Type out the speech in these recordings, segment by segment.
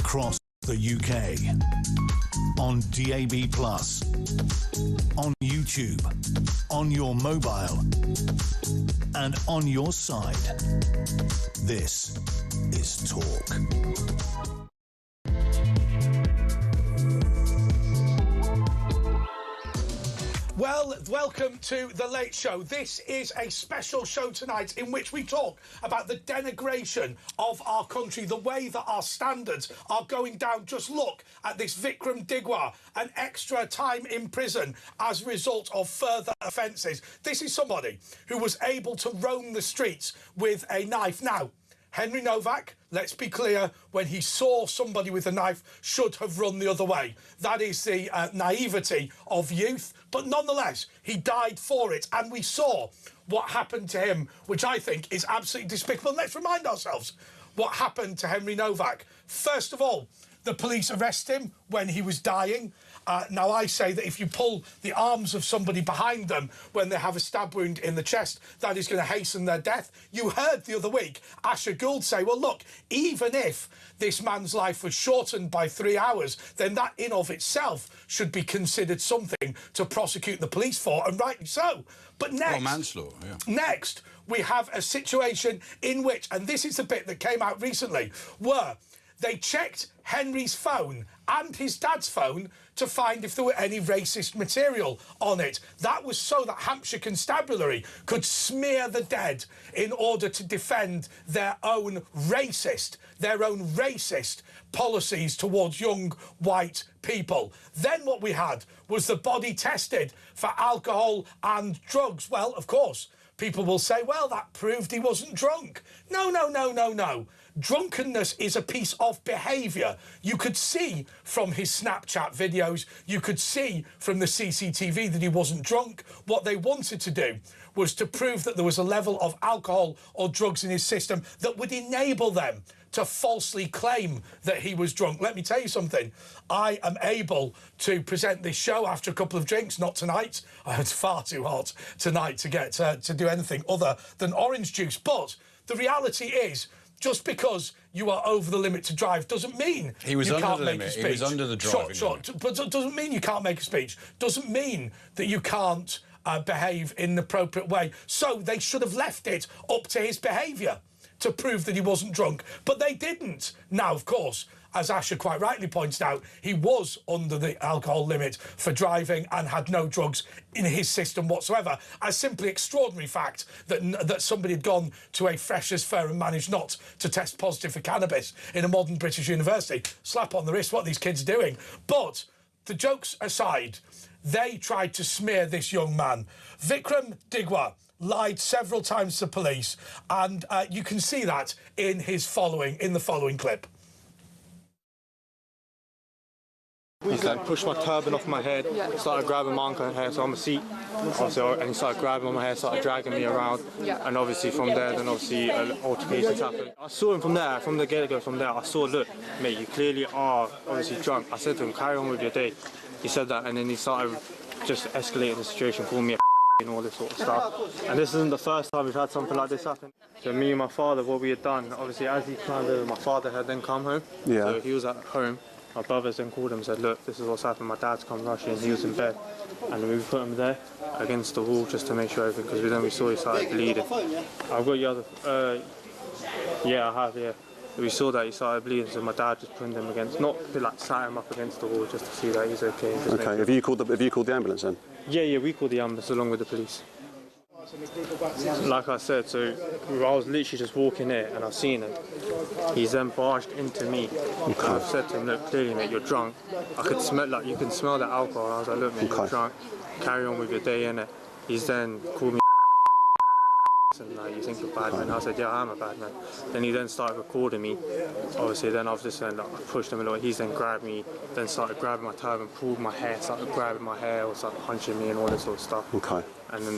across the UK, on DAB+, on YouTube, on your mobile, and on your side. This is Talk. Well, welcome to The Late Show. This is a special show tonight in which we talk about the denigration of our country, the way that our standards are going down. Just look at this Vikram Digwa, an extra time in prison as a result of further offences. This is somebody who was able to roam the streets with a knife. Now, Henry Novak, let's be clear, when he saw somebody with a knife, should have run the other way. That is the naivety of youth. But nonetheless, he died for it. And we saw what happened to him, which I think is absolutely despicable. And let's remind ourselves what happened to Henry Novak. First of all, the police arrest him when he was dying. Now, I say that if you pull the arms of somebody behind them when they have a stab wound in the chest, that is going to hasten their death. You heard the other week Gould say, well, look, even if this man's life was shortened by 3 hours, then that in of itself should be considered something to prosecute the police for, and rightly so. But next, or manslaughter, yeah. Next, we have a situation in which, and this is the bit that came out recently, where they checked Henry's phone and his dad's phone to find if there were any racist material on it. That was so that Hampshire Constabulary could smear the dead in order to defend their own racist policies towards young white people. Then what we had was the body tested for alcohol and drugs. Well, of course, people will say, well, that proved he wasn't drunk. No, no, no, no, no. Drunkenness is a piece of behaviour. You could see from his Snapchat videos, you could see from the CCTV that he wasn't drunk. What they wanted to do was to prove that there was a level of alcohol or drugs in his system that would enable them to falsely claim that he was drunk. Let me tell you something. I am able to present this show after a couple of drinks, not tonight. It's far too hot tonight to get to do anything other than orange juice. But the reality is, just because you are over the limit to drive doesn't mean you can't make a speech. He was under the driving limit. But doesn't mean you can't make a speech. Doesn't mean that you can't behave in the appropriate way. So they should have left it up to his behaviour to prove that he wasn't drunk. But they didn't. Now, of course, as Asher quite rightly pointed out, he was under the alcohol limit for driving and had no drugs in his system whatsoever. A simply extraordinary fact that somebody had gone to a freshers' fair and managed not to test positive for cannabis in a modern British university. Slap on the wrist, what these kids are doing. But the jokes aside, they tried to smear this young man. Vikram Digwa lied several times to police, and you can see that in the following clip. I pushed my turban off my head, started grabbing my uncle's hair, so I'm a seat, and he started grabbing my hair, started dragging me around, and obviously from there, then obviously altercations happened. I saw him from there, from the get-go from there, I saw, look, mate, you clearly are obviously drunk. I said to him, carry on with your day. He said that, and then he started just escalating the situation, calling me a and all this sort of stuff. And this isn't the first time we've had something like this happen. So me and my father, what we had done, obviously as he climbed over, my father had then come home. Yeah. So he was at home. My brothers then called him and said, look, this is what's happened. My dad's come rushing, he was in bed. And we put him there against the wall just to make sure everything, because then we saw he started bleeding. I've got your other, yeah, I have, yeah. We saw that he started bleeding, so my dad just pinned him against, not like sat him up against the wall just to see that he's okay. Okay, have you called the ambulance then? Yeah, we called the ambulance along with the police. Like I said, so I was literally just walking there and I've seen him. He's then barged into me. Okay. I've said to him, look, clearly, mate, you're drunk. I could smell, like, you can smell the alcohol. I was like, look, mate, you're drunk. Carry on with your day, innit? He's then called me and like, you think you're bad man. I said, yeah, I am a bad man. Then he then started recording me. Obviously, then I've just then I pushed him a lot. He's then grabbed me, then started grabbing my turban, pulled my hair, started grabbing my hair, or started punching me and all this sort of stuff. Okay. And then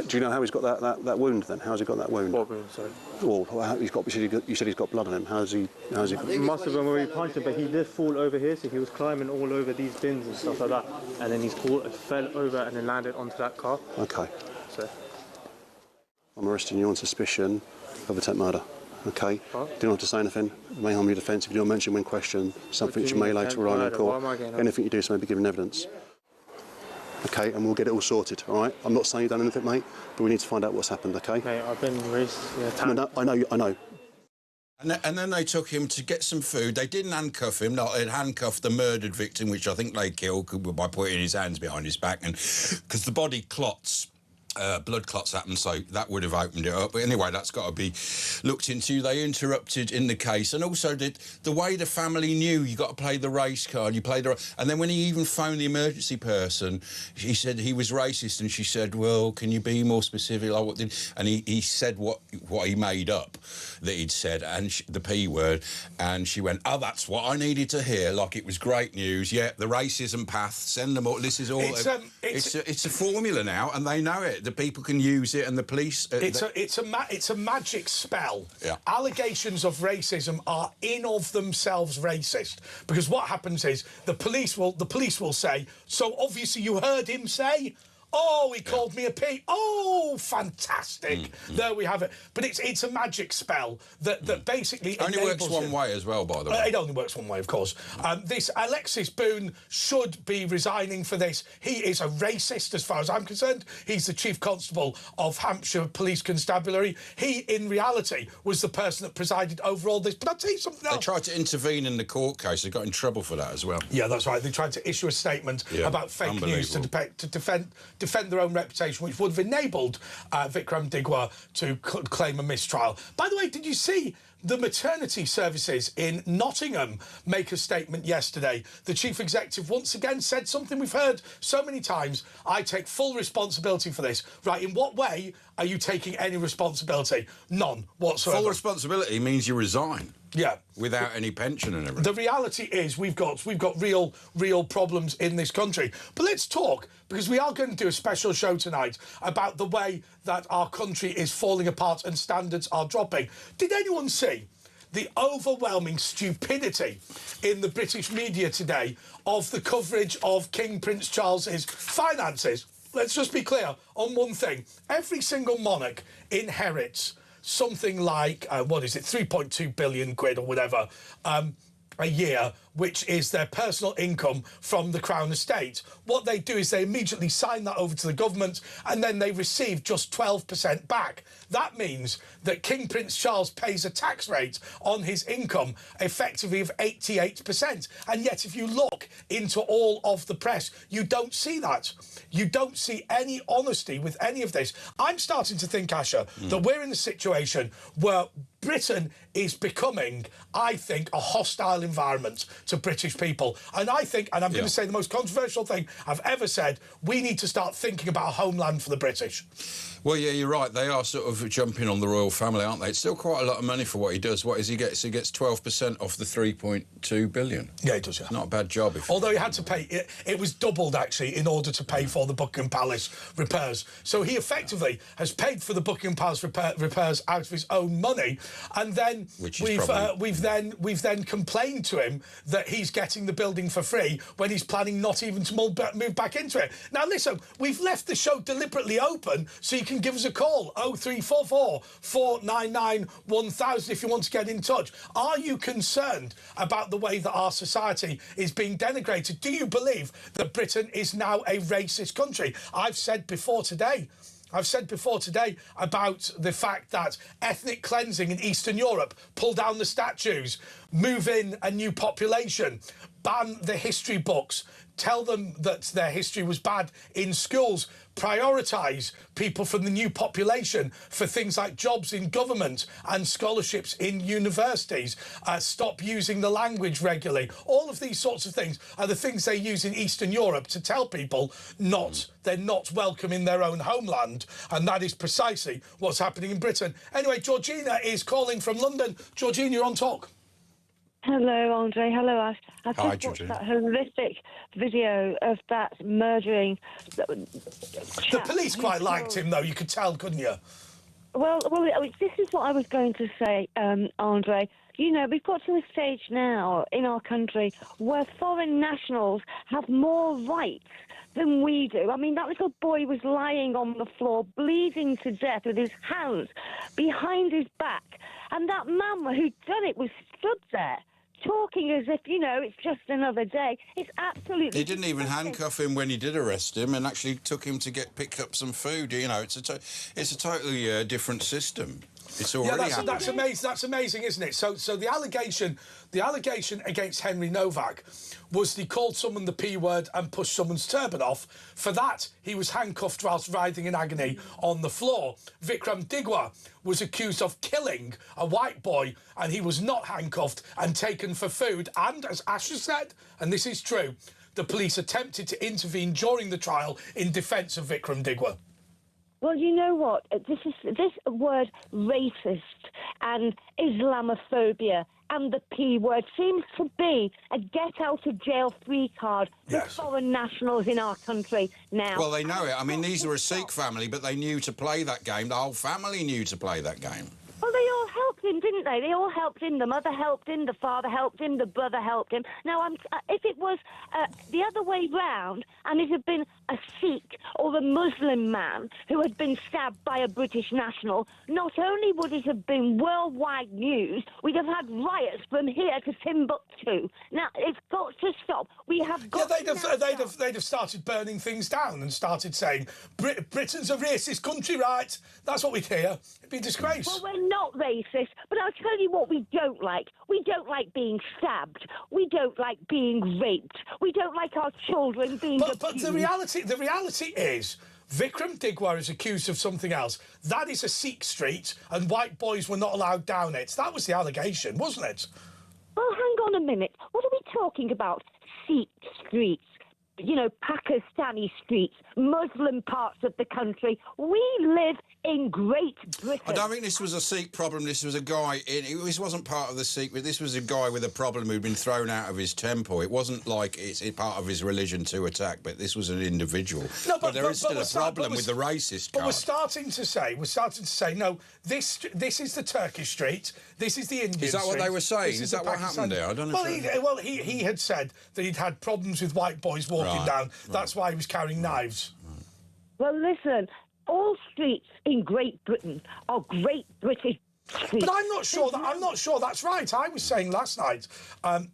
do you know how he's got that wound then? How's he got that wound? What wound, sorry? Well, you said he's got blood on him. How's he It must have been where he punched him, but he did fall over here, so he was climbing all over these bins and stuff like that. And then he fell over and then landed onto that car. Okay. So. I'm arresting you on suspicion of attempt murder. Okay? What? Do not have to say anything. It may harm your defence if you don't mention when questioned something which you may later on in court. Anything you do so may be given evidence. Okay, and we'll get it all sorted, all right? I'm not saying you've done anything, mate, but we need to find out what's happened, okay? Mate, I've been racist. No, I know. And then they took him to get some food. They didn't handcuff him. No, they'd handcuffed the murdered victim, which I think they killed by putting his hands behind his back, and because the body clots. Blood clots happen, so that would have opened it up. But anyway, that's got to be looked into. They interrupted in the case, and also the way the family knew you got to play the race card. You play and then when he even phoned the emergency person, he said he was racist, and she said, "Well, can you be more specific? Like what did?" And he said what he made up that he'd said, and the P word, and she went, "Oh, that's what I needed to hear." Like it was great news. Yeah, the racism path. Send them all. This is all. It's a formula now, and they know it. The people can use it, and the police. It's a magic spell. Yeah. Allegations of racism are in of themselves racist, because what happens is the police will say, "So obviously you heard him say." Oh, he called me a P. Oh, fantastic. There we have it. But it's a magic spell that basically only works one way as well, by the way. It only works one way, of course. This Alexis Boone should be resigning for this. He is a racist, as far as I'm concerned. He's the Chief Constable of Hampshire Police Constabulary. He, in reality, was the person that presided over all this. But I'll tell you something else. They tried to intervene in the court case. They got in trouble for that as well. Yeah, that's right. They tried to issue a statement about fake news to defend their own reputation, which would have enabled Vikram Digwa to claim a mistrial. By the way, did you see the maternity services in Nottingham make a statement yesterday? The chief executive once again said something we've heard so many times: I take full responsibility for this. Right, in what way are you taking any responsibility? None whatsoever. Full responsibility means you resign. Yeah. Without any pension and everything. The reality is we've got real problems in this country. But let's talk, because we are going to do a special show tonight about the way that our country is falling apart and standards are dropping. Did anyone see the overwhelming stupidity in the British media today of the coverage of King Prince Charles's finances? Let's just be clear on one thing. Every single monarch inherits something like, 3.2 billion quid or whatever a year, which is their personal income from the Crown Estate. What they do is they immediately sign that over to the government, and then they receive just 12% back. That means that King Prince Charles pays a tax rate on his income effectively of 88%. And yet, if you look into all of the press, you don't see that. You don't see any honesty with any of this. I'm starting to think, Asher, that we're in a situation where Britain is becoming, I think, a hostile environment to British people. And I think, and I'm going to say the most controversial thing I've ever said, we need to start thinking about a homeland for the British. Well, yeah, you're right. They are sort of jumping on the royal family, aren't they? It's still quite a lot of money for what he does. What is he gets? He gets 12% off the 3.2 billion. Yeah, he does, yeah. It's not a bad job. Although he had to pay, it was doubled, actually, in order to pay for the Buckingham Palace repairs. So he effectively has paid for the Buckingham Palace repairs out of his own money, and then we've then complained to him that he's getting the building for free when he's planning not even to move back into it. Now, listen, we've left the show deliberately open so you can give us a call, 0344 499 1000 if you want to get in touch. Are you concerned about the way that our society is being denigrated? Do you believe that Britain is now a racist country? I've said before today about the fact that ethnic cleansing in Eastern Europe, pull down the statues, move in a new population, ban the history books, tell them that their history was bad in schools, prioritise people from the new population for things like jobs in government and scholarships in universities, stop using the language regularly. All of these sorts of things are the things they use in Eastern Europe to tell people they're not welcome in their own homeland, and that is precisely what's happening in Britain. Anyway, Georgina is calling from London. Georgina, you're on Talk. Hello, Andre. Hello, Ash. I've Hi, just watched Georgina. that horrific video of that murdering. The police quite liked him, though. You could tell, couldn't you? Well, this is what I was going to say, Andre. You know, we've got to a stage now in our country where foreign nationals have more rights than we do. I mean, that little boy was lying on the floor, bleeding to death with his hands behind his back. And that man who'd done it was stood there, talking as if, you know, it's just another day. It's absolutely... He didn't even handcuff him when he did arrest him, and actually took him to pick up some food. You know, it's a totally different system. It's already happening. That's amazing. That's amazing, isn't it? So the allegation against Henry Novak was he called someone the P word and pushed someone's turban off. For that, he was handcuffed whilst writhing in agony on the floor. Vikram Digwa was accused of killing a white boy, and he was not handcuffed and taken for food. And as Asher said, and this is true, the police attempted to intervene during the trial in defence of Vikram Digwa. Well, you know what? This word racist and Islamophobia and the P word seems to be a get-out-of-jail-free card for foreign nationals in our country now. Well, they know it. I mean, these are a Sikh family, but they knew to play that game. The whole family knew to play that game. Well, they all helped him, didn't they? They all helped him. The mother helped him, the father helped him, the brother helped him. Now, if it was the other way round, and it had been a Sikh or a Muslim man who had been stabbed by a British national, not only would it have been worldwide news, we'd have had riots from here to Timbuktu. Now, it's got to stop. We have got they'd have started burning things down and started saying, Britain's a racist country, right? That's what we'd hear. It'd be a disgrace. Well, we're not racist, but I'll tell you what we don't like. We don't like being stabbed. We don't like being raped. We don't like our children being abused. But the reality is, Vikram Digwa is accused of something else. That is a Sikh street, and white boys were not allowed down it. That was the allegation, wasn't it? Well, hang on a minute. What are we talking about? Sikh streets, you know, Pakistani streets, Muslim parts of the country. We live in Great Britain. I don't think this was a Sikh problem. This was a guy... This wasn't part of the Sikh... This was a guy with a problem who'd been thrown out of his temple. It wasn't like it's part of his religion to attack, but this was an individual. No, but there is still a problem with the racist card. But we're starting to say, no, this is the Turkish street, this is the Indian street. Is that what they were saying? Is that what happened there? I don't know. Well, he had said that he'd had problems with white boys walking down. That's why he was carrying knives. Well, listen... All streets in Great Britain are Great British streets. But I'm not sure that's right. I was saying last night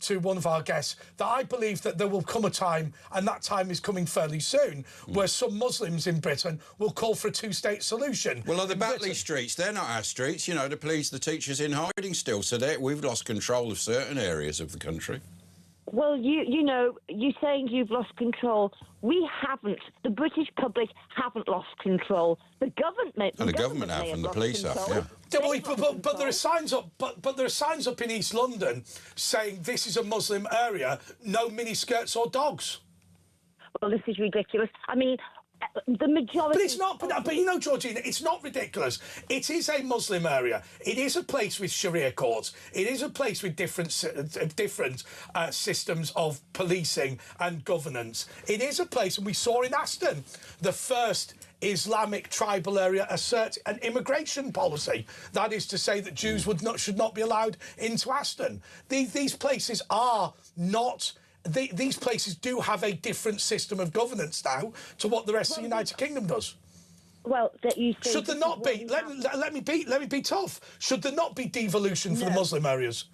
to one of our guests that I believe that there will come a time, and that time is coming fairly soon, where some Muslims in Britain will call for a two-state solution. Well, the Batley streets, they're not our streets. You know, the police, the teachers in hiding still, so we've lost control of certain areas of the country. Well, you know, you're saying you've lost control. We haven't. The British public haven't lost control. The government... And the government have, and the police have, yeah. But there are signs up. But there are signs up in East London saying this is a Muslim area, no miniskirts or dogs. Well, this is ridiculous. I mean... The majority... But it's not... But you know, Georgina, it's not ridiculous. It is a Muslim area. It is a place with Sharia courts. It is a place with different systems of policing and governance. It is a place, and we saw in Aston, the first Islamic tribal area assert an immigration policy. That is to say that Jews should not be allowed into Aston. These places are not... These places do have a different system of governance now to what the rest of the United Kingdom does. Well, that you should there not be? Let me be tough. Should there not be devolution for the Muslim areas?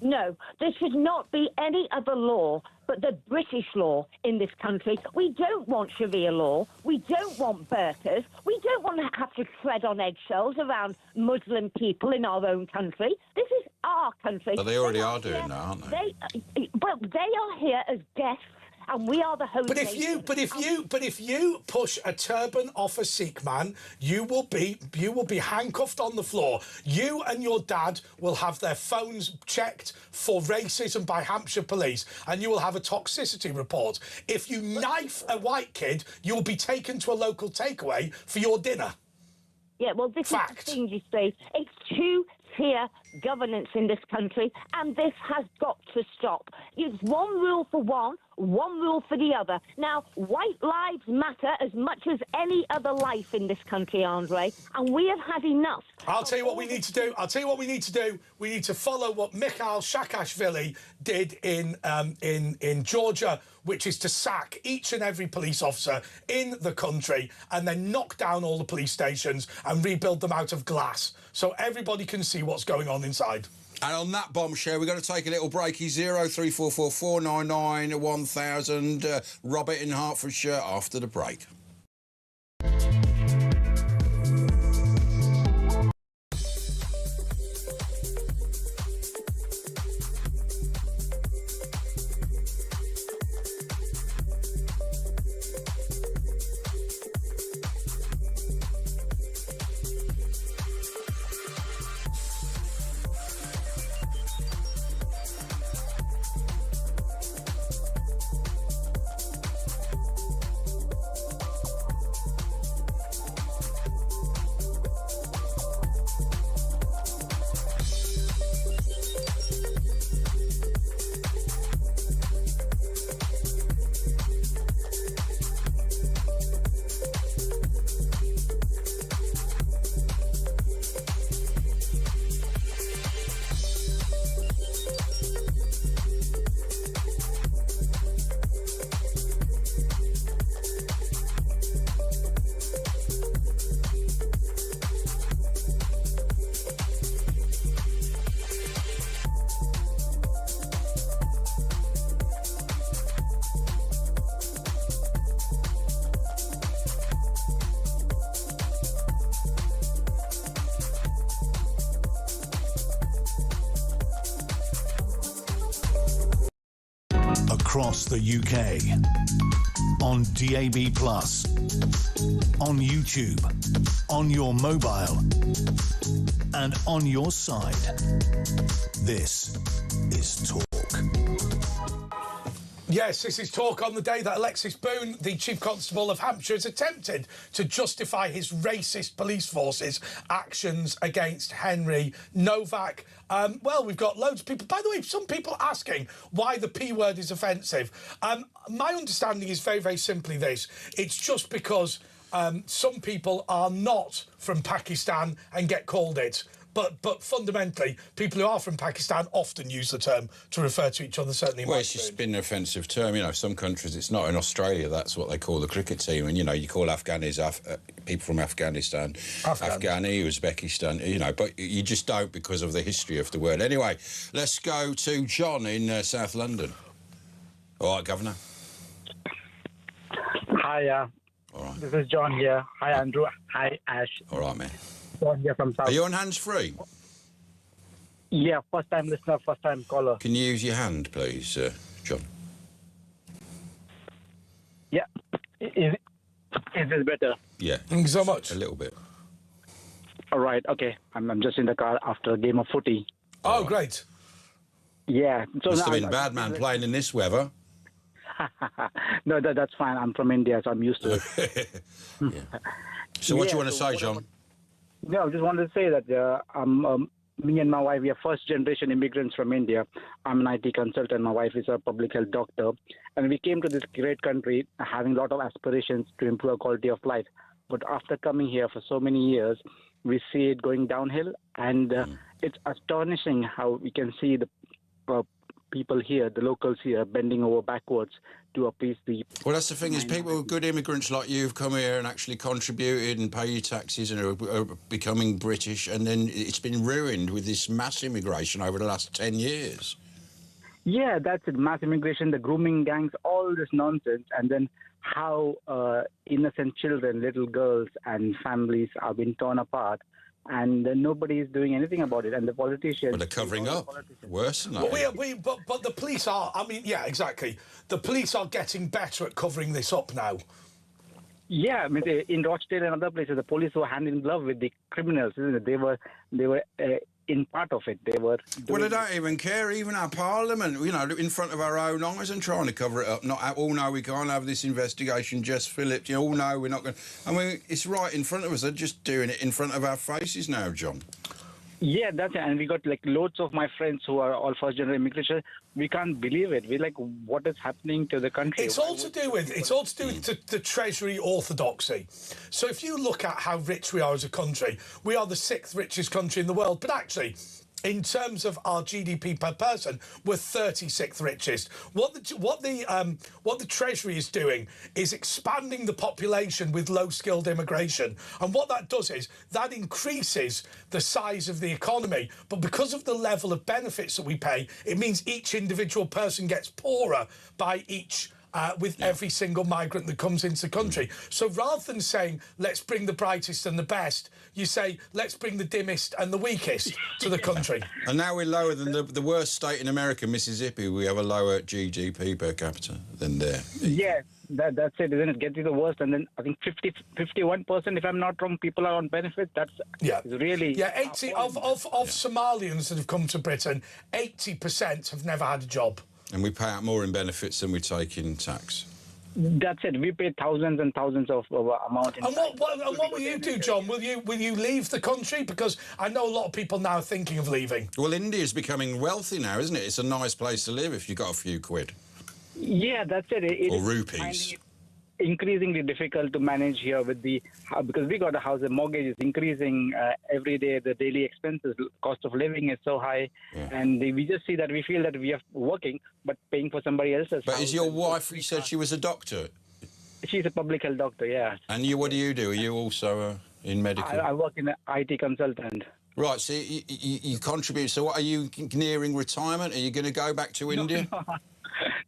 No, there should not be any other law but the British law in this country. We don't want Sharia law. We don't want burqas. We don't want to have to tread on eggshells around Muslim people in our own country. This is our country. But they already are doing that, aren't they? Well, they are here as guests. And we are the host nation. But if you push a turban off a Sikh man, you will be handcuffed on the floor. You and your dad will have their phones checked for racism by Hampshire police, and you will have a toxicity report. If you knife a white kid, you will be taken to a local takeaway for your dinner. Yeah, well, this is the thing, you see. It's two-tier governance in this country, and this has got to stop. It's one rule for one rule for the other. Now, white lives matter as much as any other life in this country, Andre, and we have had enough. I'll tell you what we need to do. We need to follow what Mikhail Saakashvili did in Georgia, which is to sack each and every police officer in the country and then knock down all the police stations and rebuild them out of glass so everybody can see what's going on inside. And on that bombshell, we're going to take a little breaky. 0344 499 1000. Robert in Hertfordshire after the break. Across the UK, on DAB+, on YouTube, on your mobile, and on your side. This is Talk. Yes, this is Talk on the day that Alexis Boone, the Chief Constable of Hampshire, has attempted to justify his racist police force's actions against Henry Novak. Well, we've got loads of people. By the way, some people asking why the P word is offensive. My understanding is very, very simply this. It's just because some people are not from Pakistan and get called it. But fundamentally, people who are from Pakistan often use the term to refer to each other, certainly. Well, it's just been an offensive term. You know, some countries it's not. In Australia, that's what they call the cricket team. And, you know, you call Afghanis, people from Afghanistan, Afghani, Uzbekistan, you know, but you just don't because of the history of the word. Anyway, let's go to John in South London. All right, Governor. Hi, all right. This is John here. Hi, Andrew. Hi, Ash. All right, man. John here from South. Are you on hands-free? Yeah, first-time listener, first-time caller. Can you use your hand, please, John? Yeah. Is this better? Yeah. Thank you so much. A little bit. All right, okay. I'm just in the car after a game of footy. Oh, right. great. Yeah. So Must have been bad man playing in this weather. No, that's fine. I'm from India, so I'm used to it. Yeah. So what do you want to say, John? No, I just wanted to say that me and my wife, we are first-generation immigrants from India. I'm an IT consultant. My wife is a public health doctor. And we came to this great country having a lot of aspirations to improve our quality of life. But after coming here for so many years, we see it going downhill. And it's astonishing how we can see the people here, the locals here, bending over backwards to appease the... Well, that's the thing is people, good immigrants like you have come here and actually contributed and pay your taxes and are becoming British, and then it's been ruined with this mass immigration over the last 10 years. Yeah, that's it. Mass immigration, the grooming gangs, all this nonsense, and then how innocent children, little girls and families are being torn apart. And nobody is doing anything about it. And the politicians... But they're covering up. Worse than that. But the police are... I mean, yeah, exactly. The police are getting better at covering this up now. Yeah, I mean, in Rochdale and other places, the police were hand in glove with the criminals, isn't it? They were in part of it. They were... Well, they don't even care. Even our parliament, you know, in front of our own eyes and trying to cover it up. Not all know we can't have this investigation, Jess Phillips. You all know we're not going to... I mean, it's right in front of us. They're just doing it in front of our faces now, John. Yeah, that's it. And we got, like, loads of my friends who are all first-generation immigration. We can't believe it. We're like, what is happening to the country? It's all to do with the Treasury orthodoxy. So if you look at how rich we are as a country, we are the 6th richest country in the world. But actually, in terms of our GDP per person, we're 36th richest. What the Treasury is doing is expanding the population with low-skilled immigration, and what that does is that increases the size of the economy. But because of the level of benefits that we pay, it means each individual person gets poorer by each. With every single migrant that comes into the country. So rather than saying, let's bring the brightest and the best, you say, let's bring the dimmest and the weakest to the country. And now we're lower than the worst state in America, Mississippi. We have a lower GDP per capita than there. Yeah, that's it, isn't it? Get you the worst, and then I think 51%, if I'm not wrong, people are on benefits. That's really... Yeah, 80 of Somalians that have come to Britain, 80% have never had a job. And we pay out more in benefits than we take in tax. That's it. We pay thousands and thousands of amount. And what will you do, John? Will you leave the country? Because I know a lot of people now are thinking of leaving. Well, India's becoming wealthy now, isn't it? It's a nice place to live if you've got a few quid. Yeah, that's it. Or rupees. Increasingly difficult to manage here with because we got a house, the mortgage is increasing every day, the daily expenses, cost of living is so high, and we just see that we feel that we are working but paying for somebody else's But house. is your wife, you said she was a doctor? She's a public health doctor, yeah. And what do you do? Are you also in medical? I work in an IT consultant. Right, so you contribute. So what, are you nearing retirement? Are you going to go back to India?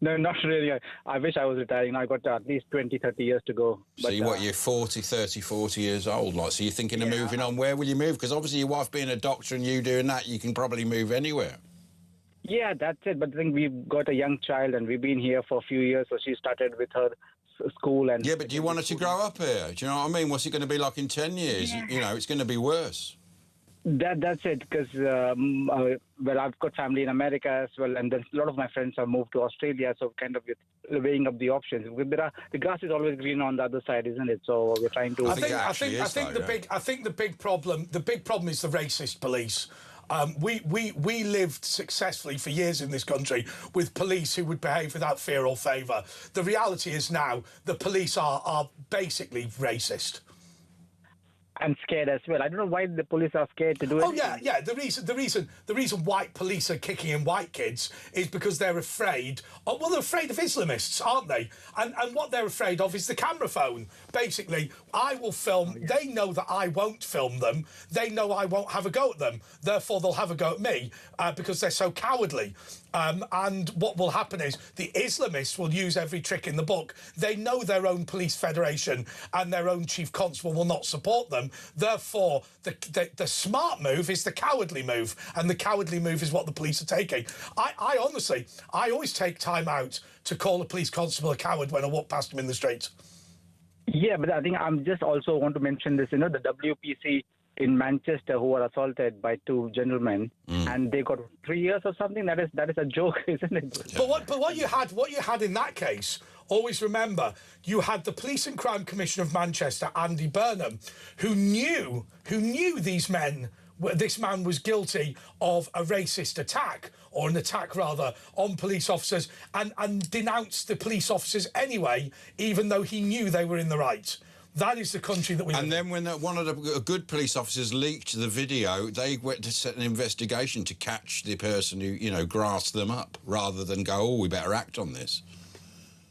No, not really. I wish I was retiring. I've got at least 20, 30 years to go. So but, you're 40 years old, like, so you're thinking of moving on. Where will you move? Because obviously your wife being a doctor and you doing that, you can probably move anywhere. Yeah, that's it. But I think we've got a young child and we've been here for a few years, so she started with her school. And yeah, but do you want her to grow up here? Do you know what I mean? What's it going to be like in 10 years? Yeah. You know, it's going to be worse. That's it, because well, I've got family in America as well, and then a lot of my friends have moved to Australia, so kind of weighing up the options. The grass is always green on the other side, isn't it? So we're trying to. I think the big problem is the racist police. We lived successfully for years in this country with police who would behave without fear or favour. The reality is now the police are basically racist. And scared as well. I don't know why the police are scared to do it. Oh yeah. The reason white police are kicking in white kids is because they're afraid. Well, they're afraid of Islamists, aren't they? And what they're afraid of is the camera phone. Basically, I will film. They know that I won't film them. They know I won't have a go at them. Therefore, they'll have a go at me because they're so cowardly. And what will happen is the Islamists will use every trick in the book. They know their own police federation and their own chief constable will not support them. Therefore, the smart move is the cowardly move, and the cowardly move is what the police are taking. I honestly always take time out to call a police constable a coward when I walk past him in the street. Yeah, but I think I'm just also want to mention this, the WPC in Manchester who were assaulted by two gentlemen, and they got 3 years or something. That is a joke, isn't it? Yeah. But what you had in that case, always remember, you had the Police and Crime Commissioner of Manchester, Andy Burnham, who knew this man was guilty of a racist attack, or an attack rather, on police officers, and denounced the police officers anyway, even though he knew they were in the right. That is the country that we live in. And then when one of the good police officers leaked the video, they went to set an investigation to catch the person who, grassed them up, rather than go, we better act on this.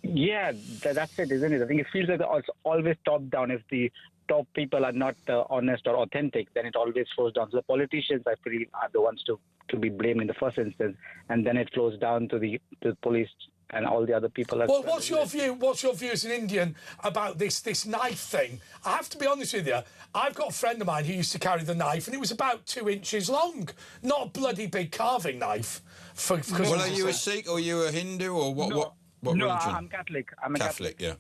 Yeah, that's it, isn't it? I think it feels like it's always top-down. If the top people are not honest or authentic, then it always flows down. So the politicians, I feel, are the ones to be blamed in the first instance, and then it flows down to the police and all the other people. Well, what's your view? What's your view as an Indian about this knife thing? I have to be honest with you. I've got a friend of mine who used to carry the knife, and it was about 2 inches long, not a bloody big carving knife. Well, are you a Sikh or are you a Hindu or what? No, what religion? I'm Catholic. I'm a Catholic, yeah.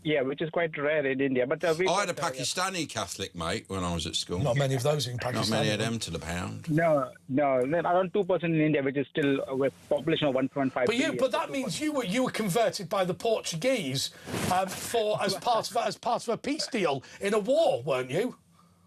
Yeah, which is quite rare in India. But I had a Pakistani Catholic mate when I was at school. Not many of those in Pakistan. Not many of them to the pound. No, around 2% in India, which is still a population of 1.5 billion. But that means you were converted by the Portuguese as part of a peace deal in a war, weren't you?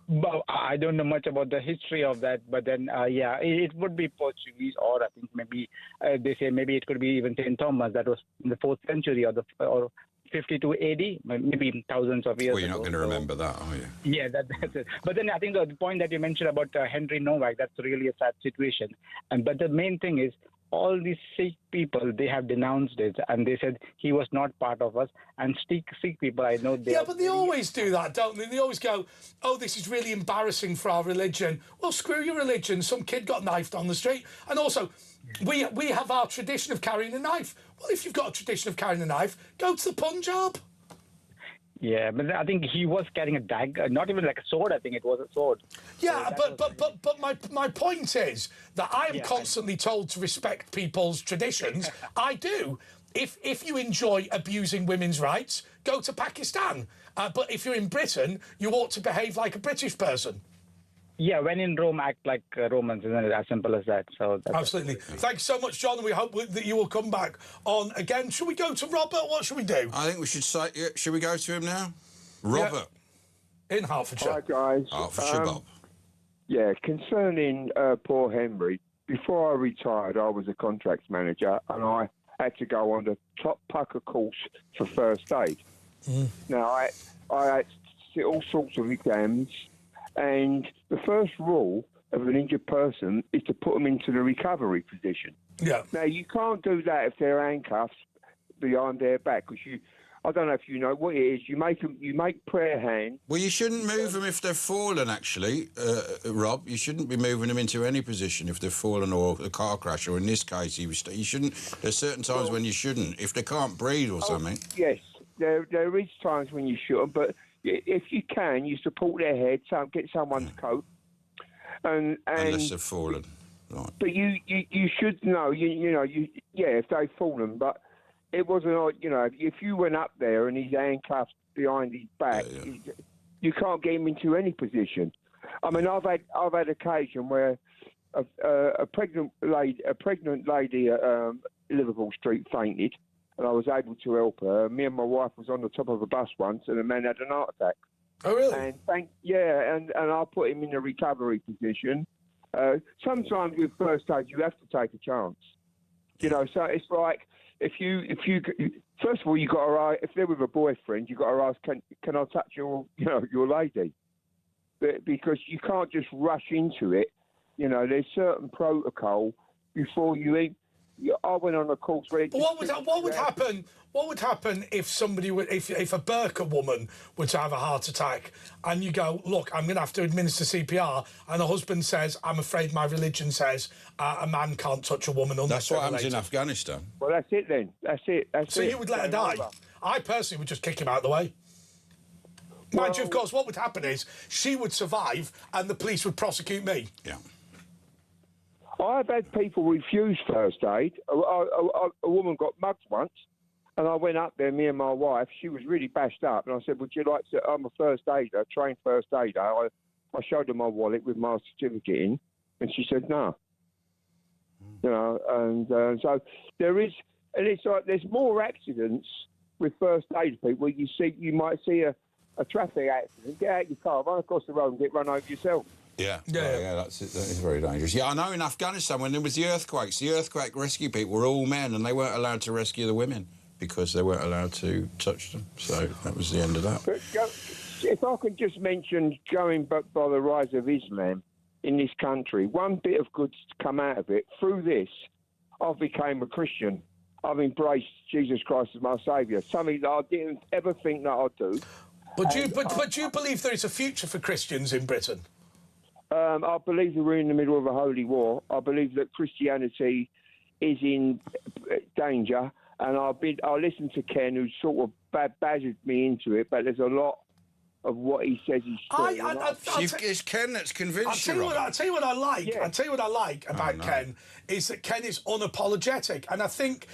Well, I don't know much about the history of that, but then, it would be Portuguese, or I think maybe they say maybe it could be even St. Thomas. That was in the 4th century or 52 AD, maybe thousands of years Well, you're ago. not going to remember that, are you? Yeah, that's it. But then I think the point that you mentioned about Henry Novak, that's really a sad situation. But the main thing is, all these Sikh people, they have denounced it, and they said he was not part of us. And Sikh people, I know they... Yeah, but they always do that, don't they? They always go, oh, this is really embarrassing for our religion. Well, screw your religion. Some kid got knifed on the street. And also, we have our tradition of carrying a knife. Well, if you've got a tradition of carrying a knife, go to the Punjab. Yeah, but I think he was carrying a dagger, not even like a sword. I think it was a sword. Yeah, so but my point is that I am constantly told to respect people's traditions. I do. If you enjoy abusing women's rights, go to Pakistan. But if you're in Britain, you ought to behave like a British person. Yeah, when in Rome, act like Romans, isn't it? As simple as that. So that's absolutely. Thank you so much, John, and we hope that you will come back on again. Should we go to Robert? What should we do? I think we should say... should we go to him now? Robert. Yeah. In Hertfordshire. Hi, guys. Hertfordshire, Bob. Yeah, concerning poor Henry, before I retired, I was a contracts manager, and I had to go on the top pucker course for first aid. Now, I had to sit all sorts of exams, and the first rule of an injured person is to put them into the recovery position. Yeah. Now, you can't do that if they're handcuffed behind their back, because I don't know if you know what it is. You make prayer hand. Well, you shouldn't move them if they've fallen, actually, Rob. You shouldn't be moving them into any position if they've fallen or a car crash, or in this case, you shouldn't. There's certain times when you shouldn't, if they can't breathe or something. Yes, there is times when you shouldn't, but if you can, you support their head, get someone to cope. And unless they've fallen. Right. But you should know, if they've fallen, but it wasn't like, if you went up there and he's handcuffed behind his back, you can't get him into any position. I mean, I've had occasion where a pregnant lady at Liverpool Street fainted, and I was able to help her. Me and my wife was on the top of a bus once, and a man had an heart attack. Oh, really? And I put him in a recovery position. Sometimes with first aid, you have to take a chance. So it's like, if you first of all, you got to ask, if they're with a boyfriend, you got to ask, can I touch your lady? Because you can't just rush into it. There's certain protocol before you eat. I went on a course where... But what would happen? What would happen if somebody if a burqa woman were to have a heart attack, and you go, look, I'm going to have to administer CPR, and the husband says, I'm afraid my religion says a man can't touch a woman. That's what happens in Afghanistan. Well, that's it then. That's it. So you would let her die? I personally would just kick him out of the way. Mind you, of course, what would happen is she would survive, and the police would prosecute me. Yeah. I've had people refuse first aid. A woman got mugged once, and I went up there, me and my wife. She was really bashed up, and I said, would you like to... I'm a first aider, trained first aider. I showed her my wallet with my certificate in, and she said, no. So there is... And it's like there's more accidents with first aid people. You might see a traffic accident, get out your car, run across the road and get run over yourself. Yeah, that's it. That is very dangerous. Yeah, I know in Afghanistan when there was the earthquakes, the earthquake rescue people were all men, and they weren't allowed to rescue the women because they weren't allowed to touch them. So that was the end of that. But if I could just mention, going back by the rise of Islam in this country, one bit of good's come out of it. Through this, I've become a Christian. I've embraced Jesus Christ as my saviour, something that I didn't ever think that I'd do. But do you believe there is a future for Christians in Britain? I believe that we're in the middle of a holy war. I believe that Christianity is in danger, and I listened to Ken, who sort of badgered me into it, but there's a lot of what he says is true. It's Ken that's convinced you. I'll tell you what I like. Yeah. I'll tell you what I like about Ken is that Ken is unapologetic, and I think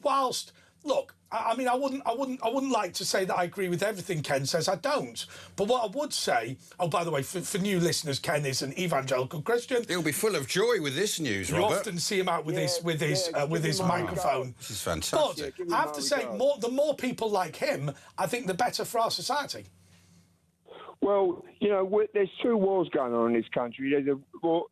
whilst. Look, I mean, I wouldn't like to say that I agree with everything Ken says. I don't. But what I would say... Oh, by the way, for new listeners, Ken is an evangelical Christian. He'll be full of joy with this news, Robert. You often see him out with his microphone. This is fantastic. But I have to say, the more people like him, I think the better for our society. Well, there's two wars going on in this country. There's a war,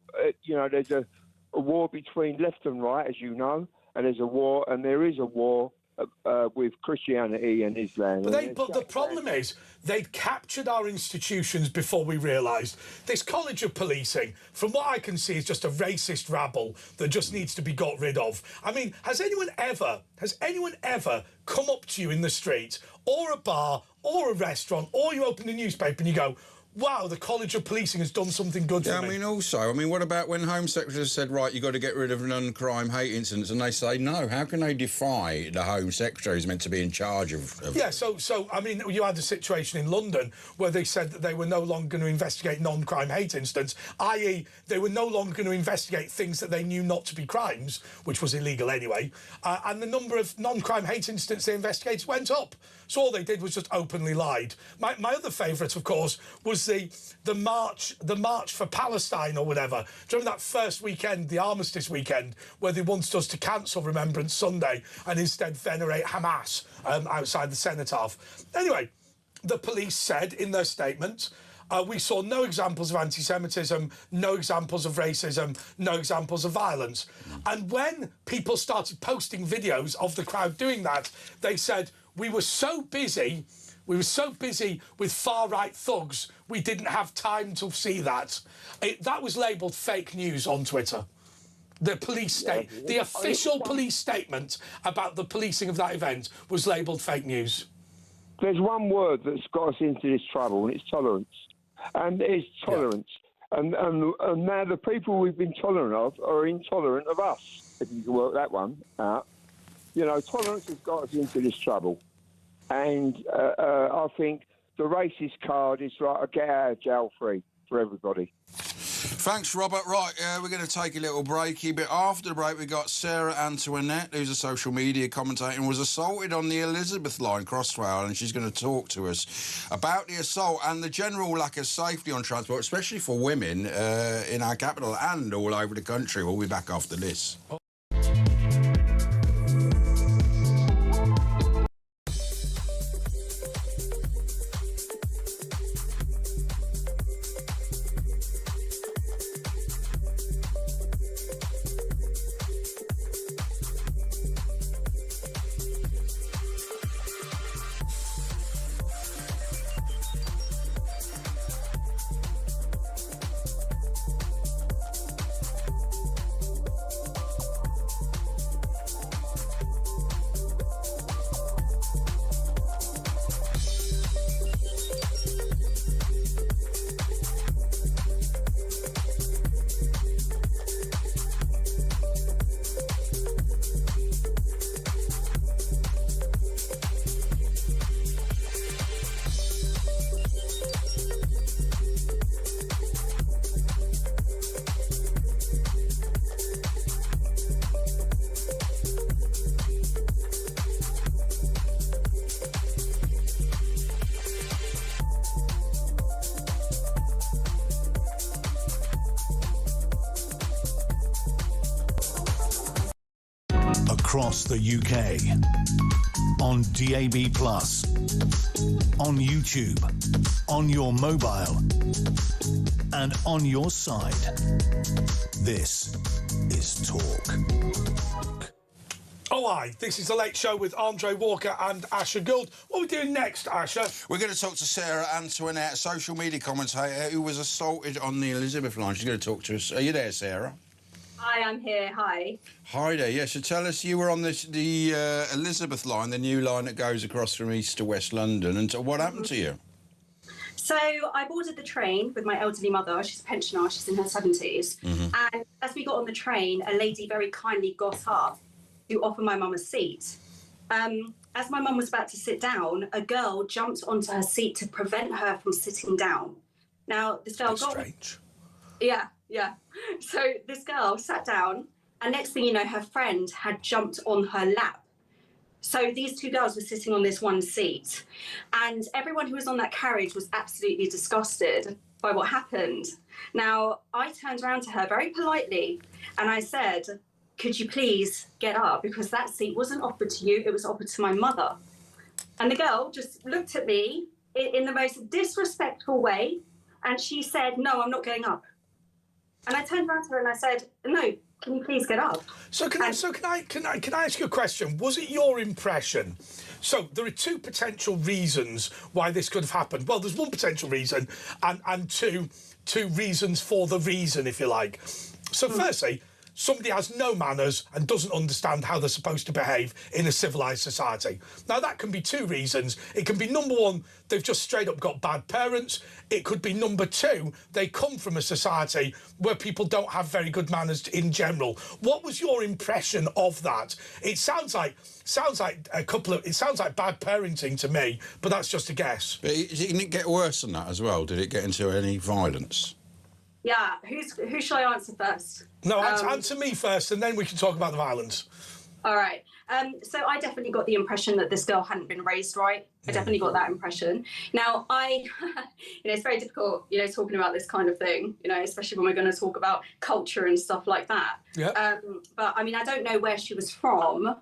there's a war between left and right, as you know, and there is a war with Christianity and Islam. But the problem is, they'd captured our institutions before we realised. This College of Policing, from what I can see, is just a racist rabble that just needs to be got rid of. I mean, has anyone ever come up to you in the street, or a bar, or a restaurant, or you open a newspaper and you go, wow, the College of Policing has done something good for me? I mean, what about when Home Secretary said, right, you've got to get rid of non-crime hate incidents, and they say no? How can they defy the Home Secretary who's meant to be in charge of... Yeah, so, I mean, you had a situation in London where they said that they were no longer going to investigate non-crime hate incidents, i.e. they were no longer going to investigate things that they knew not to be crimes, which was illegal anyway, and the number of non-crime hate incidents they investigated went up. So all they did was just openly lied. My other favourite, of course, was the march for Palestine or whatever. Do you remember that first weekend, the armistice weekend, where they wanted us to cancel Remembrance Sunday and instead venerate Hamas outside the Cenotaph? Anyway, the police said in their statement, we saw no examples of anti-Semitism, no examples of racism, no examples of violence. And when people started posting videos of the crowd doing that, they said, we were so busy with far-right thugs, we didn't have time to see that. That was labelled fake news on Twitter. The official police statement about the policing of that event was labelled fake news. There's one word that's got us into this trouble, and it's tolerance. And it's tolerance. Yeah. And now the people we've been tolerant of are intolerant of us, if you can work that one out. You know, tolerance has got us into this trouble. And I think the racist card is like a get out of jail free for everybody. Thanks, Robert. Right, we're going to take a little breaky, but after the break we got Sarah Antoinette, who's a social media commentator and was assaulted on the Elizabeth line Crossrail, and she's going to talk to us about the assault and the general lack of safety on transport, especially for women in our capital and all over the country. We'll be back after this. Across the UK, on DAB+, on YouTube, on your mobile, and on your side. This is Talk. Oh, hi, this is The Late Show with Andre Walker and Asher Gould. What are we doing next, Asher? We're going to talk to Sarah Antoinette, a social media commentator who was assaulted on the Elizabeth line. She's going to talk to us. Are you there, Sarah? Hi, I'm here. Hi. Hi there. Yeah, so tell us, you were on the Elizabeth line, the new line that goes across from east to west London, and what happened to you? So I boarded the train with my elderly mother. She's a pensioner. She's in her 70s. And as we got on the train, a lady very kindly got up to offer my mum a seat. As my mum was about to sit down, a girl jumped onto her seat to prevent her from sitting down. Now, this girl got... Strange. Yeah. So this girl sat down, and next thing you know, her friend had jumped on her lap. So these two girls were sitting on this one seat, and everyone who was on that carriage was absolutely disgusted by what happened. Now, I turned around to her very politely, and I said, could you please get up? Because that seat wasn't offered to you, it was offered to my mother. And the girl just looked at me in the most disrespectful way, and she said, no, I'm not getting up. And I turned around to her and I said, no, can you please get up? So can I ask you a question? Was it your impression? So there are two potential reasons why this could have happened. Well, there's one potential reason and two reasons for the reason, if you like. So firstly, somebody has no manners and doesn't understand how they're supposed to behave in a civilised society. Now, that can be two reasons. It can be, number one, they've just straight up got bad parents. It could be, number two, they come from a society where people don't have very good manners in general. What was your impression of that? It sounds like bad parenting to me, but that's just a guess. But didn't it get worse than that as well? Did it get into any violence? Yeah, who shall I answer first? No, answer me first, and then we can talk about the violence. All right. So I definitely got the impression that this girl hadn't been raised right. I definitely got that impression. Now, it's very difficult, talking about this kind of thing, especially when we're going to talk about culture and stuff like that. Yeah. But I mean, I don't know where she was from,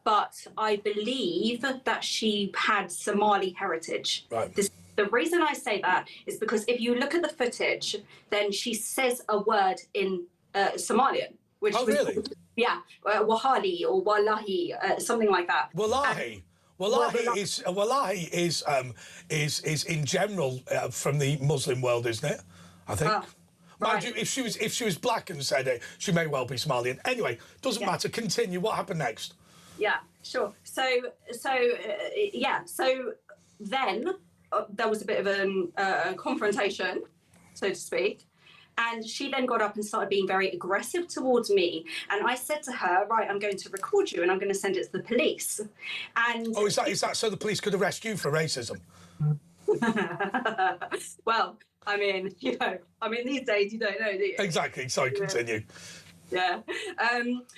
but I believe that she had Somali heritage. Right. The reason I say that is because if you look at the footage, then she says a word in Somalian, which was, really? Yeah, wahali or wallahi, something like that. Wallahi. Wallahi is in general from the Muslim world, isn't it? I think. Mind you, if she was black and said it, she may well be Somalian. Anyway, doesn't matter. Continue. What happened next? Yeah, sure. So then there was a bit of a confrontation, so to speak. And she then got up and started being very aggressive towards me. And I said to her, right, I'm going to record you and I'm going to send it to the police. And is that so the police could arrest you for racism? Well, I mean, these days you don't know, do you? Exactly. Sorry, continue. Yeah.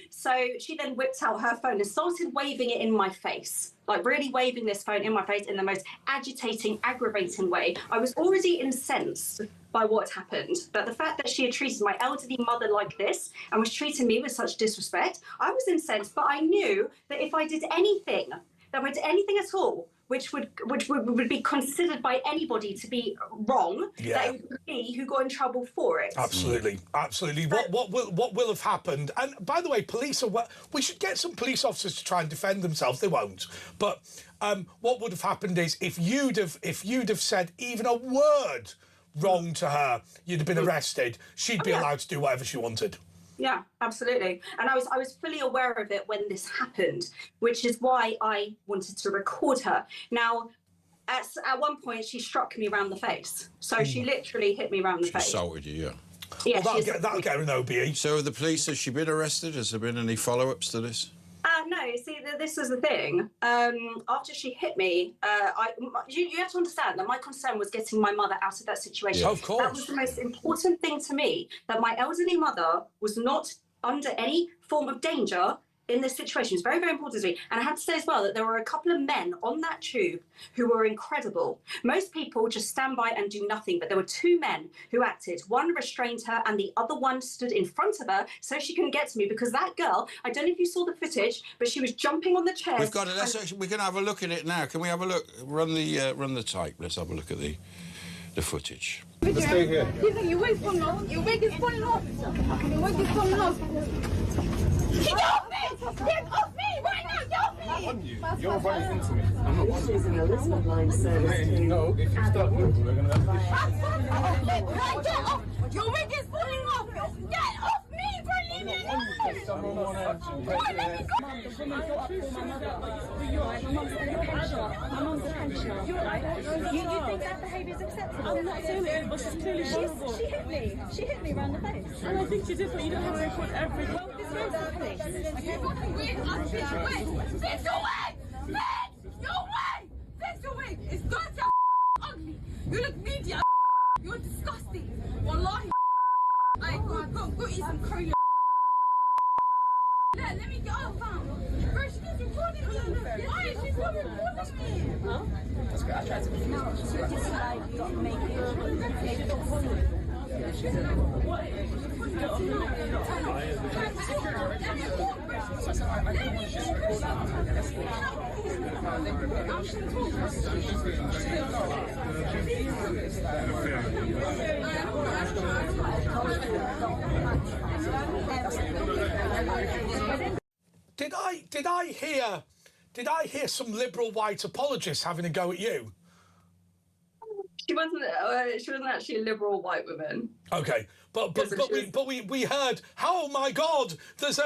So she then whipped out her phone and started waving it in my face, like really waving this phone in my face in the most agitating, aggravating way. I was already incensed by what happened, but the fact that she had treated my elderly mother like this and was treating me with such disrespect, I was incensed, but I knew that if I did anything at all, which would be considered by anybody to be wrong, that it would be me who got in trouble for it. Absolutely. What will have happened? And by the way, police are. We should get some police officers to try and defend themselves. They won't. But what would have happened is if you'd have said even a word wrong to her, you'd have been arrested. She'd be allowed to do whatever she wanted. Yeah, absolutely. And I was fully aware of it when this happened, which is why I wanted to record her. Now, at one point, she struck me around the face. So she literally hit me around the face. Assaulted you, yeah. Yeah, well, that'll get her an OBE. So the police, has she been arrested? Has there been any follow-ups to this? No, see, this is the thing. After she hit me, you have to understand that my concern was getting my mother out of that situation. Yeah. Of course. That was the most important thing to me, that my elderly mother was not under any form of danger in this situation. It's very, very important to me. And I have to say as well that there were a couple of men on that tube who were incredible. Most people just stand by and do nothing, but there were two men who acted. One restrained her and the other one stood in front of her so she couldn't get to me, because that girl, I don't know if you saw the footage, but she was jumping on the chair. We've got it. We can have a look at it now. Can we have a look? Run the tape. Let's have a look at the footage. Let's stay here. Your wig is falling off. Your wig is falling off. Your wig is falling off. Get off me! Get off me right now! Get off me! I'm on you. You're running into me. I'm not This is an Elizabeth line service. No, if you start moving, we're going to have Get off! Your wig is falling off! Get off me, bro! Leave me alone! You think that behaviour is acceptable? I'm not saying it, but she's clearly vulnerable. She hit me. She hit me around the face. And I think she did, but you don't have to record everything. Well, this goes to the police. Okay? Fix your wig! Fix your wig! Fix your wig! Fix your wig! It's dirty, ugly. You look media. You're disgusting. Wallahi. Like, go eat some curry. Let me get off, fam. Bro, she's recording me. Why? She's not recording me. Huh? That's great. I tried to make it. No, she's like, not make it. Maybe not follow it. I hear some liberal white apologists having a go at you? She wasn't actually a liberal white woman. Okay, but we heard. Oh my God! There's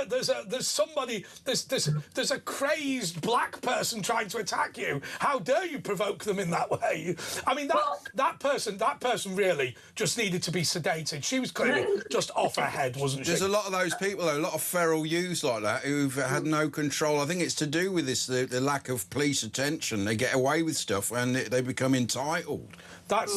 a crazed black person trying to attack you. How dare you provoke them in that way? I mean, that person really just needed to be sedated. She was clearly just off her head, wasn't she? There's a lot of those people, though, a lot of feral youths like that who've had no control. I think it's to do with this, the lack of police attention. They get away with stuff and they become entitled. That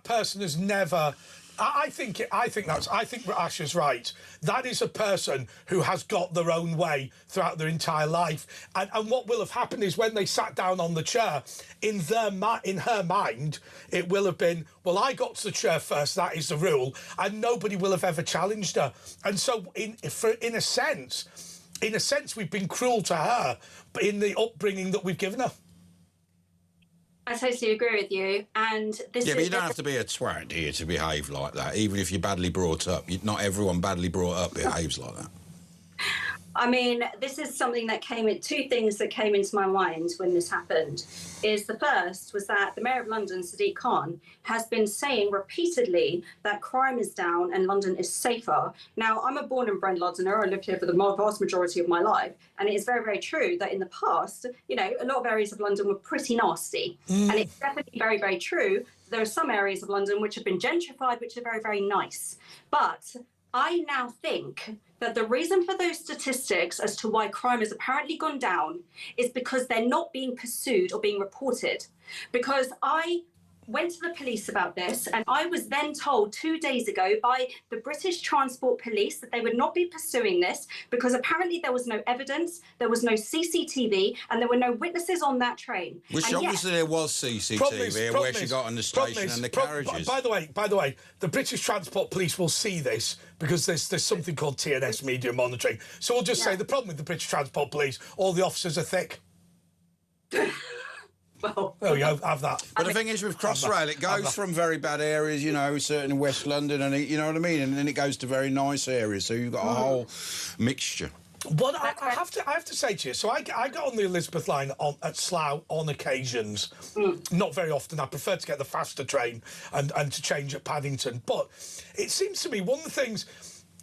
person has never. I think Asha's right. That is a person who has got their own way throughout their entire life, and what will have happened is when they sat down on the chair, in her mind, it will have been, well, I got to the chair first. That is the rule, and nobody will have ever challenged her. And so, in a sense, we've been cruel to her in the upbringing that we've given her. I totally agree with you, and this. Yeah, but you don't have to be a twat, do you, to behave like that? Even if you're badly brought up, not everyone badly brought up behaves like that. I mean, this is something that two things that came into my mind when this happened. Is the first was that the Mayor of London, Sadiq Khan, has been saying repeatedly that crime is down and London is safer. Now, I'm a born and bred Londoner. I lived here for the vast majority of my life. And it is very, very true that in the past, you know, a lot of areas of London were pretty nasty. And it's definitely very, very true. There are some areas of London which have been gentrified, which are very, very nice. But I now think that the reason for those statistics as to why crime has apparently gone down is because they're not being pursued or being reported. Because I went to the police about this, and I was then told 2 days ago by the British Transport Police that they would not be pursuing this because apparently there was no evidence, there was no CCTV, and there were no witnesses on that train. Which and obviously there was CCTV where she got on the station and the carriages. By the way, the British Transport Police will see this because there's something called TNS media monitoring. So we'll just say the problem with the British Transport Police, all the officers are thick. Well, there we go, have that. But the thing is, with Crossrail, it goes from very bad areas, you know, certain in West London, and you know what I mean, and then it goes to very nice areas. So you've got a whole mixture. What I have to say to you, so I got on the Elizabeth line at Slough on occasions, not very often. I prefer to get the faster train and to change at Paddington. But it seems to me one of the things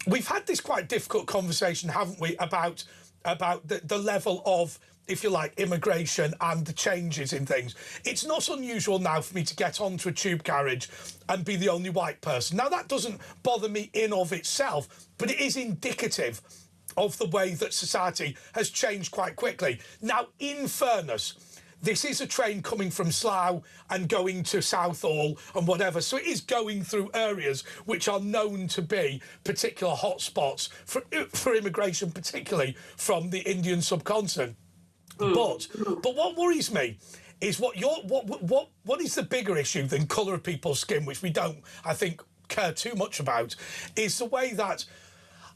we've had this quite difficult conversation, haven't we, about the level of, if you like, immigration and the changes in things. It's not unusual now for me to get onto a tube carriage and be the only white person. Now, that doesn't bother me in of itself, but it is indicative of the way that society has changed quite quickly. Now, in fairness, this is a train coming from Slough and going to Southall and whatever, so it is going through areas which are known to be particular hotspots for immigration, particularly from the Indian subcontinent. But what worries me is what is the bigger issue than colour of people's skin, which we don't, I think, care too much about, is the way that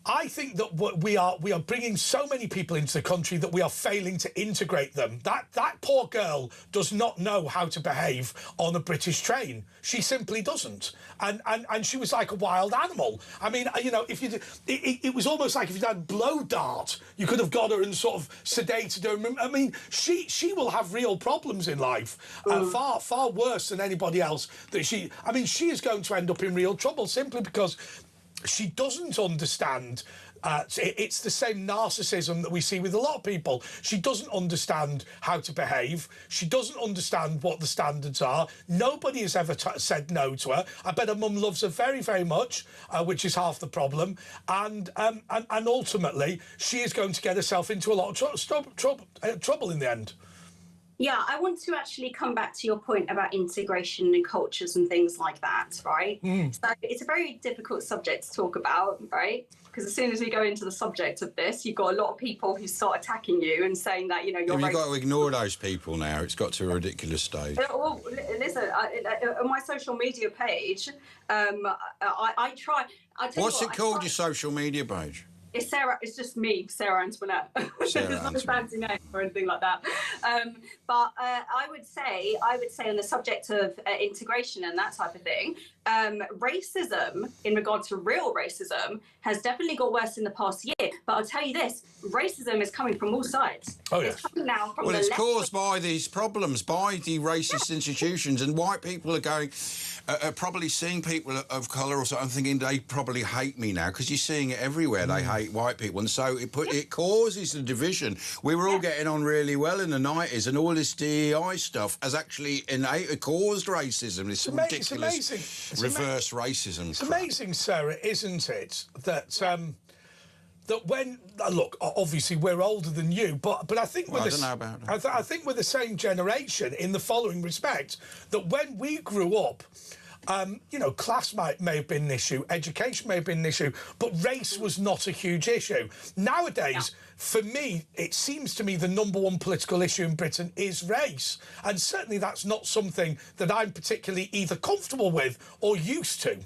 I think that we are bringing so many people into the country that we are failing to integrate them. That poor girl does not know how to behave on a British train. She simply doesn't, and she was like a wild animal. I mean, you know, if you it was almost like if you had blow dart, you could have got her and sort of sedated her. I mean, she will have real problems in life, far worse than anybody else. She is going to end up in real trouble simply because she doesn't understand. It's the same narcissism that we see with a lot of people. She doesn't understand how to behave. She doesn't understand what the standards are. Nobody has ever said no to her. I bet her mum loves her very, very much, which is half the problem. And ultimately, she is going to get herself into a lot of trouble in the end. Yeah, I want to actually come back to your point about integration and cultures and things like that, right? So it's a very difficult subject to talk about, right? Because as soon as we go into the subject of this, you've got a lot of people who start attacking you and saying that, you know, you've got to ignore those people now. It's got to a ridiculous stage. Well, listen, on my social media page, I try... What's it called, your social media page? It's Sarah. It's just me, Sarah Antoinette. It's not a fancy name or anything like that. But I would say on the subject of integration and that type of thing, racism, in regard to real racism, has definitely got worse in the past year. But I'll tell you this: racism is coming from all sides. Oh, yes. It's coming now from it's caused by these problems, by the racist institutions, and white people are going. Probably seeing people of colour or something, thinking they probably hate me now, because you're seeing it everywhere. They hate white people, and so it causes the division. We were all getting on really well in the 90s, and all this DEI stuff has actually caused racism. It's ridiculous reverse racism. It's amazing, Sarah, isn't it, that that when look, obviously we're older than you, but I think I think we're the same generation in the following respect: that when we grew up, you know, class may have been an issue, education may have been an issue, but race was not a huge issue. Nowadays, for me, it seems to me the #1 political issue in Britain is race, and certainly that's not something that I'm particularly either comfortable with or used to.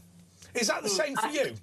Is that the same for you?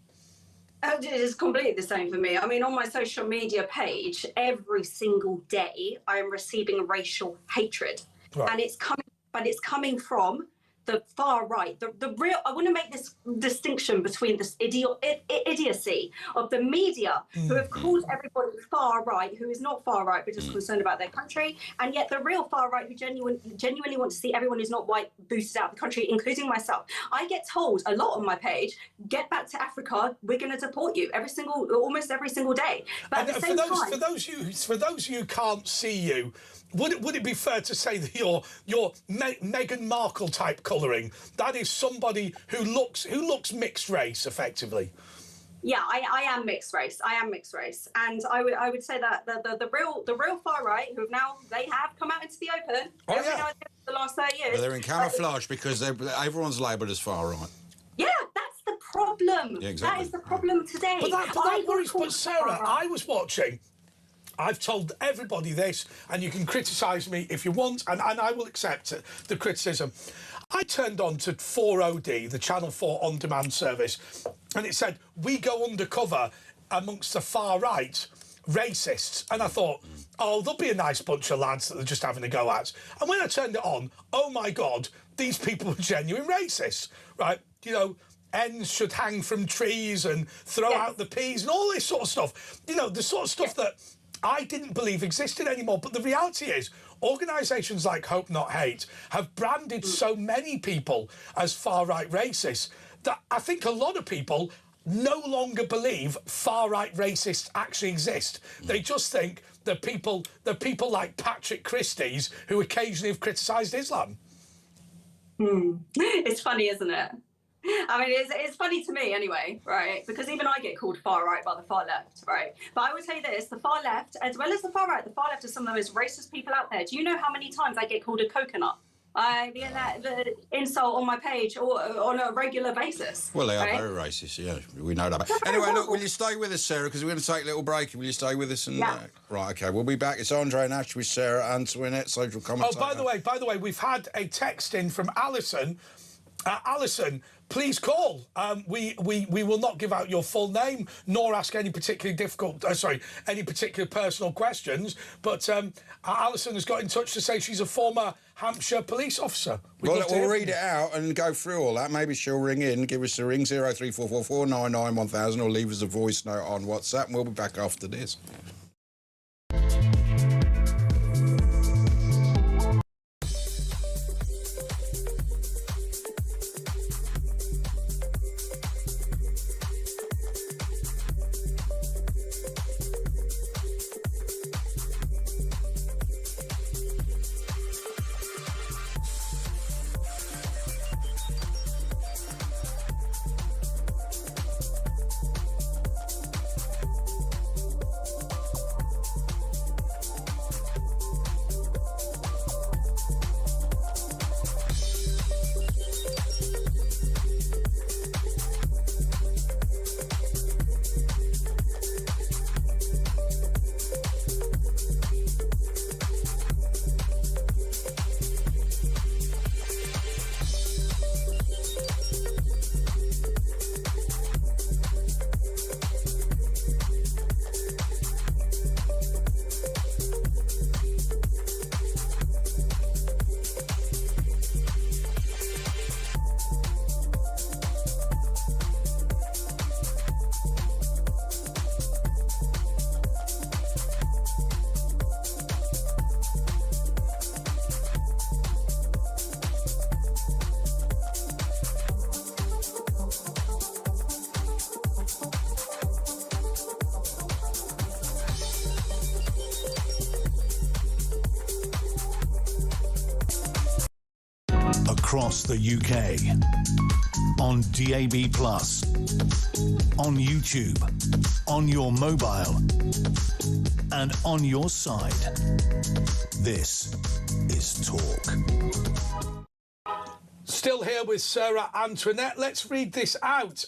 It is completely the same for me. I mean, on my social media page, every single day I am receiving racial hatred, and it's coming from the far right. The real. I want to make this distinction between this idiocy of the media, who have called everybody far right, who is not far right but just concerned about their country, and yet the real far right who genuinely want to see everyone who's not white boosted out of the country, including myself. I get told a lot on my page, get back to Africa, we're going to deport you almost every single day. But at the same time, for those of you who can't see you, would it be fair to say that your Meghan Markle type colouring, that is somebody who looks mixed race, effectively? Yeah, I am mixed race. And I would say that the real far right, who have come out into the open. The last 30 years. Well, they're in camouflage because everyone's labelled as far right. Yeah, that's the problem. Yeah, exactly. That is the problem today. But that worries. But Sarah, I was watching. I've told everybody this, and you can criticise me if you want, and I will accept the criticism. I turned on to 4OD, the Channel 4 on-demand service, and it said, we go undercover amongst the far-right racists. And I thought, oh, there'll be a nice bunch of lads that they're just having a go at. And when I turned it on, oh, my God, these people were genuine racists, right? You know, ends should hang from trees and throw out the peas and all this sort of stuff. You know, the sort of stuff that I didn't believe existed anymore. But the reality is, organisations like Hope Not Hate have branded so many people as far-right racists that I think a lot of people no longer believe far-right racists actually exist. They just think they're people like Patrick Christie's who occasionally have criticised Islam. It's funny, isn't it? I mean, it's funny to me anyway, right? Because even I get called far right by the far left, right? But I will tell you this, the far left, as well as the far right are some of the most racist people out there. Do you know how many times I get called a coconut? I get the insult on my page or on a regular basis. Well, they are very racist, yeah, we know that. Anyway, look, will you stay with us, Sarah, because we're going to take a little break. Will you stay with us? And right, OK, we'll be back. It's Andre and Ash with Sarah Antoinette, social commentator. Oh, by the way, we've had a text in from Alison. Alison, please call. We will not give out your full name nor ask any particularly any particular personal questions. But Alison has got in touch to say she's a former Hampshire police officer. We'll read it out and go through all that. Maybe she'll ring in, give us a ring, 03444 99 1000, or leave us a voice note on WhatsApp, and we'll be back after this. across the UK. On DAB+, on YouTube, on your mobile, and on your side. This is Talk. Still here with Sarah Antoinette. Let's read this out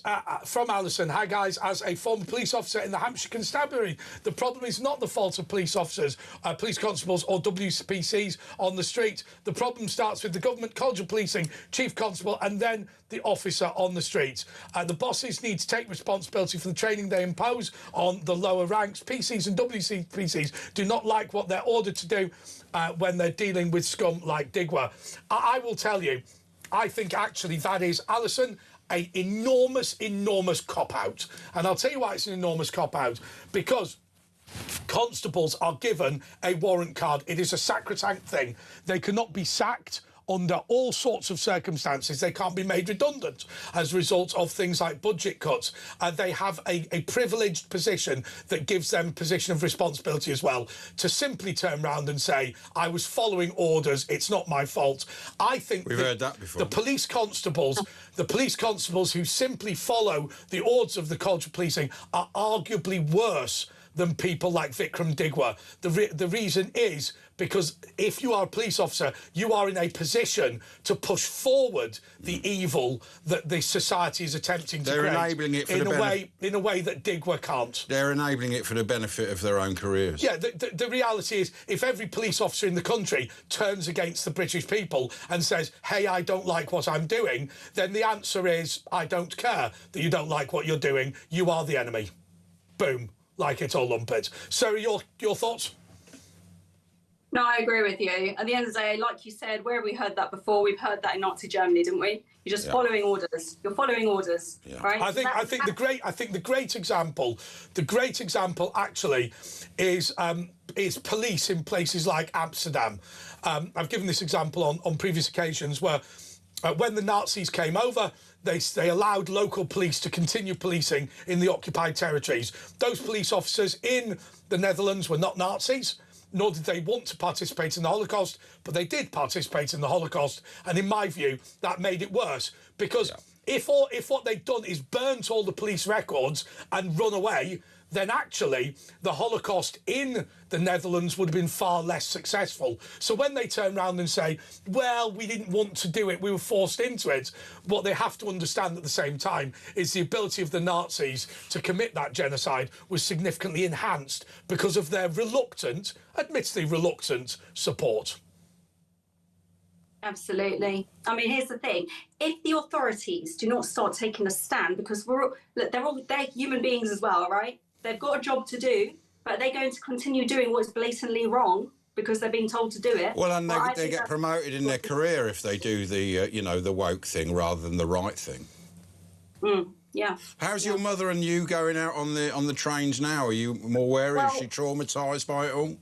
from Alison. Hi, guys. As a former police officer in the Hampshire Constabulary, the problem is not the fault of police officers, police constables or WPCs on the street. The problem starts with the government, College of Policing, Chief Constable, and then the officer on the street. The bosses need to take responsibility for the training they impose on the lower ranks. PCs and WPCs do not like what they're ordered to do when they're dealing with scum like Digwa. I will tell you, I think actually that is, Alison, an enormous cop-out. And I'll tell you why it's an enormous cop-out. Because constables are given a warrant card. It is a sacrosanct thing. They cannot be sacked under all sorts of circumstances. They can't be made redundant as a result of things like budget cuts. They have a privileged position that gives them a position of responsibility as well. To simply turn around and say, I was following orders, it's not my fault. I think we've heard that before. The police constables who simply follow the orders of the College of Policing are arguably worse than people like Vikram Digwa. The reason is because if you are a police officer, you are in a position to push forward the evil that the society is attempting to create. They're enabling it for in a way that Digwa can't. They're enabling it for the benefit of their own careers. Yeah, the reality is, if every police officer in the country turns against the British people and says, hey, I don't like what I'm doing, then the answer is, I don't care that you don't like what you're doing. You are the enemy. Boom. Like it or lump it. Sarah, your thoughts? No, I agree with you. At the end of the day, like you said, where have we heard that before? We've heard that in Nazi Germany, didn't we? You're just following orders. You're following orders, right? I think the great example actually is police in places like Amsterdam. I've given this example on previous occasions where when the Nazis came over, they allowed local police to continue policing in the occupied territories. Those police officers in the Netherlands were not Nazis, nor did they want to participate in the Holocaust, but they did participate in the Holocaust. And in my view, that made it worse, because if what they'd done is burnt all the police records and run away, then actually the Holocaust in the Netherlands would have been far less successful. So when they turn around and say, well, we didn't want to do it, we were forced into it, what they have to understand at the same time is the ability of the Nazis to commit that genocide was significantly enhanced because of their admittedly reluctant support. Absolutely. I mean, here's the thing. If the authorities do not start taking a stand, because they're human beings as well, right? They've got a job to do, but they're going to continue doing what is blatantly wrong because they're being told to do it. Well, and they get promoted in their career if they do the, the woke thing rather than the right thing. Yeah. How's your mother and you going out on the trains now? Are you more wary? Is she traumatised by it all?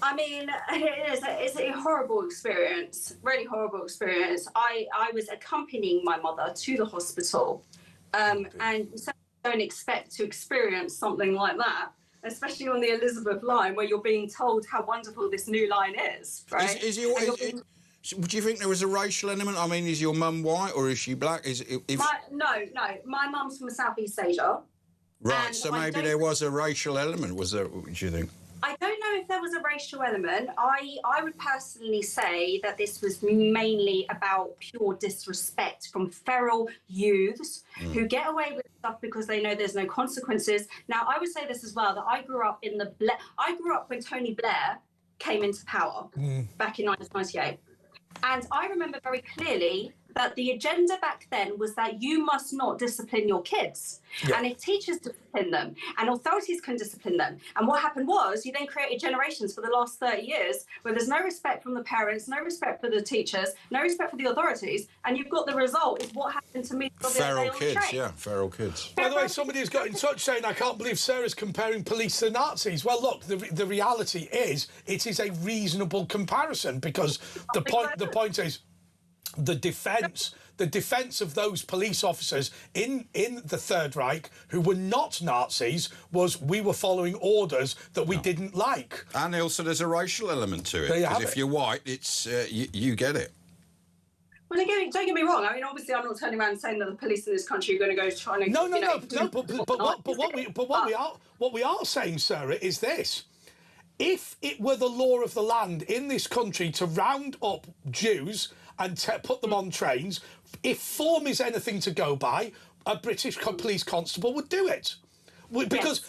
I mean, it's a horrible experience, really horrible experience. I was accompanying my mother to the hospital, and so don't expect to experience something like that, especially on the Elizabeth line, where you're being told how wonderful this new line is, right? Would you think there was a racial element? I mean, is your mum white or is she black? No. My mum's from Southeast Asia. Right, so maybe there was a racial element, was there, do you think? I don't know if there was a racial element. I would personally say that this was mainly about pure disrespect from feral youths who get away with stuff because they know there's no consequences. Now, I would say this as well, that I grew up when Tony Blair came into power back in 1998. And I remember very clearly that the agenda back then was that you must not discipline your kids. Yeah. And if teachers discipline them and authorities can discipline them. And what happened was you then created generations for the last 30 years where there's no respect from the parents, no respect for the teachers, no respect for the authorities. And you've got the result is what happened to me. Feral kids, feral kids. By the way, somebody has got in touch saying, I can't believe Sarah's comparing police to Nazis. Well, look, the reality is it is a reasonable comparison because the point is, the defence of those police officers in the Third Reich who were not Nazis was we were following orders that we didn't like. And also there's a racial element to it, because if you're white, it's you get it. Well, don't get me wrong. I mean, obviously, I'm not turning around saying that the police in this country are going to go trying to. No. But what we are saying, Sarah, is this: if it were the law of the land in this country to round up Jews and put them on trains, if form is anything to go by, a British police constable would do it. Because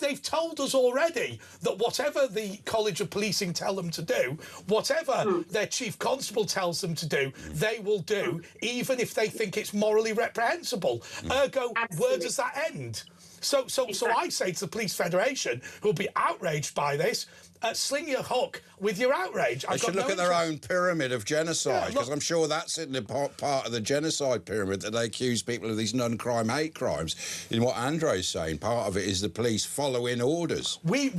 they've told us already that whatever the College of Policing tell them to do, whatever their chief constable tells them to do, they will do, even if they think it's morally reprehensible. Ergo, where does that end? So I say to the Police Federation, who'll be outraged by this, sling your hook with your outrage. They should look at their own pyramid of genocide, because I'm sure that's in the part of the genocide pyramid that they accuse people of these non-crime hate crimes. In what Andre's saying, part of it is the police following orders. We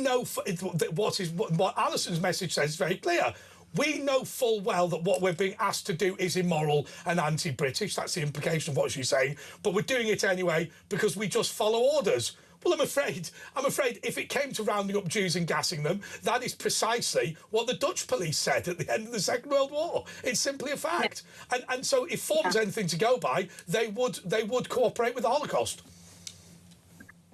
know what Alison's message says is very clear. We know full well that what we're being asked to do is immoral and anti-British. That's the implication of what she's saying. But we're doing it anyway because we just follow orders. Well, I'm afraid if it came to rounding up Jews and gassing them, that is precisely what the Dutch police said at the end of the Second World War. It's simply a fact. Yeah. And so if form's anything to go by, they would cooperate with the Holocaust.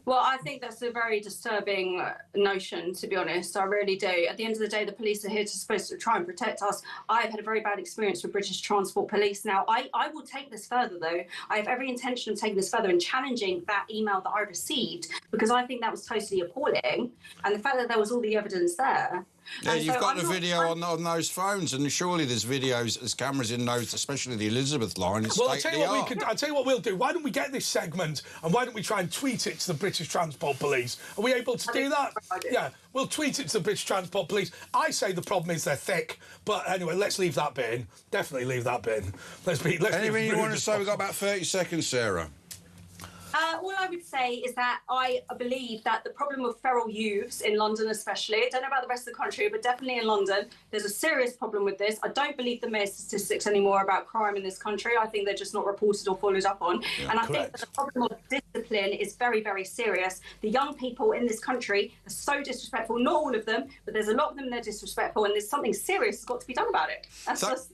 Well, I think that's a very disturbing notion, to be honest. I really do. At the end of the day, the police are here supposed to try and protect us. I've had a very bad experience with British Transport Police. Now, I will take this further, though. I have every intention of taking this further and challenging that email that I received, because I think that was totally appalling. And the fact that there was all the evidence there. Yeah, you've got the video on those phones, and surely there's videos, there's cameras in those, especially the Elizabeth line. It's well, I'll tell you what we'll do. Why don't we get this segment, and why don't we try and tweet it to the British Transport Police? Are we able to do that? Yeah, we'll tweet it to the British Transport Police. I say the problem is they're thick, but anyway, let's leave that bit in. Definitely leave that bit in. Anything you want to say? We've got about 30 seconds, Sarah. All I would say is that I believe that the problem of feral youths in London especially, I don't know about the rest of the country, but definitely in London, there's a serious problem with this. I don't believe the mayor's statistics anymore about crime in this country. I think they're just not reported or followed up on. Yeah, and I think that the problem of discipline is very, very serious. The young people in this country are so disrespectful. Not all of them, but there's a lot of them that are disrespectful, and there's something serious that's got to be done about it. That's just...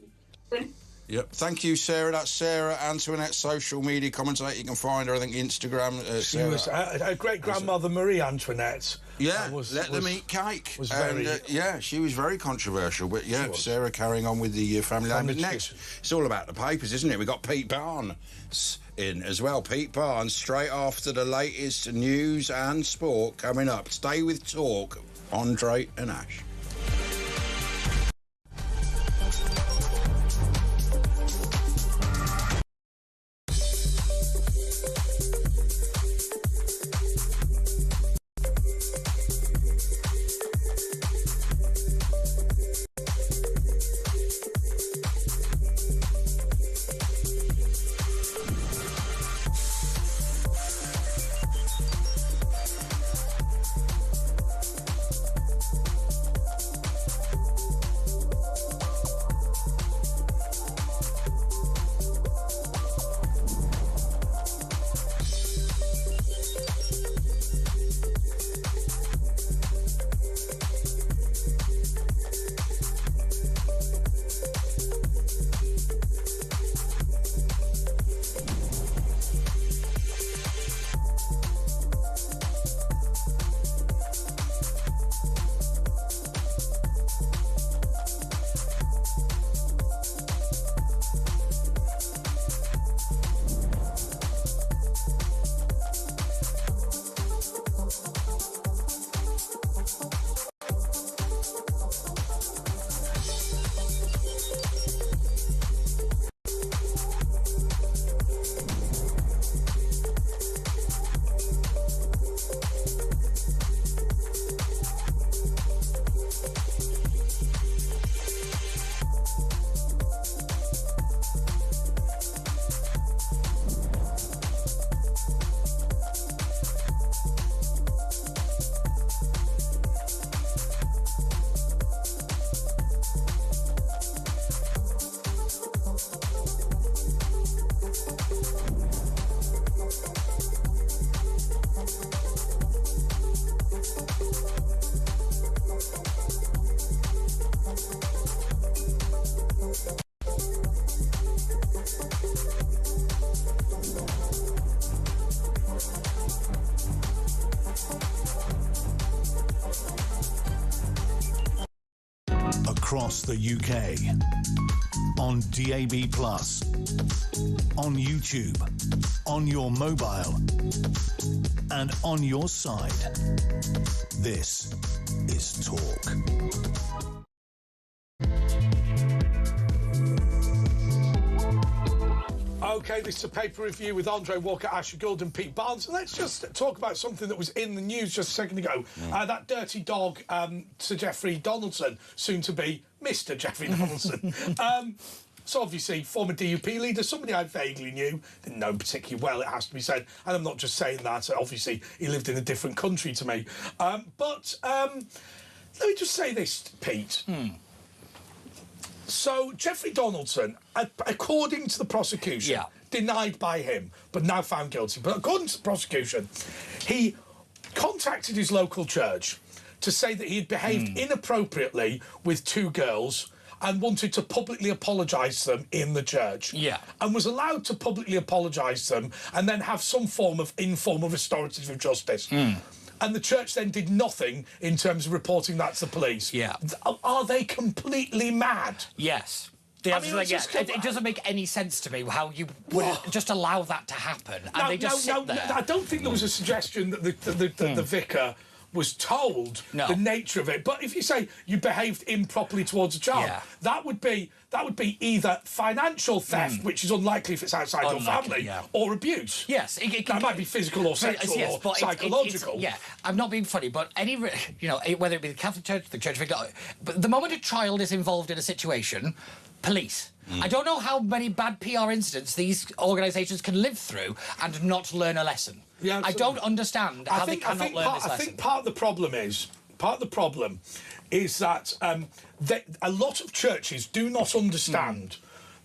Yep. Thank you, Sarah. That's Sarah Antoinette, social media commentator. You can find her, I think, Instagram. She was her great-grandmother, Marie Antoinette. Yeah, let them eat cake. Yeah, she was very controversial. But, yeah, Sarah carrying on with the family line. But next, it's all about the papers, isn't it? We've got Pete Barnes in as well. Pete Barnes, straight after the latest news and sport coming up. Stay with Talk, Andre and Ash. across the UK. On DAB+, on YouTube, on your mobile, and on your side. This is Talk. OK, this is a paper review with Andre Walker, Asher Gould and Pete Barnes. And let's just talk about something that was in the news just a second ago. That dirty dog, Sir Geoffrey Donaldson, soon to be Mr. Geoffrey Donaldson. So obviously, former DUP leader, somebody I vaguely knew, didn't know him particularly well, it has to be said. And I'm not just saying that, obviously, he lived in a different country to me. But let me just say this, Pete. So, Geoffrey Donaldson, according to the prosecution, denied by him, but now found guilty. But according to the prosecution, he contacted his local church to say that he had behaved inappropriately with two girls and wanted to publicly apologise to them in the church. And was allowed to publicly apologise to them and then have some form of informal restorative justice. And the church then did nothing in terms of reporting that to the police. Are they completely mad? Yes. It doesn't make any sense to me how you would just allow that to happen. And they just sit there. I don't think there was a suggestion that the vicar was told the nature of it. But if you say you behaved improperly towards a child, that would be either financial theft, which is unlikely if it's outside your family, or abuse. Yes, that might be physical or sexual or psychological. I'm not being funny, but whether it be the Catholic Church, the Church of England, but the moment a child is involved in a situation, police. I don't know how many bad PR incidents these organisations can live through and not learn a lesson. I don't understand how they cannot learn this lesson. I think part of the problem is that a lot of churches do not understand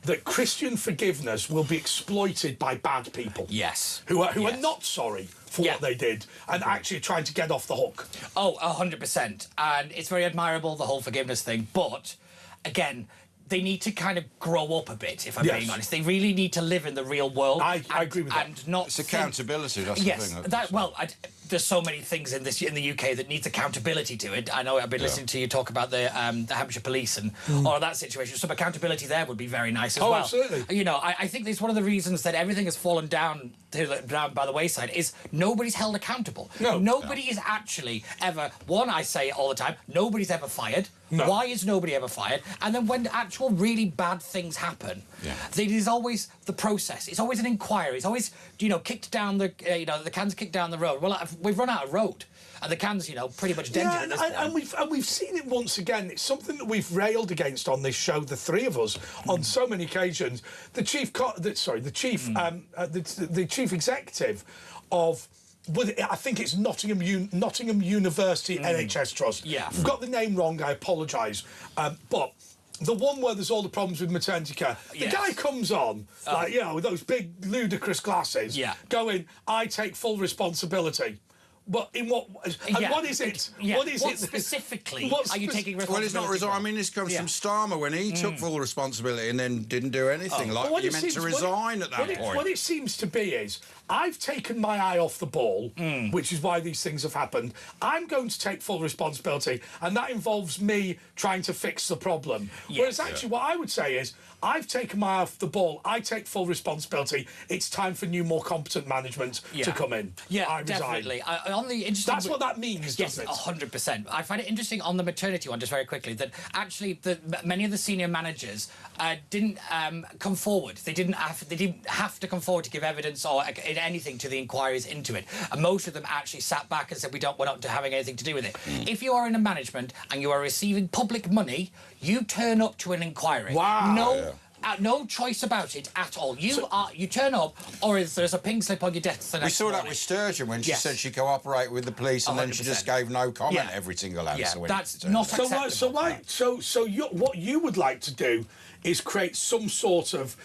that Christian forgiveness will be exploited by bad people. Who are not sorry for what they did and actually trying to get off the hook. Oh, 100%. And it's very admirable, the whole forgiveness thing. But, again, they need to kind of grow up a bit, if I'm being honest. They really need to live in the real world. I agree with that. And not it's accountability, that's the thing. There's so many things in the UK that needs accountability to it. I know I've been listening to you talk about the Hampshire Police and all of that situation. Some accountability there would be very nice as well. Absolutely. You know, I think it's one of the reasons that everything has fallen down by the wayside is nobody's held accountable. Nobody is actually ever, I say it all the time, nobody's ever fired. Why is nobody ever fired? And then when actual really bad things happen, it is always the process. It's always an inquiry. It's always, kicked down the can's kicked down the road. Well, we've run out of road. And the can's, pretty much dented at this point. And we've seen it once again. It's something that we've railed against on this show, the three of us, on so many occasions. The chief executive of, I think it's Nottingham University NHS Trust. I've got the name wrong, I apologise. But the one where there's all the problems with maternity care, the guy comes on, with those big ludicrous glasses, going, I take full responsibility. But in what? And what is it? What specifically are you taking responsibility? Well, it's not resign. I mean, this comes from Starmer when he took full responsibility and then didn't do anything. You meant to resign at that point. What it seems to be is, I've taken my eye off the ball, which is why these things have happened. I'm going to take full responsibility, and that involves me trying to fix the problem. Whereas actually what I would say is, I've taken my eye off the ball, I take full responsibility, it's time for new, more competent management to come in. I resign. Definitely. That's what that means, doesn't it? 100%. I find it interesting on the maternity one, just very quickly, that actually many of the senior managers didn't come forward. They didn't have to come forward to give evidence or anything to the inquiries into it. And most of them actually sat back and said, we're not having anything to do with it. If you are in a management and you are receiving public money, you turn up to an inquiry. No choice about it at all. You turn up, or there's a pink slip on your desk the next morning. We saw that with Sturgeon when she said she'd cooperate with the police, and 100%. Then she just gave no comment every single answer. That's not acceptable. What you would like to do is create some sort of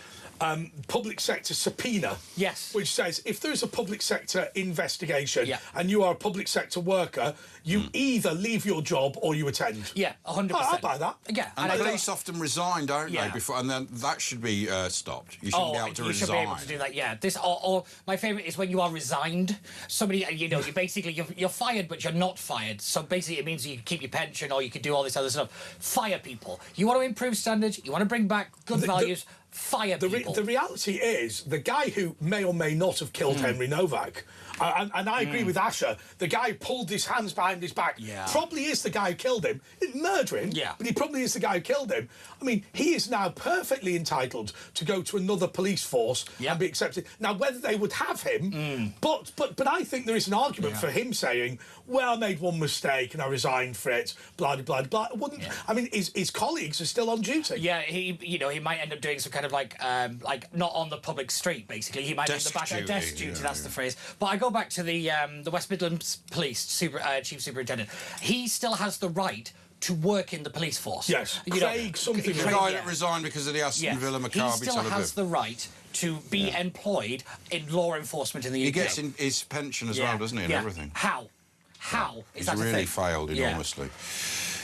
public sector subpoena. Yes. Which says if there's a public sector investigation and you are a public sector worker, you either leave your job or you attend. Yeah, 100%. I'll buy that. Yeah. And police often resign, don't they? Before, and then that should be stopped. You shouldn't be able to you resign. should be able to do that. Yeah. This or my favourite is when you are resigned. Somebody, you know, you basically you're fired, but you're not fired. So basically, it means you can keep your pension or you can do all this other stuff. Fire people. You want to improve standards. You want to bring back good values. Fire people. The reality is, the guy who may or may not have killed Henry Novak, and I agree with Asher, the guy who pulled his hands behind his back probably is the guy who killed him. He didn't murder him, but he probably is the guy who killed him. I mean, he is now perfectly entitled to go to another police force and be accepted. Now, whether they would have him, but I think there is an argument for him saying, well, I made one mistake and I resigned for it, blah, blah, blah. Wouldn't, I mean, his colleagues are still on duty. Yeah, he might end up doing some kind of like not on the public street, basically. He might be in the back of desk duty, that's the phrase. But I go back to the West Midlands Police Chief Superintendent. He still has the right to work in the police force. Yes, the guy that resigned because of the Aston Villa Maccabi. He still has the right to be employed in law enforcement in the UK. He gets his pension as well, doesn't he, and everything. How? Is that really failed enormously.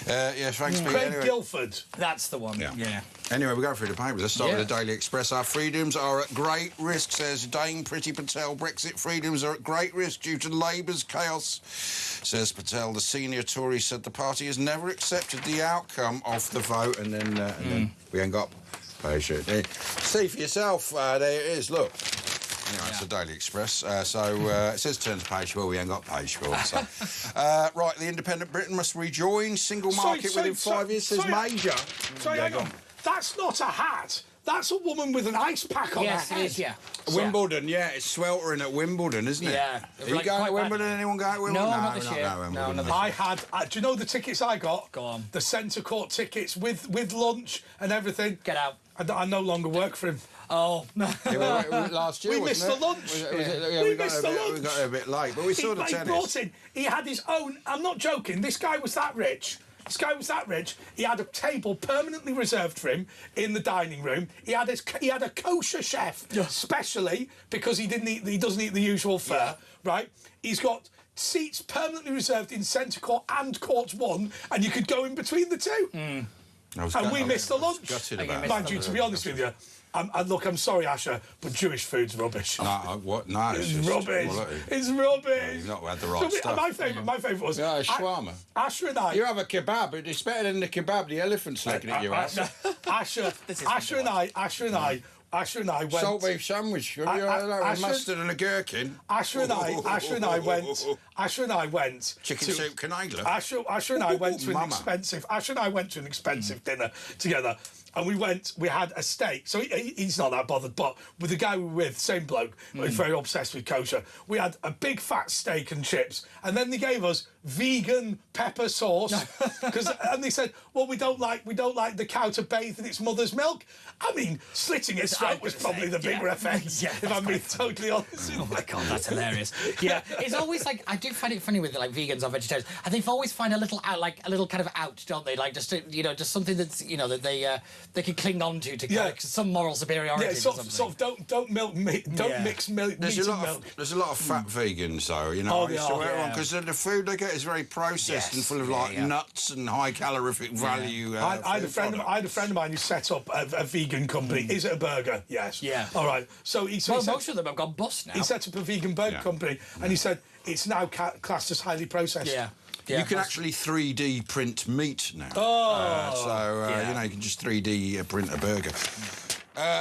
Yes, thanks, Pete. Craig Guilford. That's the one. Yeah. Anyway, we're going through the papers. Let's start with the Daily Express. Our freedoms are at great risk, says Dame Priti Patel. Brexit freedoms are at great risk due to Labour's chaos, says Patel. The senior Tory said the party has never accepted the outcome of the vote. And then we ain't got page. See for yourself. There it is. Look. Anyway, it's the Daily Express. It says turn to page 4. We ain't got page 4. So. Right, the Independent Britain must rejoin single market within 5 years, says Major. Sorry, hang on. That's not a hat. That's a woman with an ice pack on her head. Yes, it is, Wimbledon, it's sweltering at Wimbledon, isn't it? Yeah. Are you going to Wimbledon? Anyone going to Wimbledon? No, not this year. I had... do you know the tickets I got? Go on. The centre court tickets with lunch and everything. Get out. I no longer work for him. Oh, no. Last year, we missed the lunch. We got a bit late, but we saw the tennis. He had his own... I'm not joking. This guy was that rich. He had a table permanently reserved for him in the dining room. He had a kosher chef, specially because he doesn't eat the usual fare, right? He's got seats permanently reserved in centre court and court 1, and you could go in between the two. And we missed the lunch. Mind you, to be honest with you, look, I'm sorry, Asher, but Jewish food's rubbish. No, what? No, it's rubbish. It's rubbish. You've not had the right stuff. My favourite was shawarma. Asher and I. You have a kebab, but it's better than the kebab. The elephant's looking at you, Asher. Asher and I went... Salt beef sandwich. Mustard and a gherkin. Asher and I went... Chicken soup canagler. Asher and I went to an expensive dinner together. And we had a steak. So he's not that bothered, but with the guy we were with, same bloke, was very obsessed with kosher. We had a big fat steak and chips, and then they gave us vegan pepper sauce. And they said, well, we don't like the cow to bathe in its mother's milk. I mean, slitting its throat was probably the bigger offence, if I'm being totally honest. Oh my God, that's hilarious. Yeah, it's always like, I do find it funny with like vegans or vegetarians, and they always find a little kind of out, don't they? Like just something that's that they can cling on to kind of some moral superiority. Yeah, sort of don't mix milk. There's a lot of fat vegans though. I used to wear on because the food they get is very processed and full of nuts and high calorific value. I had a friend of mine who set up a vegan company. Is it a burger? Yes. Yeah. All right. So most of them have gone bust now. He set up a vegan burger company, and he said it's now classed as highly processed. Yeah. You can actually 3D print meat now. You can just 3D print a burger.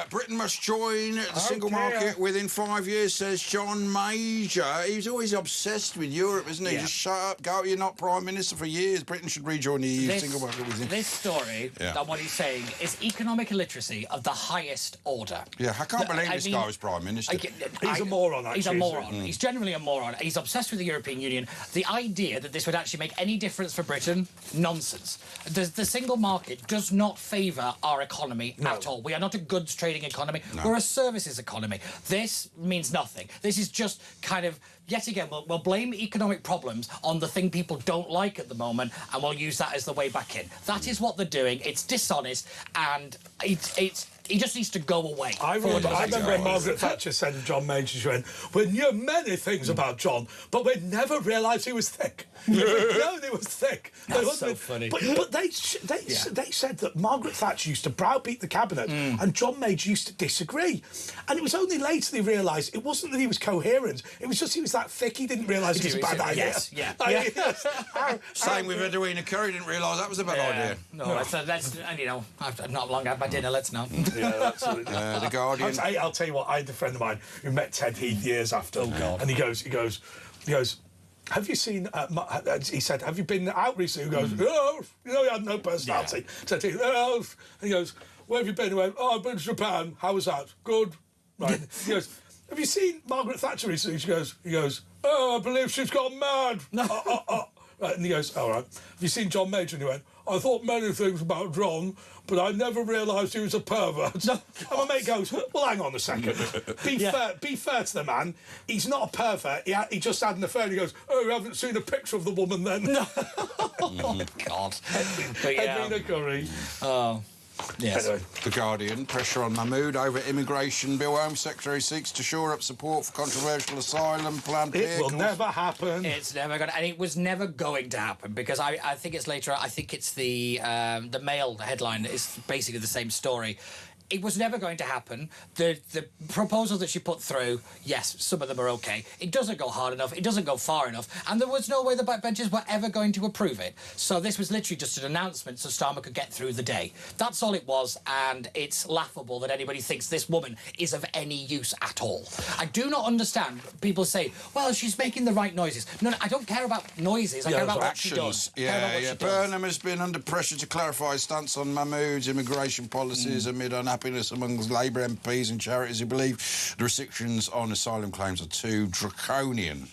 Britain must join the single market within 5 years, says John Major. He's always obsessed with Europe, isn't he? Just shut up, go. You're not Prime Minister for years. Britain should rejoin the EU single market within... This story, that what he's saying, is economic illiteracy of the highest order. Yeah, I can't believe this guy was Prime Minister. He's a moron, actually. He's a moron. He's genuinely a moron. He's obsessed with the European Union. The idea that this would actually make any difference for Britain, nonsense. The single market does not favour our economy at all. We are not a goods trading economy. We're a services economy. This means nothing. This is just kind of, yet again, we'll blame economic problems on the thing people don't like at the moment, and we'll use that as the way back in. That is what they're doing. It's dishonest, and it's he just needs to go away. I remember when Margaret Thatcher said to John Major, she went, "We knew many things about John, but we never realised he was thick." We knew he was thick. That's so funny. But they said that Margaret Thatcher used to browbeat the cabinet and John Major used to disagree. And it was only later they realised it wasn't that he was coherent, it was just he was that thick he didn't realise it was a bad idea. Yes, yeah. Same with Edwina Curry, didn't realise that was a bad idea. No, that's and you know, I've not long had my dinner, let's not. Yeah, absolutely. The Guardian. I'll tell you what, I had a friend of mine who met Ted Heath years after. Oh, God. And he goes, have you seen, he said, have you been out recently? He goes, oh, you know, he had no personality. Yeah. Said, oh. And he goes, where have you been? He went, oh, I've been to Japan. How was that? Good. Right. He goes, have you seen Margaret Thatcher recently? He goes, oh, I believe she's gone mad. Right, and he goes, all right. Have you seen John Major? And he went, I thought many things about John, but I never realised he was a pervert. And my mate goes, well, hang on a second. Be fair to the man. He's not a pervert. He just had an affair. And he goes, oh, you haven't seen a picture of the woman then? No. Oh, God. Edwina Curry. Oh. Yes. Anyway. The Guardian, pressure on Mahmood over immigration bill. Home Secretary seeks to shore up support for controversial asylum plan. It will never happen. It's never going to, and it was never going to happen because I think it's later. I think it's the Mail headline is basically the same story. It was never going to happen. The proposal that she put through, yes, some of them are okay. It doesn't go hard enough. It doesn't go far enough. And there was no way the backbenchers were ever going to approve it. So this was literally just an announcement so Starmer could get through the day. That's all it was, and it's laughable that anybody thinks this woman is of any use at all. I do not understand people say, well, she's making the right noises. No, I don't care about noises. I care about what she does. Yeah. Burnham has been under pressure to clarify his stance on Mahmood's immigration policies amid unhappiness amongst Labour MPs and charities who believe the restrictions on asylum claims are too draconian.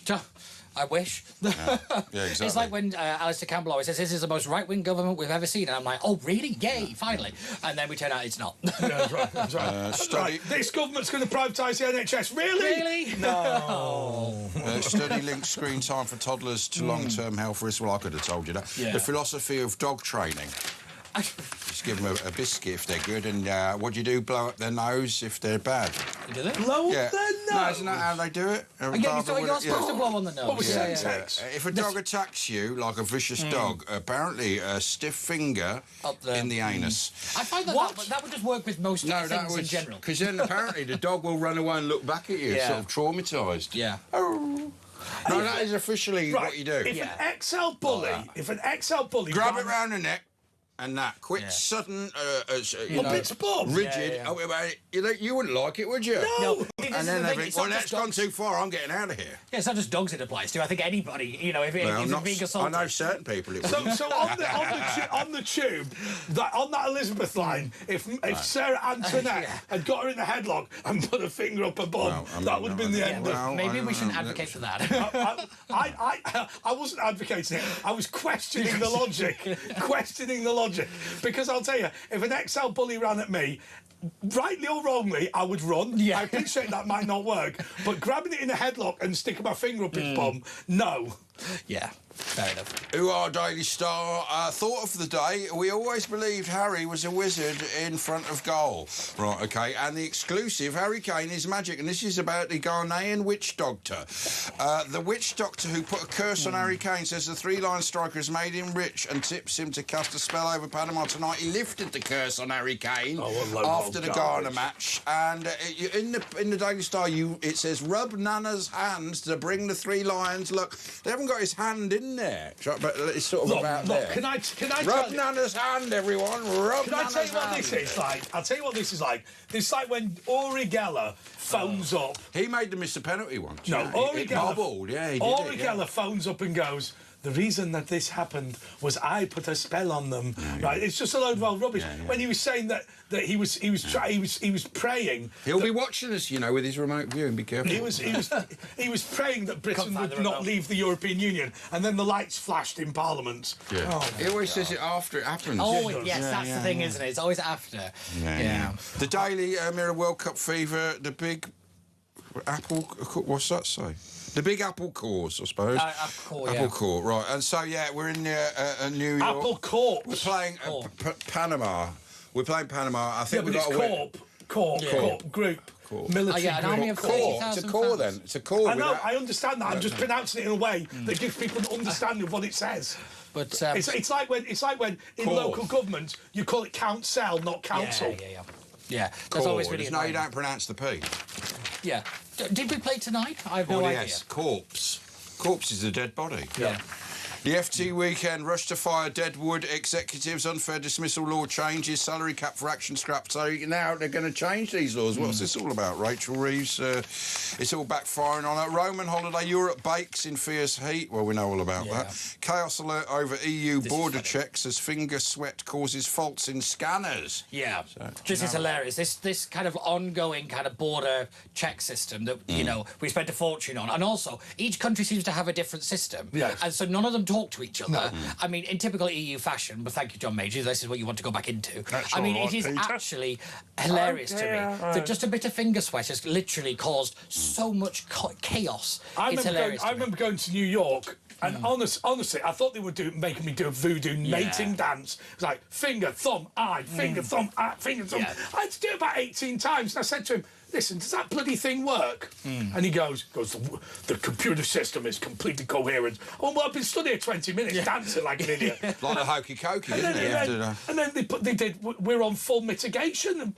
I wish. Yeah, exactly. It's like when Alistair Campbell always says, this is the most right-wing government we've ever seen. And I'm like, oh, really? Yay, finally. And then we turn out it's not. Yeah, that's right. That's right. Right. This government's going to privatise the NHS. Really? Really? No. Study links screen time for toddlers to long-term health risks. Well, I could have told you that. Yeah. The philosophy of dog training. Just give them a biscuit if they're good, and what do you do? Blow up their nose if they're bad. You do that? Blow up their nose? No, isn't that how they do it? Again, so you're supposed to blow on the nose. What was syntax? If a dog attacks you, like a vicious dog, apparently a stiff finger in the anus. I find that that would just work with most things in general. Because then apparently the dog will run away and look back at you, sort of traumatised. Yeah. Oh. No, that is officially what you do. If an XL bully... Grab it round the neck. And that quick, sudden, it's Bob. Rigid. You wouldn't like it, would you? No. And then they think, well, that's gone too far. I'm getting out of here. Yeah, it's not just dogs it applies to. I think anybody, you know, if being assaulted. I know certain people. It So on the tube, on that Elizabeth line, if Sarah Antoinette had got her in the headlock and put a finger up her bum, that would have been the end. Maybe we shouldn't advocate for that. I wasn't advocating it. I was questioning the logic. Because I'll tell you, if an XL bully ran at me, rightly or wrongly, I would run. Yeah. I appreciate that might not work, but grabbing it in a headlock and sticking my finger up its bum, no. Yeah, fair enough. Who are Daily Star? Thought of the day, we always believed Harry was a wizard in front of goal. Right, OK, and the exclusive, Harry Kane is magic, and this is about the Ghanaian witch doctor. The witch doctor who put a curse on Harry Kane says the three-line striker has made him rich and tips him to cast a spell over Panama tonight. He lifted the curse on Harry Kane after the Ghana match, and in the Daily Star, it says, rub Nana's hands to bring the three lions. Look, they haven't got his hand in there, but it's sort of about there. Can I rub Nana's hand, everyone. Rub Nana's hand. Can I tell you what this is like? I'll tell you what this is like. This is like when Uri Geller phones up. He made them miss the penalty once. No, Uri Geller. Yeah, he did. Uri Geller phones up and goes, the reason that this happened was I put a spell on them. Right? It's just a load of old rubbish. When he was saying that he was praying. He'll be watching us, you know, with his remote view, and be careful. He was praying that Britain would not leave the European Union, and then the lights flashed in Parliament. Yeah. Oh, he always says it after it happens. Oh, yes, that's the thing, isn't it? It's always after. Yeah. The Daily Mirror World Cup fever, the big apple. What's that say? The big apple cores, I suppose. Apple core, right. And so, we're in New York. Apple Court. We're playing Panama. We're playing Panama. I think we've got a win. Corp, group. Military an army of 30,000 It's a core then. It's a core. I know, I understand that. I'm just pronouncing it in a way that gives people an understanding of what it says. But it's like when in local government you call it council, not council. Yeah. That's always really no, you don't pronounce the P. Yeah. Did we play tonight? I have no idea. Yes, corpse. Corpse is a dead body. Yeah. The FT weekend, rush to fire Deadwood executives, unfair dismissal law changes, salary cap for action scrap. So now they're going to change these laws. What's this all about? Rachel Reeves, it's all backfiring on her. Roman holiday, Europe bakes in fierce heat. Well, we know all about that. Chaos alert over EU border checks as finger sweat causes faults in scanners. Yeah, this is hilarious. This kind of ongoing kind of border check system that, you know, we spent a fortune on. And also, each country seems to have a different system. Yes. And so none of them talk to each other. I mean, in typical EU fashion, but thank you, John Major, this is what you want to go back into. That's I mean, all right, it is Peter. actually hilarious to me that just a bit of finger sweat has literally caused so much chaos. It's hilarious. I remember going to New York. And honestly, I thought they were making me do a voodoo mating dance. It was like finger, thumb, eye, finger, thumb, eye, finger, thumb. I had to do it about 18 times. And I said to him, listen, does that bloody thing work? And he goes, the computer system is completely coherent. Oh, well, I've been stood here 20 minutes dancing like an idiot. Like a hokey cokey, isn't it? And then they did, we're on full mitigation. And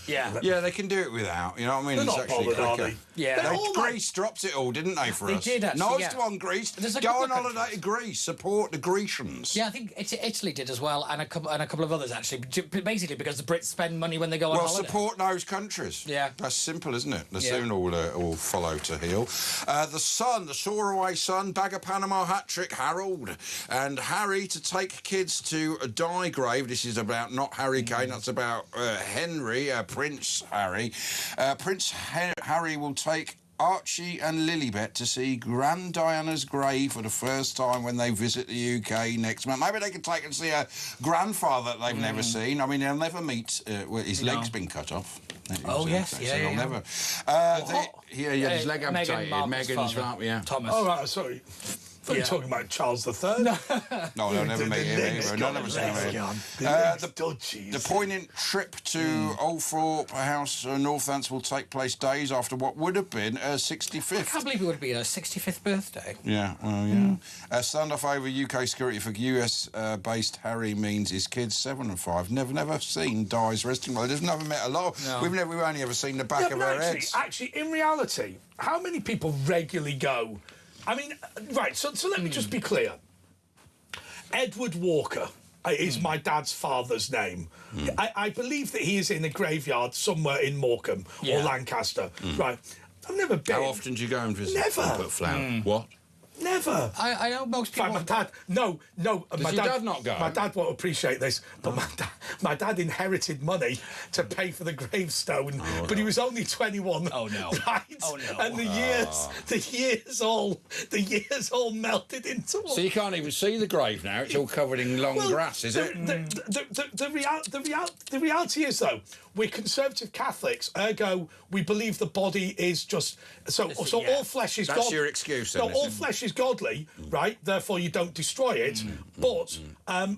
Yeah, they can do it without, you know what I mean? They're It's not actually bothered, are quicker. they? Yeah. Greece dropped it all, didn't they, for They us? did, actually, Nice yeah. one, Greece. There's a Go couple on of holiday to countries. Greece. Support the Grecians. Yeah, I think Italy did as well, and a couple of others, actually. Basically, because the Brits spend money when they go on holiday. Well, support those countries. Yeah. That's simple, isn't it? They soon all follow to heel. The Sun, the soaraway Sun, bag of Panama hat-trick, Harold. And Harry to take kids to a die grave. This is about not Harry Kane, that's about Henry, Prince Harry. Prince Harry will take Archie and Lilibet to see Grand Diana's grave for the first time when they visit the UK next month. Maybe they can take and see a grandfather that they've never seen. I mean, they'll never meet. His leg's been cut off. They'll never. His leg amputated. Meghan's father, Thomas. Oh, right, sorry. I thought you were talking about Charles III. No, they'll never meet him either. None of us know him. The poignant trip to Old Thorpe House, Northants, will take place days after what would have been her 65th. I can't believe it would be her 65th birthday. Yeah, well, yeah. Standoff over UK security for US-based Harry means his kids, 7 and 5, never seen Di's resting well. They've never met a lot. No. We've only ever seen the back of her heads. Actually, in reality, how many people regularly go... I mean, right, so let me just be clear. Edward Walker is my dad's father's name. I believe that he is in a graveyard somewhere in Morecambe or Lancaster. Right. I've never been. How often do you go and visit? Never. Put flower. What? Never. I know most people... My dad... No. Does your dad not go? My dad won't appreciate this, but my dad inherited money to pay for the gravestone, but he was only 21. Oh, no. Right? Oh, no. And the years all melted into one. So you can't even see the grave now. It's all covered in long grass, is it? The reality is, though, we're conservative Catholics, ergo we believe the body is just... So all flesh is... That's your excuse, then, all flesh is godly, right? Therefore, you don't destroy it. But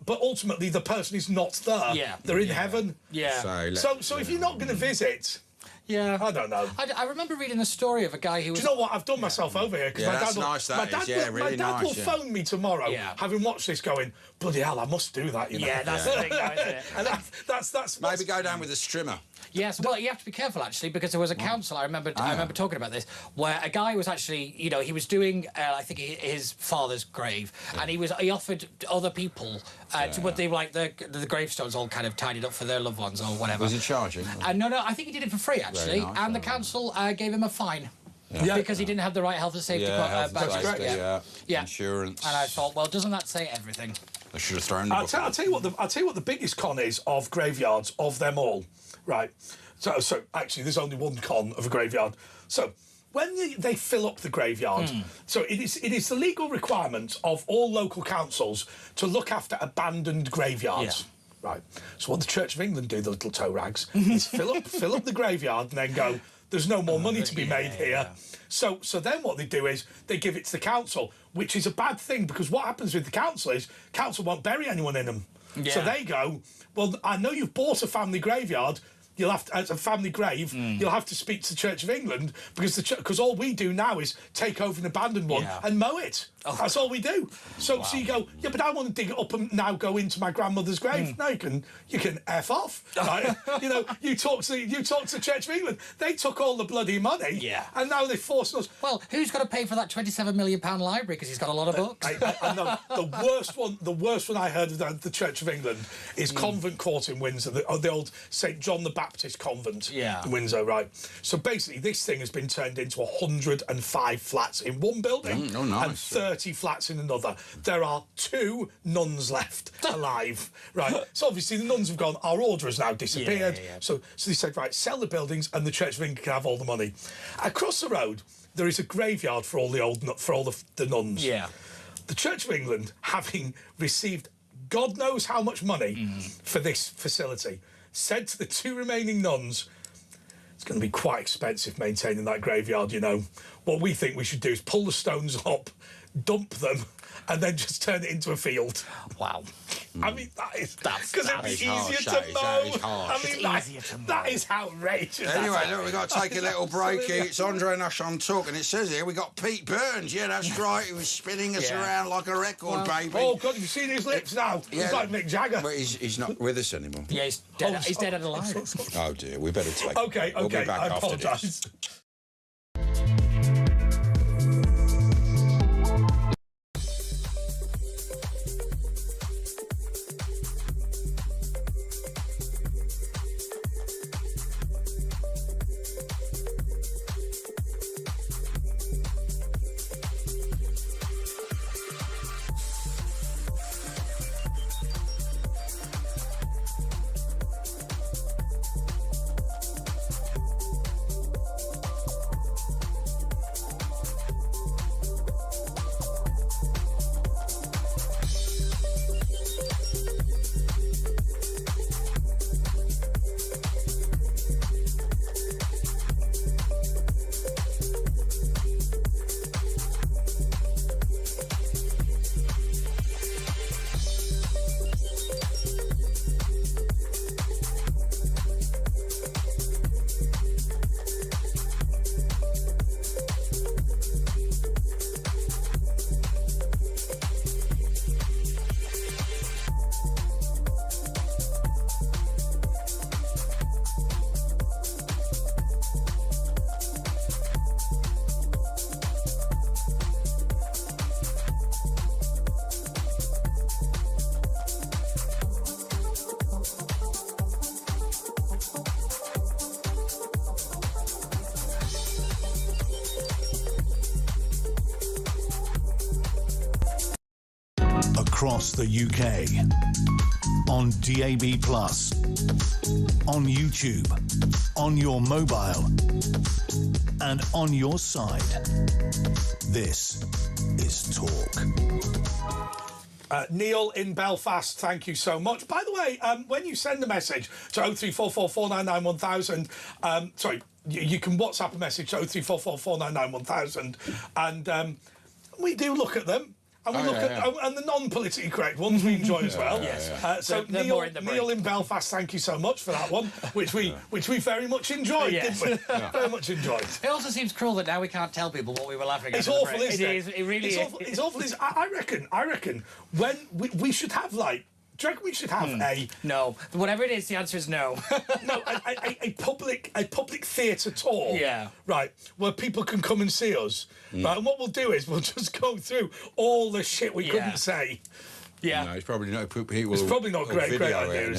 ultimately, the person is not there. Yeah. They're in heaven. Yeah. So if you're not going to visit... Yeah. I don't know. I remember reading a story of a guy who was... Do you know what? I've done myself over here. Yeah, that's nice, that is. Yeah, really nice. My dad will phone me tomorrow, having watched this, going, bloody hell, I must do that, you know. Yeah, that's the thing, though, isn't it? And that's maybe go down with a strimmer. Yes, well, you have to be careful, actually, because there was a council, I remember talking about this, where a guy was actually, you know, he was doing, I think, his father's grave, and he offered other people to put the gravestones all kind of tidied up for their loved ones or whatever. Was he charging? No, I think he did it for free, actually, nice, and the council gave him a fine. Because he didn't have the right health and safety badge. Yeah. Insurance. And I thought, well, doesn't that say everything? They should have thrown the book. I'll tell you what the biggest con is of graveyards, of them all, right? So actually, there's only one con of a graveyard. So when they fill up the graveyard, so it is the legal requirement of all local councils to look after abandoned graveyards. Yeah. Right. So what the Church of England do, the little toe rags, is fill up the graveyard and then go, there's no more money to be made here. Yeah. So then what they do is they give it to the council, which is a bad thing, because what happens with the council is council won't bury anyone in them. Yeah. So they go, well, I know you've bought a family graveyard. You'll have to, as a family grave, you'll have to speak to the Church of England because all we do now is take over an abandoned one and mow it. Oh. That's all we do. So you go, yeah, but I want to dig it up and now go into my grandmother's grave. No, you can F off. Right? you talk to the Church of England. They took all the bloody money, and now they're forcing us. Well, who's got to pay for that £27 million library because he's got a lot of books? I know the worst one I heard of the Church of England is Convent Court in Windsor, the old St John the Baptist Convent in Windsor, right? So basically, this thing has been turned into 105 flats in one building and 30 flats in another. There are 2 nuns left alive, right? So obviously the nuns have gone, our order has now disappeared. So they said, right, sell the buildings and the Church of England can have all the money. Across the road, there is a graveyard for all the nuns. Yeah. The Church of England, having received God knows how much money for this facility, said to the 2 remaining nuns, it's going to be quite expensive maintaining that graveyard, What we think we should do is pull the stones up, dump them, and then just turn it into a field. Wow. I mean, because it'd be easier to mow. I mean, that is outrageous. Anyway, look, we've got to take a little break here. It's Andre Nash on Talk, and it says here we got Pete Burns. Yeah, that's right. He was spinning us around like a record, baby. Oh, God, have you seen his lips now? He's like Mick Jagger. But he's not with us anymore. Yeah, he's dead. He's dead and alive. Oh, dear. We better take Okay, we'll be back I after apologise. this. Across the UK, on DAB+, on YouTube, on your mobile, and on your side. This is Talk. Neil in Belfast, thank you so much. By the way, when you send a message to 0344 499 1000, sorry, you can WhatsApp a message to 0344 499 1000, and we do look at them. And we look at and the non-politically correct ones we enjoy as well. So Neil in Belfast, thank you so much for that one, which we very much enjoyed, didn't we? Very much enjoyed. It also seems cruel that now we can't tell people what we were laughing at. It's awful, isn't it? It really is. It's awful. I reckon when we should have like. Do you reckon we should have a... No. Whatever it is, the answer is no. No, a public theatre tour. Yeah. Right, where people can come and see us. Right, and what we'll do is we'll just go through all the shit we couldn't say. Yeah. No, it's probably not people. It's probably not great idea.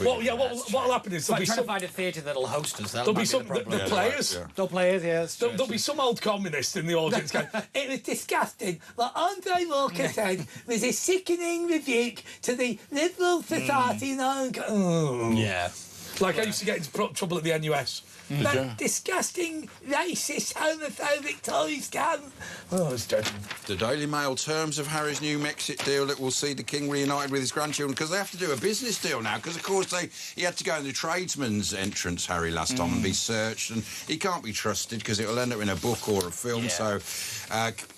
What'll happen is there'll be trying to find a theatre that'll host us. There'll be some the players. There'll players, yes. There'll be some old communist in the audience going, "It was disgusting. Like Andre Walker said, there's a sickening rebuke to the liberal society." Yeah. Like I used to get into trouble at the NUS That disgusting, racist, homophobic Tories cunt. Oh, it's dreadful. The Daily Mail terms of Harry's new Brexit deal that will see the King reunited with his grandchildren, because they have to do a business deal now, because, of course, he had to go in the tradesman's entrance, Harry, last time, and be searched, and he can't be trusted because it'll end up in a book or a film. So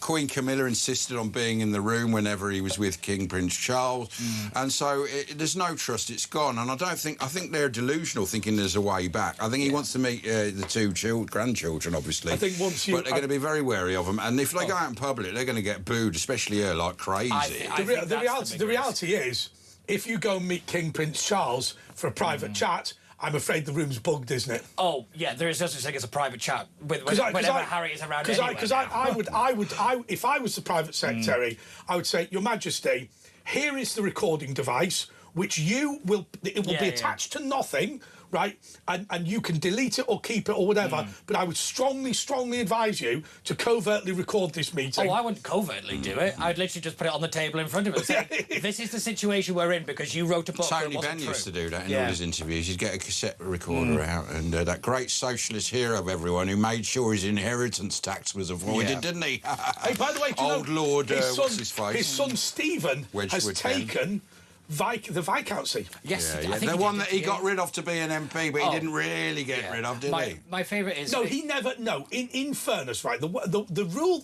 Queen Camilla insisted on being in the room whenever he was with King Prince Charles, and so there's no trust. It's gone, and I think they're delusional, thinking there's a way back. I think he wants to meet the two grandchildren, obviously. I think but they're going to be very wary of him, and if they go out in public, they're going to get booed, especially her, like crazy. The reality is, if you go and meet King Prince Charles for a private chat, I'm afraid the room's bugged, isn't it? Oh, yeah, there is no such thing as a private chat whenever Harry is around anyway. Because I would, if I was the private secretary, I would say, Your Majesty, here is the recording device, which it will be attached to nothing, right? And you can delete it or keep it or whatever, but I would strongly advise you to covertly record this meeting. Oh, I wouldn't covertly do it. I'd literally just put it on the table in front of him and say, this is the situation we're in because you wrote a book that wasn't Benn true. used to do that in all his interviews. He'd get a cassette recorder out, and that great socialist hero of everyone who made sure his inheritance tax was avoided, didn't he? Hey, by the way, do you Old know, Lord, his his face? His son Stephen has taken the Viscountcy. Yes, I think the one that he got rid of to be an MP, but he didn't really get rid of, did he? My favourite is... No, he never... No, in fairness, right, the rule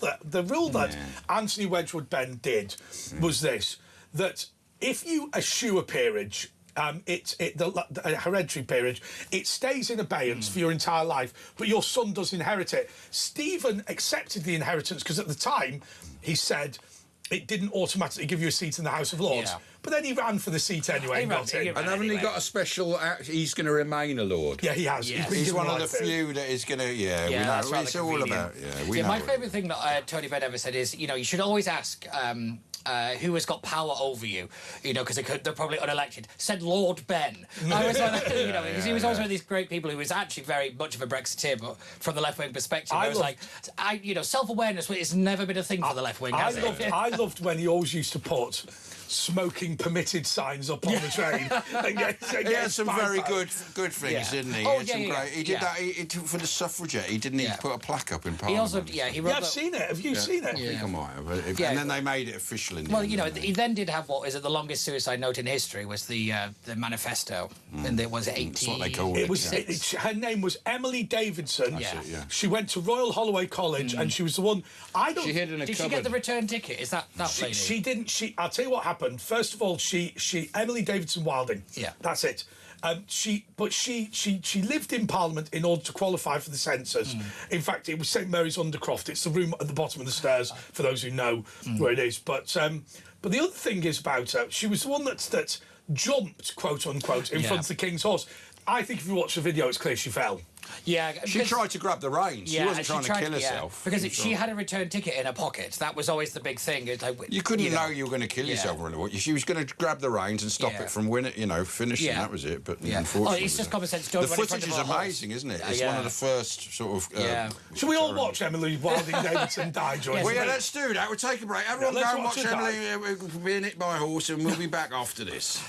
that Anthony Wedgwood Benn did was this, that if you eschew a peerage, the hereditary peerage, it stays in abeyance for your entire life, but your son does inherit it. Stephen accepted the inheritance because at the time he said it didn't automatically give you a seat in the House of Lords. Yeah. But then he ran for the seat anyway and got in. And haven't he got a special... He's going to remain a Lord? Yeah, he has. Yeah. He's one of the few that is going to... Yeah, we know. It's all about... My favourite thing that Tony Benn ever said is, you know, you should always ask... who has got power over you, you know, because they're probably unelected. Said Lord Benn. I was like, you know, he was always one of these great people who was actually very much of a Brexiteer, but from the left-wing perspective, self-awareness has never been a thing for the left-wing, has it? I loved when he always used to put smoking permitted signs up on the train. He had some very good things, didn't he? He did that for the suffragette. He didn't even put a plaque up in Parliament. He wrote I've seen it. Have you seen it? I think I might have. And then they made it official in the end, you know, he then did have what is it the longest suicide note in history was the manifesto, and it was 80. That's what they called it. Her name was Emily Davidson. She went to Royal Holloway College, and she was the one. She hid in a cupboard. Did she get the return ticket? Is that lady? She didn't. I'll tell you what happened. First of all, Emily Davidson Wilding. Yeah, that's it. She lived in Parliament in order to qualify for the censors. In fact, it was St Mary's Undercroft. It's the room at the bottom of the stairs for those who know where it is. But the other thing is about her. She was the one that jumped, quote unquote, in front of the King's horse. I think if you watch the video, it's clear she fell. Yeah, she tried to grab the reins. She wasn't trying to kill herself. Because she had a return ticket in her pocket. That was always the big thing. Like, you couldn't know you were going to kill yourself or anything. She was going to grab the reins and stop it from finishing. That was it. But unfortunately, it's just common sense. The footage is amazing, isn't it? It's one of the first sort of. Should we all watch Emily Wilding Davidson die? Well, let's do that. We'll take a break. Everyone go and watch Emily being hit by a horse, and we'll be back after this.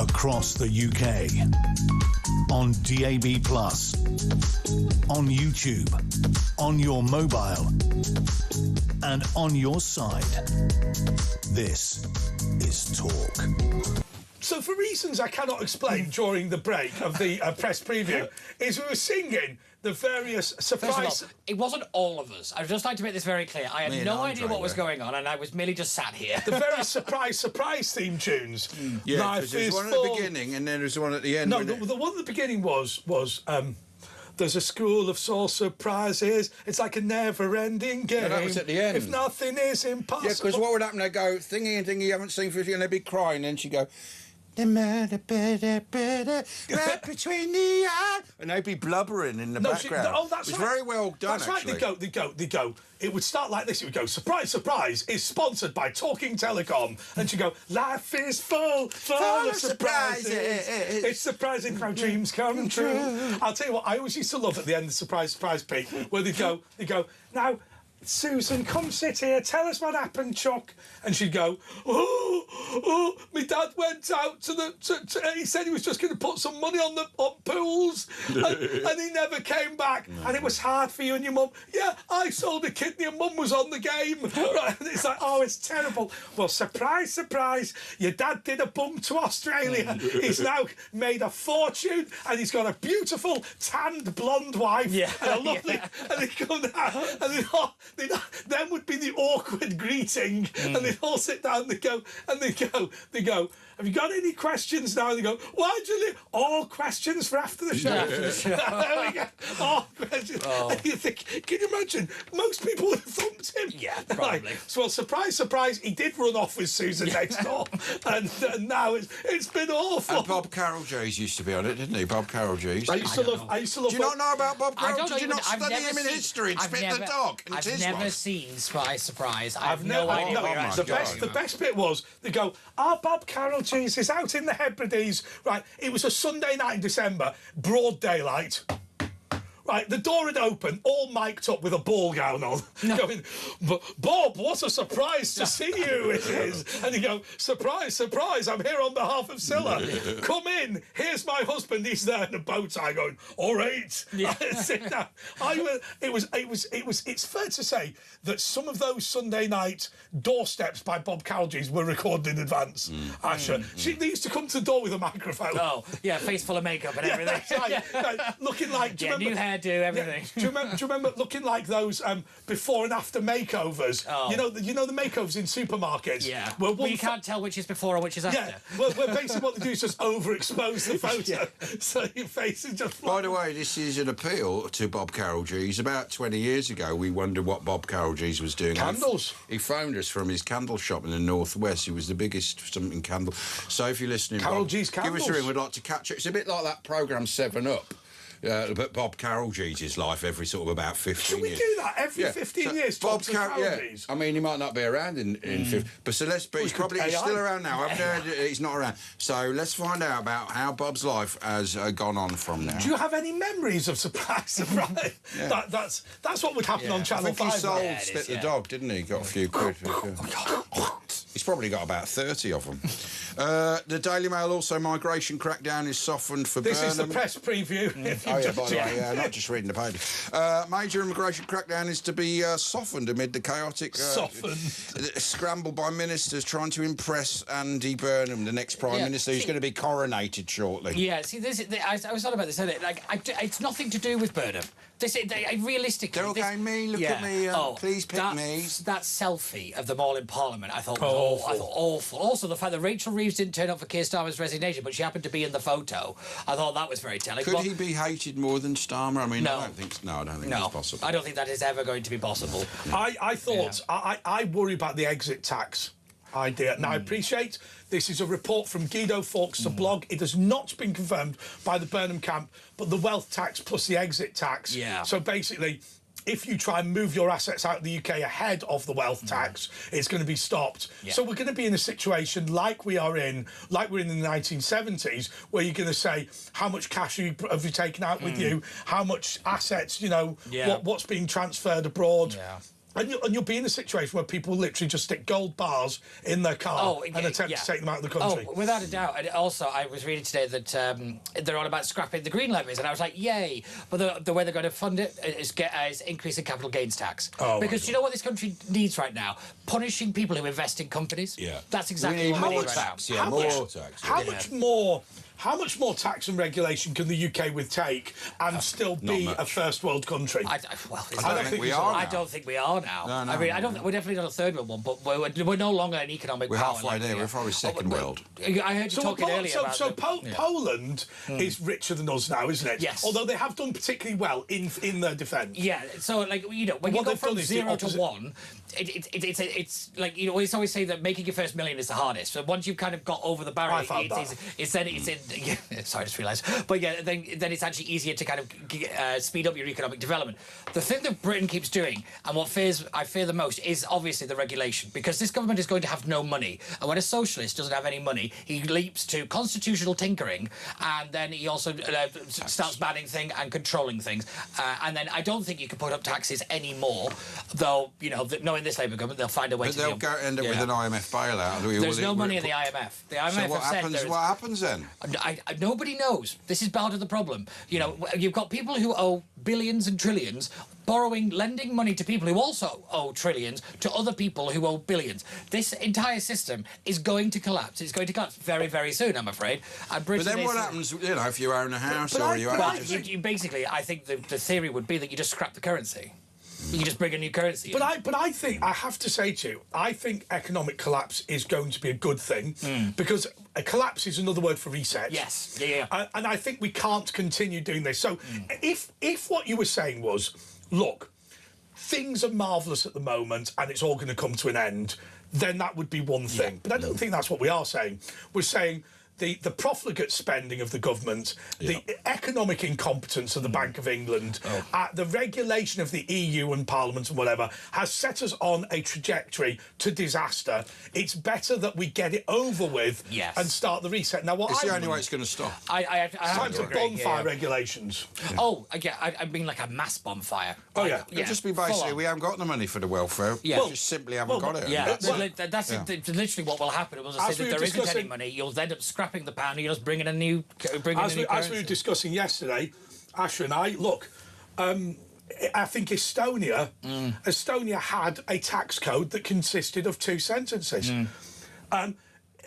across the UK, on DAB+, on YouTube, on your mobile, and on your side. This is Talk. So for reasons I cannot explain during the break of the press preview, is we were singing the various surprise... it wasn't all of us. I'd just like to make this very clear. I had no idea what was going on, and I was merely just sat here. The various surprise theme tunes. Yeah, there's one at the beginning, and then there's one at the end. No, the one at the beginning was there's a school of soul surprises. It's like a never-ending game. No, that was at the end. If nothing is impossible. Yeah, because what would happen? They go, thingy and thingy, you haven't seen for a few, and they'd be crying, and she'd go... The murder, right between the eyes, and they'd be blubbering in the background. That's it was right. very well done. That's actually. right. They go. It would start like this. It would go, surprise, surprise, is sponsored by Talking Telecom, and she'd go, life is full of surprises. It's surprising how dreams come true. I'll tell you what, I always used to love at the end of Surprise, Surprise, Pete, where they go, now, Susan, come sit here, tell us what happened, Chuck. And she'd go, my dad went out to he said he was just going to put some money on pools, and he never came back. No. And it was hard for you and your mum. Yeah, I sold a kidney and mum was on the game. Right? And it's like, oh, it's terrible. Well, surprise, surprise, your dad did a bump to Australia. He's now made a fortune, and he's got a beautiful tanned blonde wife. Yeah, and a lovely. Yeah. And they come down, and then would be the awkward greeting, and they'd all sit down and they go, have you got any questions now? And they go, why'd you leave? All questions for after the show. There we go. All questions. Oh. And you think, can you imagine? Most people would have thumped him. Yeah, probably. Like, so, well, surprise, surprise, he did run off with Susan next door, and now it's been awful. And Bob Carroll Jeys used to be on it, didn't he? Bob Carroll Jeys. I used to love. Do you not know about Bob Carroll? Did you not study him in history and Spit the Dog? I've never seen Surprise. I've no idea what you're actually talking about. The best bit was, they go, Bob Carroll Jeys is out in the Hebrides. Right, it was a Sunday night in December, broad daylight. Right, the door had opened, all mic'd up with a ball gown on, going, Bob, what a surprise to see you it is. And you go, surprise, surprise, I'm here on behalf of Scylla. Come in, here's my husband, he's there in a bow tie going, all right. Yeah. Sit down. It's fair to say that some of those Sunday night doorsteps by Bob Carroll Jeys were recorded in advance. Asher. They used to come to the door with a microphone. Oh, yeah, face full of makeup and everything. That's right. Looking like, do you remember? New hair. Do everything. Yeah. Do you remember looking like those before and after makeovers? Oh. You know the makeovers in supermarkets. Yeah. Well, you can't tell which is before and which is after. Yeah. Well, basically what they do is just overexpose the photo, so your face is just. By the way, this is an appeal to Bob Carroll Jeys. About 20 years ago, we wondered what Bob Carroll Jeys was doing. Candles. He phoned us from his candle shop in the northwest. He was the biggest something candle. So if you're listening, Carroll Jeys candles. Give us a ring. We'd like to catch it. It's a bit like that programme 7 Up. But Bob Carroll Jeys' life every sort of about 15 years. Should we do that every 15 years? Bob Carroll Jeys. I mean, he might not be around in 50, but he's probably still around now. I've heard he's not around. So let's find out about how Bob's life has gone on from now. Do you have any memories of Surprise? That's what would happen on Channel 5. He sold Spit the Dog, didn't he? Got a few quid. He's probably got about 30 of them. The Daily Mail also, migration crackdown is softened for Burnham. This is the press preview. Oh, yeah, by the way, not just reading the paper. Major immigration crackdown is to be softened amid the chaotic scramble by ministers trying to impress Andy Burnham, the next Prime Minister, who's going to be coronated shortly. Yeah, see, I was thought about this, isn't it? Like, it's nothing to do with Burnham. Realistically... They're all going, look at me, please pick me. That selfie of them all in Parliament, I thought was awful. Also, the fact that Rachel Reeves didn't turn up for Keir Starmer's resignation, but she happened to be in the photo, I thought that was very telling. Could he be hated more than Starmer? I mean, I don't think that's possible. I don't think that is ever going to be possible. I thought... Yeah. I worry about the exit tax idea. Now, I appreciate this is a report from Guido Fawkes' blog. It has not been confirmed by the Burnham camp, but the wealth tax plus the exit tax. Yeah. So basically, if you try and move your assets out of the UK ahead of the wealth tax, it's going to be stopped. Yeah. So we're going to be in a situation like we're in the 1970s, where you're going to say, how much cash have you taken out with you? How much assets, what's being transferred abroad? Yeah. And you'll be in a situation where people literally just stick gold bars in their car and attempt to take them out of the country. Oh, without a doubt. And also, I was reading today that they're on about scrapping the green levies, and I was like, yay! But the way they're going to fund it is increasing capital gains tax. Because do you know what this country needs right now? Punishing people who invest in companies. Yeah. That's exactly what we need right now. Yeah, more tax. How much more tax and regulation can the UK take and still be a first world country? I don't think we are. I don't think we are now. No, I mean, we're definitely not a third world one, but we're no longer an economic We're power. halfway there. We're probably second world. I heard you talking earlier about Poland is richer than us now, isn't it? Yes. Although they have done particularly well in their defence. Yeah. So like when you go from 0 to 1, it's like it's always say that making your first million is the hardest. So once you've kind of got over the barrier, it's in. Yeah, sorry, I just realised. But yeah, then it's actually easier to kind of speed up your economic development. The thing that Britain keeps doing, and what I fear the most, is obviously the regulation, because this government is going to have no money. And when a socialist doesn't have any money, he leaps to constitutional tinkering, and then he also starts banning things and controlling things. And then I don't think you can put up taxes anymore, though, knowing this Labour government, they'll find a way but to... they'll end up with an IMF bailout. There's no money in the IMF. The IMF so what happens then? Nobody knows. This is part of the problem. You've got people who owe billions and trillions lending money to people who also owe trillions to other people who owe billions. This entire system is going to collapse. It's going to collapse very, very soon, I'm afraid. And but then what happens, if you own a house or you own... Basically, I think the theory would be that you just scrap the currency. You just bring a new currency. But I think, I have to say to you, I think economic collapse is going to be a good thing because a collapse is another word for reset. Yes, yeah. And I think we can't continue doing this. So if what you were saying was, look, things are marvellous at the moment and it's all going to come to an end, then that would be one thing. But I don't think that's what we are saying. We're saying the profligate spending of the government, the economic incompetence of the Bank of England, the regulation of the EU and Parliament and whatever, has set us on a trajectory to disaster. It's better that we get it over with and start the reset. Now, it's the only way it's going to stop. It's time for bonfire regulations. Oh, I mean like a mass bonfire. Oh, yeah. It'll just be basically, we haven't got the money for the welfare. We just simply haven't got it. Yeah, that's literally what will happen. It will say that there isn't any money. You'll end up scrapping the pound, you're just bringing a new currency. As we were discussing yesterday, Asher and I, look, I think Estonia had a tax code that consisted of 2 sentences.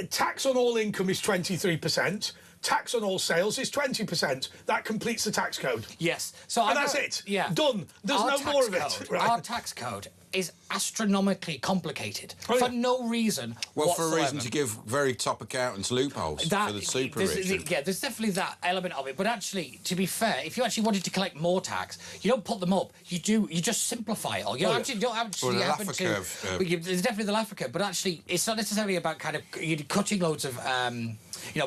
Tax on all income is 23%. Tax on all sales is 20%. That completes the tax code. Yes. And that's it. Yeah. Done. There's no more of it. Right? Our tax code is astronomically complicated for no reason for a reason to give very top accountants loopholes for the super rich. There's definitely that element of it. But actually, to be fair, if you actually wanted to collect more tax, you don't put them up. You just simplify it all. You don't actually happen to... There's definitely the Laffer curve, but actually, it's not necessarily about kind of cutting loads of...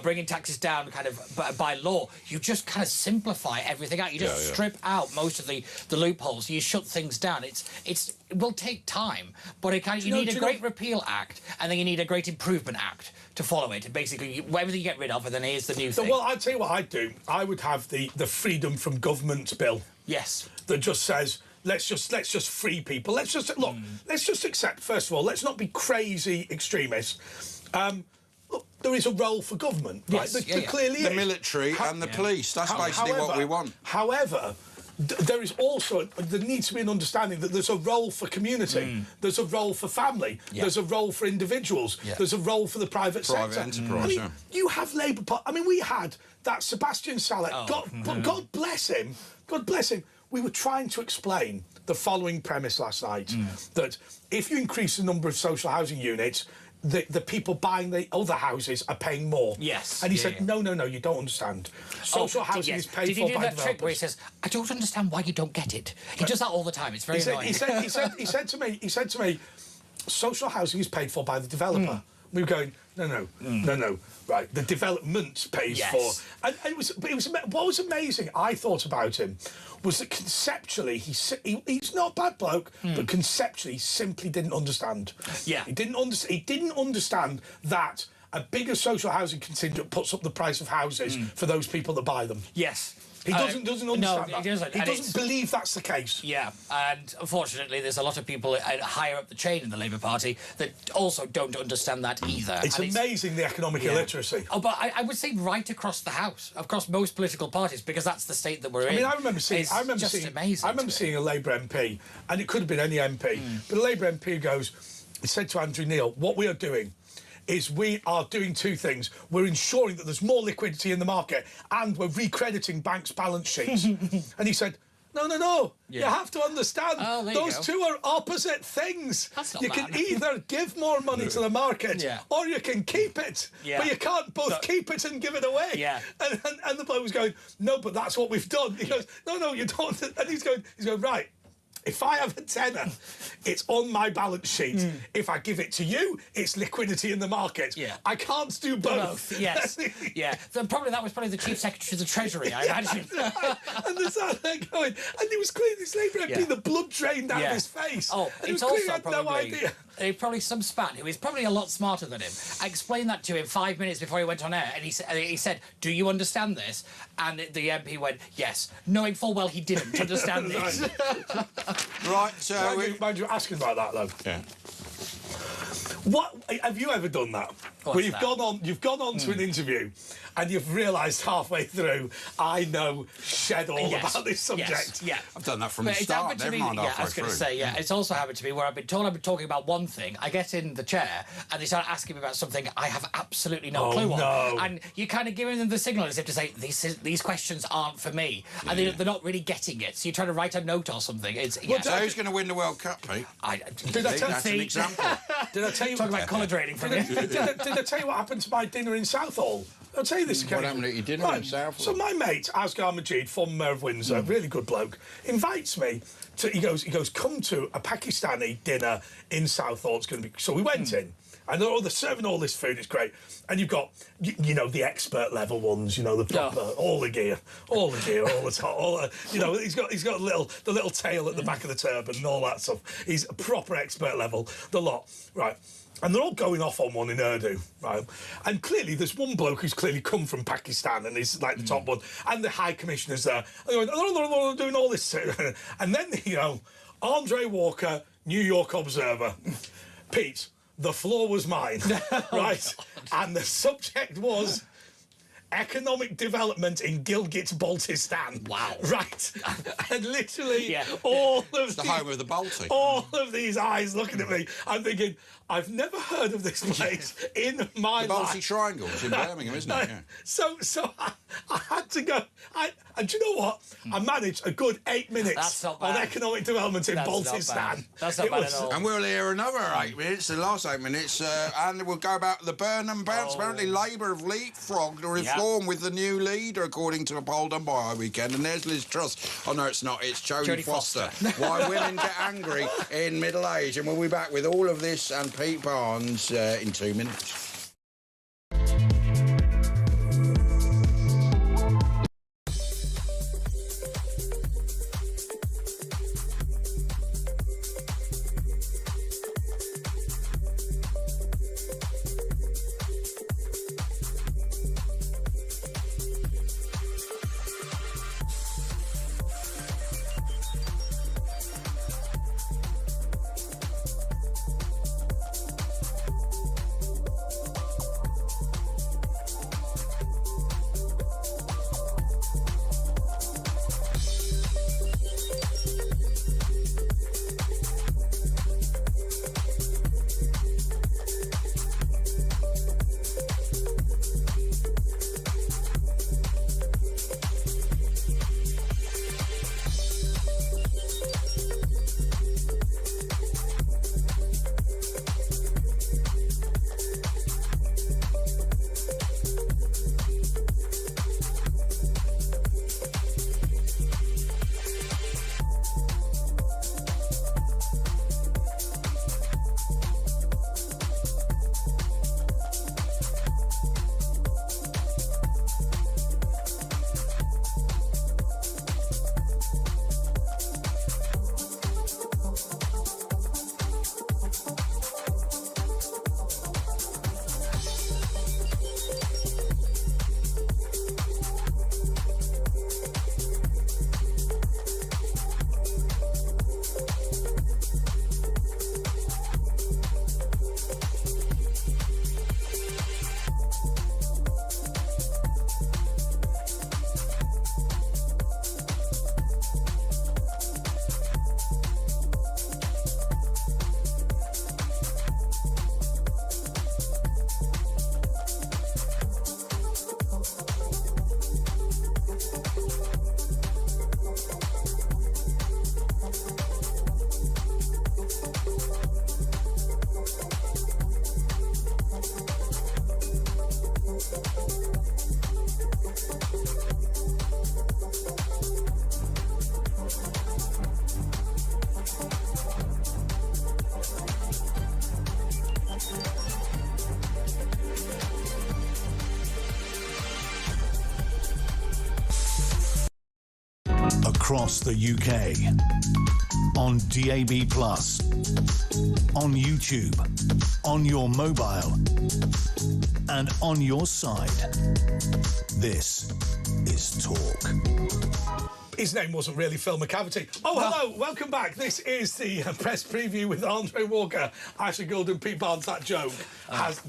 bringing taxes down kind of by law. You just kind of simplify everything out. You just strip out most of the loopholes. You shut things down. It will take time, but you need a great repeal act, and then you need a great improvement act to follow it. And basically, whatever you get rid of, and then here's the new thing. Well, I'd tell you what I'd do. I would have the freedom from government bill. Yes. That just says, let's just free people. Let's just look. Let's just accept. First of all, let's not be crazy extremists. Look, there is a role for government, right? There clearly is. The military and the police. That's basically what we want. However, there is also, there needs to be an understanding that there's a role for community, there's a role for family, there's a role for individuals, there's a role for the private sector. Enterprise, you have Labour Party. I mean, we had that Sebastian Salek. God bless him. God bless him. We were trying to explain the following premise last night, that if you increase the number of social housing units, the people buying the other houses are paying more. Yes. And he said, no, you don't understand. Social housing is paid for by developers. Trick where he says, I don't understand why you don't get it. He does that all the time. It's very annoying. He said to me, social housing is paid for by the developer. We were going, no. Right, the development pays for. And it was what was amazing, I thought about him, was that conceptually he's not a bad bloke, but conceptually he simply didn't understand. Yeah, he didn't understand that a bigger social housing contingent puts up the price of houses for those people that buy them. Yes. He doesn't understand no, that. He doesn't. He doesn't believe that's the case. Yeah, and unfortunately, there's a lot of people higher up the chain in the Labour Party that also don't understand that either. It's amazing, the economic illiteracy. Oh, but I would say right across the House, across most political parties, because that's the state that we're in. I mean, I remember seeing a Labour MP, and it could have been any MP, but a Labour MP he said to Andrew Neil, what we are doing is we are doing two things. We're ensuring that there's more liquidity in the market and we're recrediting banks' balance sheets. And he said, no. You have to understand, those two are opposite things. You can either give more money to the market or you can keep it. But you can't both keep it and give it away. And the bloke was going, no, but that's what we've done. He goes, no, you don't. And he's going, right. If I have a tenner, it's on my balance sheet. If I give it to you, it's liquidity in the market. I can't do both. Yes. Probably that was the Chief Secretary of the Treasury, I imagine. And there's that going. And it was clear this Labour MP, the blood drained out of his face. Oh, and it's it was also clear he had no idea. Probably some spat who is probably a lot smarter than him. I explained that to him 5 minutes before he went on air, and he said, do you understand this? And the MP went, yes, knowing full well he didn't understand this. Right, so... Mind you asking about that, though. Yeah. What have you ever done that? Where you've gone on to an interview and you've realised halfway through, I know shed all about this subject. I've done that from the start. Never mind halfway I was going to say, it's also happened to me where I've been told I've been talking about one thing. I get in the chair and they start asking me about something I have absolutely no clue on, and you're kind of giving them the signal as if to say these questions aren't for me, and they're not really getting it. So you're trying to write a note or something. So who's going to win the World Cup, Pete? That's an example. Did I tell you? Talking about colour trading from you. Did I tell you what happened to my dinner in Southall? I'll tell you this occasion. What happened at your dinner in Southall? So my mate, Asghar Majid, former Mayor of Windsor, really good bloke, invites me to, he goes, come to a Pakistani dinner in Southall. It's going to be, so we went in. And they're serving all this food, it's great. And you've got, the expert level ones, the proper, all the gear, all the top, he's got the little tail at the back of the turban and all that stuff. He's a proper expert level, the lot, right? And they're all going off on one in Urdu, right? And clearly there's one bloke who's clearly come from Pakistan and he's like the top one, and the High Commissioner's there. And they're doing all this. And then, Andre Walker, New York Observer, Pete, the floor was mine, right? And the subject was economic development in Gilgit-Baltistan. Wow. Right. And literally all of the home of the Baltic. All of these eyes looking at me. I'm thinking, I've never heard of this place in my life. The Baltic Triangle is in Birmingham, isn't it? Yeah. So I had to go. And do you know what? I managed a good 8 minutes on economic development in Baltistan. That's not bad at all. And we'll hear another 8 minutes, the last 8 minutes, and we'll go about the Burnham bounce. Apparently Labour have leapfrogged a reform with the new leader, according to a poll done by iWeekend. And there's Liz Truss. Oh, no, it's not. It's Jodie Foster. Why women get angry in middle age. And we'll be back with all of this and Pete Barnes in 2 minutes. across the UK, on DAB+, on YouTube, on your mobile, and on your side. This is Talk. His name wasn't really Phil McCavity. Oh, hello, welcome back. This is the press preview with Andre Walker, Ashley Gould and Pete Barnes. That joke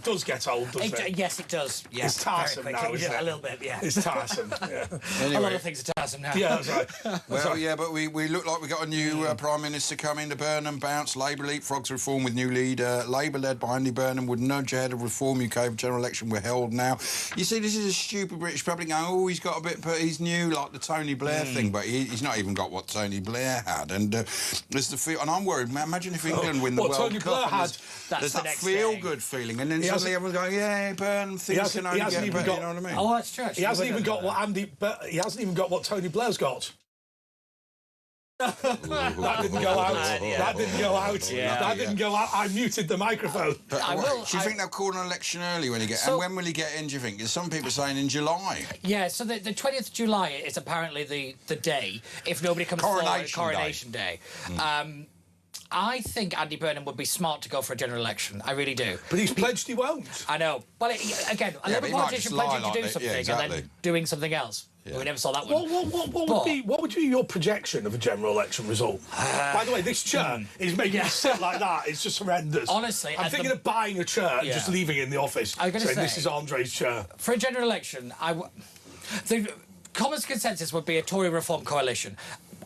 does get old, doesn't it? Yes, it does. Yeah, it's tiresome now, isn't it? A little bit, yeah. It's tiresome, yeah. Anyway. A lot of things are tiresome now. Yeah, that's right. Well, yeah, but we look like we got a new Prime Minister coming. The Burnham bounce. Labour leapfrogs reform with new leader. Labour, led by Andy Burnham, would nudge ahead of reform. UK general election were held now. You see, this is a stupid British public going, oh, he's got a bit, but he's new, like the Tony Blair thing, but he's not even got what Tony Blair had. And there's the feel, and I'm worried. Imagine if England win the World Tony Cup. Blair had, there's that feel-good feeling, and then suddenly everyone's going, yeah, Burnham thinks he hasn't even got, you know what I mean? Oh, that's true. He hasn't even got what he hasn't even got what Tony Blair's got. That didn't go out. That didn't go out. That didn't go out. I muted the microphone. But do you think they'll call an election early when he gets? And when will he get in? Do you think? There's some people saying in July. Yeah. So the 20th of July is apparently the day if nobody comes forward. Coronation Day. I think Andy Burnham would be smart to go for a general election. I really do. But he's pledged he won't. I know. Well, again, a Labour politician pledging to do something and then doing something else. Yeah. We never saw that one. What would be your projection of a general election result? By the way, this chair is making me sit like that. It's just horrendous. Honestly, I'm thinking of buying a chair and just leaving it in the office. I'm going to say, this is Andre's chair. For a general election, the common consensus would be a Tory Reform coalition.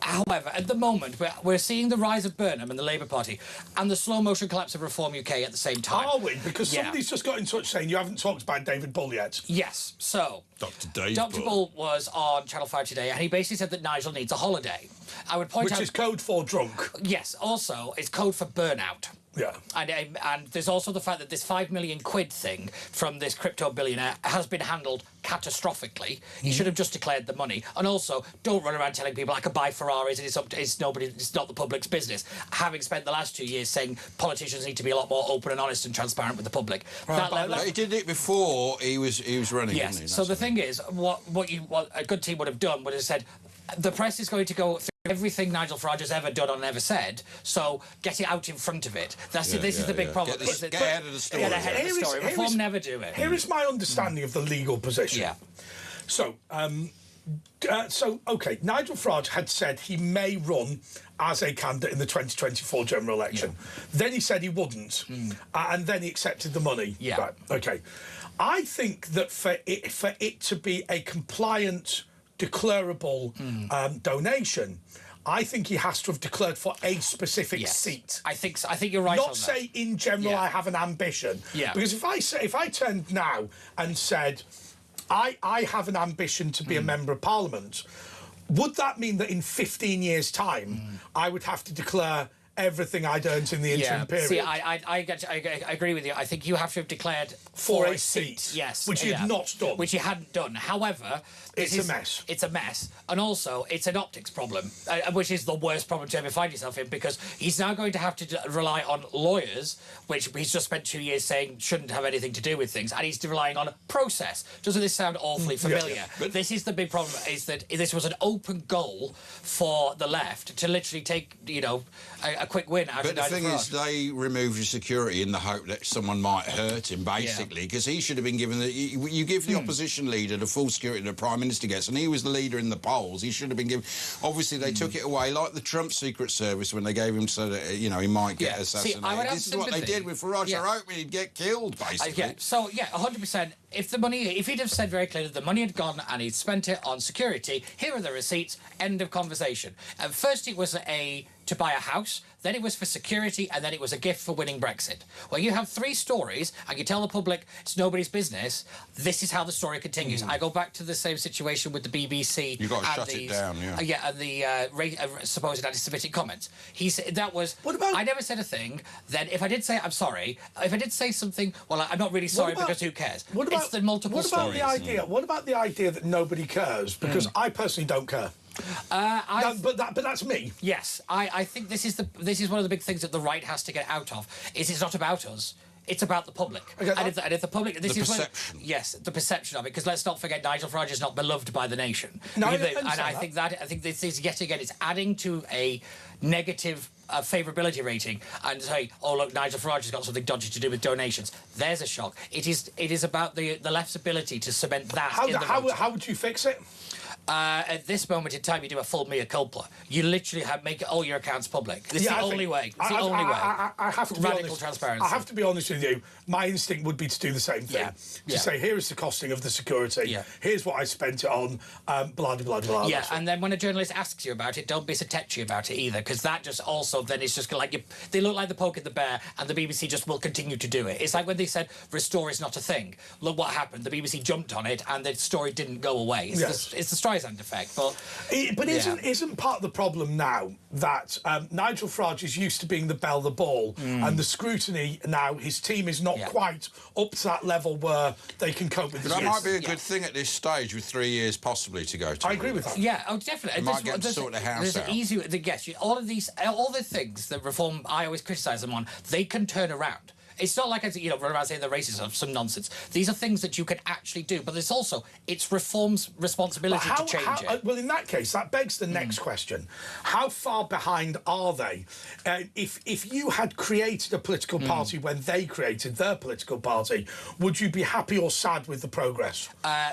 However, at the moment, we're seeing the rise of Burnham and the Labour Party and the slow-motion collapse of Reform UK at the same time. Are we? Because somebody's just got in touch saying you haven't talked about David Bull yet. Yes. So, Dr. Bull was on Channel 5 today, and he basically said that Nigel needs a holiday. I would point out... Which is code for drunk. Yes. Also, it's code for burnout. Yeah. And there's also the fact that this £5 million thing from this crypto billionaire has been handled catastrophically. He should have just declared the money. And also, don't run around telling people I could buy Ferraris and it's not the public's business. Having spent the last 2 years saying politicians need to be a lot more open and honest and transparent with the public. He did it before he was running. Yes. Didn't he? So the thing is, what a good team would have done would have said, the press is going to go through everything Nigel Farage has ever done or never said, so get it out in front of it. This is the big problem. Get ahead of the story. Get ahead of the story. Reform never do it. Here is my understanding of the legal position. Yeah. So, OK, Nigel Farage had said he may run as a candidate in the 2024 general election. Yeah. Then he said he wouldn't, and then he accepted the money. Yeah. Right, OK. I think that for it to be a compliant, declarable donation, I think he has to have declared for a specific seat. I think you're right. Not say in general I have an ambition. Yeah. Because if I turned now and said I have an ambition to be a member of Parliament, would that mean that in 15 years' time I would have to declare everything I'd earned in the interim period? See, I agree with you. I think you have to have declared for a seat. Yes. Which he had not done. Which he hadn't done. However... It's a mess. It's a mess. And also, it's an optics problem, which is the worst problem to ever find yourself in, because he's now going to have to rely on lawyers, which he's just spent 2 years saying shouldn't have anything to do with things, and he's relying on process. Doesn't this sound awfully familiar? Yeah. But this is the big problem, is that this was an open goal for the left to literally take, a quick win out of Nigel Farage. But the thing is, they removed his security in the hope that someone might hurt him, basically, because he should have been given... You give the opposition leader the full security the Prime Minister gets, and he was the leader in the polls. He should have been given... Obviously, they took it away, like the Trump Secret Service, when they gave him so that, he might get assassinated. This is what they did with Farage. They're hoping he'd get killed, basically. 100%. If he'd have said very clearly the money had gone and he'd spent it on security, here are the receipts, end of conversation. At first, it was to buy a house, then it was for security, and then it was a gift for winning Brexit. Well, you have 3 stories, and you tell the public it's nobody's business. This is how the story continues. I go back to the same situation with the BBC. You've got to shut it down, and the supposed anti-Semitic comments. He said that was... What about... I never said a thing. Then if I did say I'm sorry, if I did say something, well, I'm not really sorry because who cares? It's the multiple stories. What about the idea that nobody cares? Because I personally don't care. But that's me. Yes, I think this is one of the big things that the right has to get out of. It's not about us. It's about the public. Okay, and if the public... This the is perception. Yes, the perception of it, because let's not forget Nigel Farage is not beloved by the nation. No, and I think this is, yet again, it's adding to a negative favourability rating and say, oh, look, Nigel Farage has got something dodgy to do with donations. There's a shock. It is about the left's ability to cement that How would you fix it? At this moment in time, you do a full mea culpa. You literally make all your accounts public. This is the only way. It's the only way. I have to be Radical honest. transparency. I have to be honest with you. My instinct would be to do the same thing. To say, here is the costing of the security. Yeah. Here's what I spent it on. Blah, blah, blah. Yeah, and then when a journalist asks you about it, don't be so tetchy about it either, because that just also then it's just like they look like the poke in the bear, and the BBC just will continue to do it. It's like when they said restore is not a thing. Look what happened. The BBC jumped on it, and the story didn't go away. It's the Streisand effect. But isn't part of the problem now that Nigel Farage is used to being the belle of the ball, and the scrutiny now, his team is not quite up to that level where they can cope with But that might be a good thing at this stage with 3 years possibly to go to. I agree with that. Yeah, oh, definitely. They might get to sort the house out. All the things that reform, I always criticise them on, they can turn around. It's not like, run around saying the racism of some nonsense. These are things that you can actually do, but it's reform's responsibility to change it. Well, in that case, that begs the next question. How far behind are they? If you had created a political party when they created their political party, would you be happy or sad with the progress?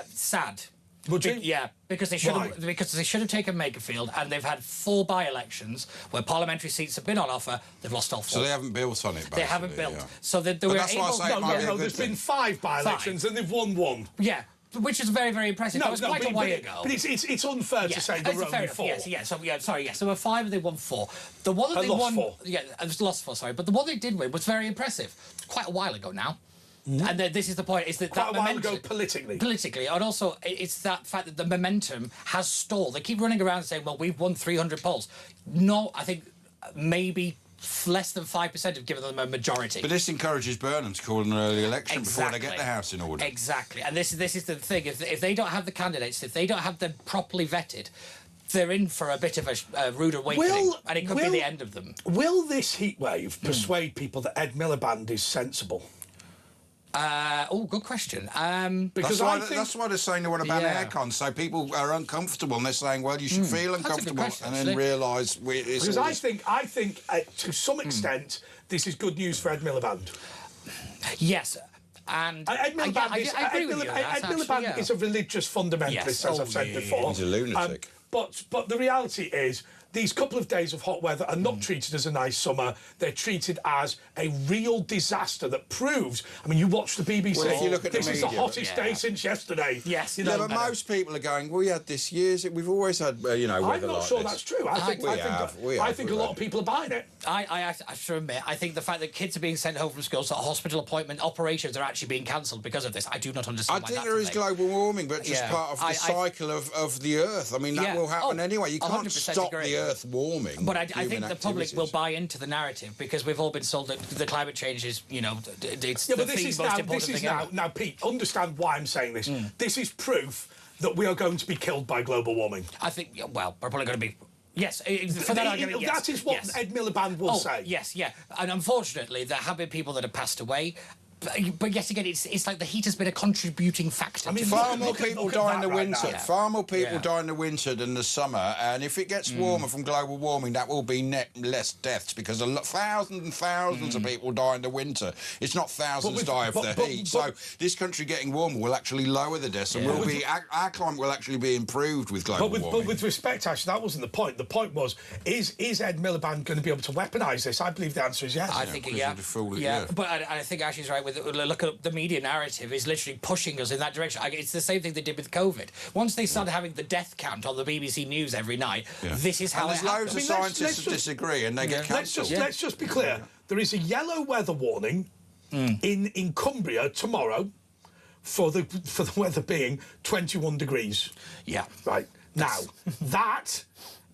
Sad. Would you? Yeah, because they should have taken Makerfield, and they've had 4 by-elections where parliamentary seats have been on offer. They've lost all 4. So they haven't built on it. Basically, they haven't built. Yeah. So they were able. No. There's been 5 by-elections, and they've won 1. Yeah. Which is very, very impressive. That was quite a way ago. But it's unfair to say there were only 4. Yes. There were 5 and they won 4. The one that they won... 4. Yeah, lost 4, sorry. But the one they did win was very impressive. Quite a while ago now. And this is the point, is that quite a while momentum, ago politically. Politically, and also it's that fact that the momentum has stalled. They keep running around saying, well, we've won 300 polls. No, I think maybe less than 5% have given them a majority. But this encourages Burnham to call an early election before they get the house in order. Exactly, and this is the thing. If they don't have the candidates, if they don't have them properly vetted, they're in for a bit of a rude awakening, and it could be the end of them. Will this heatwave persuade people that Ed Miliband is sensible? Good question. Because that's why they're saying they want to ban aircon, so people are uncomfortable, and they're saying, well, you should feel uncomfortable, and then realise it's... Because I think to some extent, this is good news for Ed Miliband. Yes. And Ed Miliband is a religious fundamentalist, as I've said before. He's a lunatic. But the reality is, these couple of days of hot weather are not treated as a nice summer. They're treated as a real disaster that proves... I mean, you watch the BBC. Well, if you look at this the is media, the hottest day since yesterday. Yes. But most people are going, we had this years. We've always had, weather I'm not like sure this. that's true. I think a lot of people are buying it. I have to admit, I think the fact that kids are being sent home from school, so hospital appointment operations are actually being cancelled because of this. I do not understand why I think there is global warming, but just part of the cycle of the Earth. I mean, that will happen anyway. You can't stop the Earth warming. But I think the public will buy into the narrative because we've all been sold that the climate change is, it's the most important thing ever. Now, Pete, understand why I'm saying this. This is proof that we are going to be killed by global warming. I think, well, we're probably going to be... Yes, for that argument, yes. That is what Ed Miliband will say. Yes, yeah. And unfortunately, there have been people that have passed away. But yet again, it's like the heat has been a contributing factor. I mean, far more people die in the winter. Far more people die in the winter than the summer. And if it gets warmer from global warming, that will be net less deaths because thousands and thousands of people die in the winter. It's not thousands die of the heat. So this country getting warmer will actually lower the deaths, and our climate will actually be improved with global warming. But with respect, actually, that wasn't the point. The point was, is Ed Miliband going to be able to weaponise this? I believe the answer is yes. I think but I think Ashley's right with look at the media narrative is literally pushing us in that direction. It's the same thing they did with COVID. Once they started having the death count on the BBC News every night, this is how there's loads of scientists that disagree and they get cancelled. Let's just be clear. There is a yellow weather warning in Cumbria tomorrow for the weather being 21 degrees. Yeah. Right. Now, that...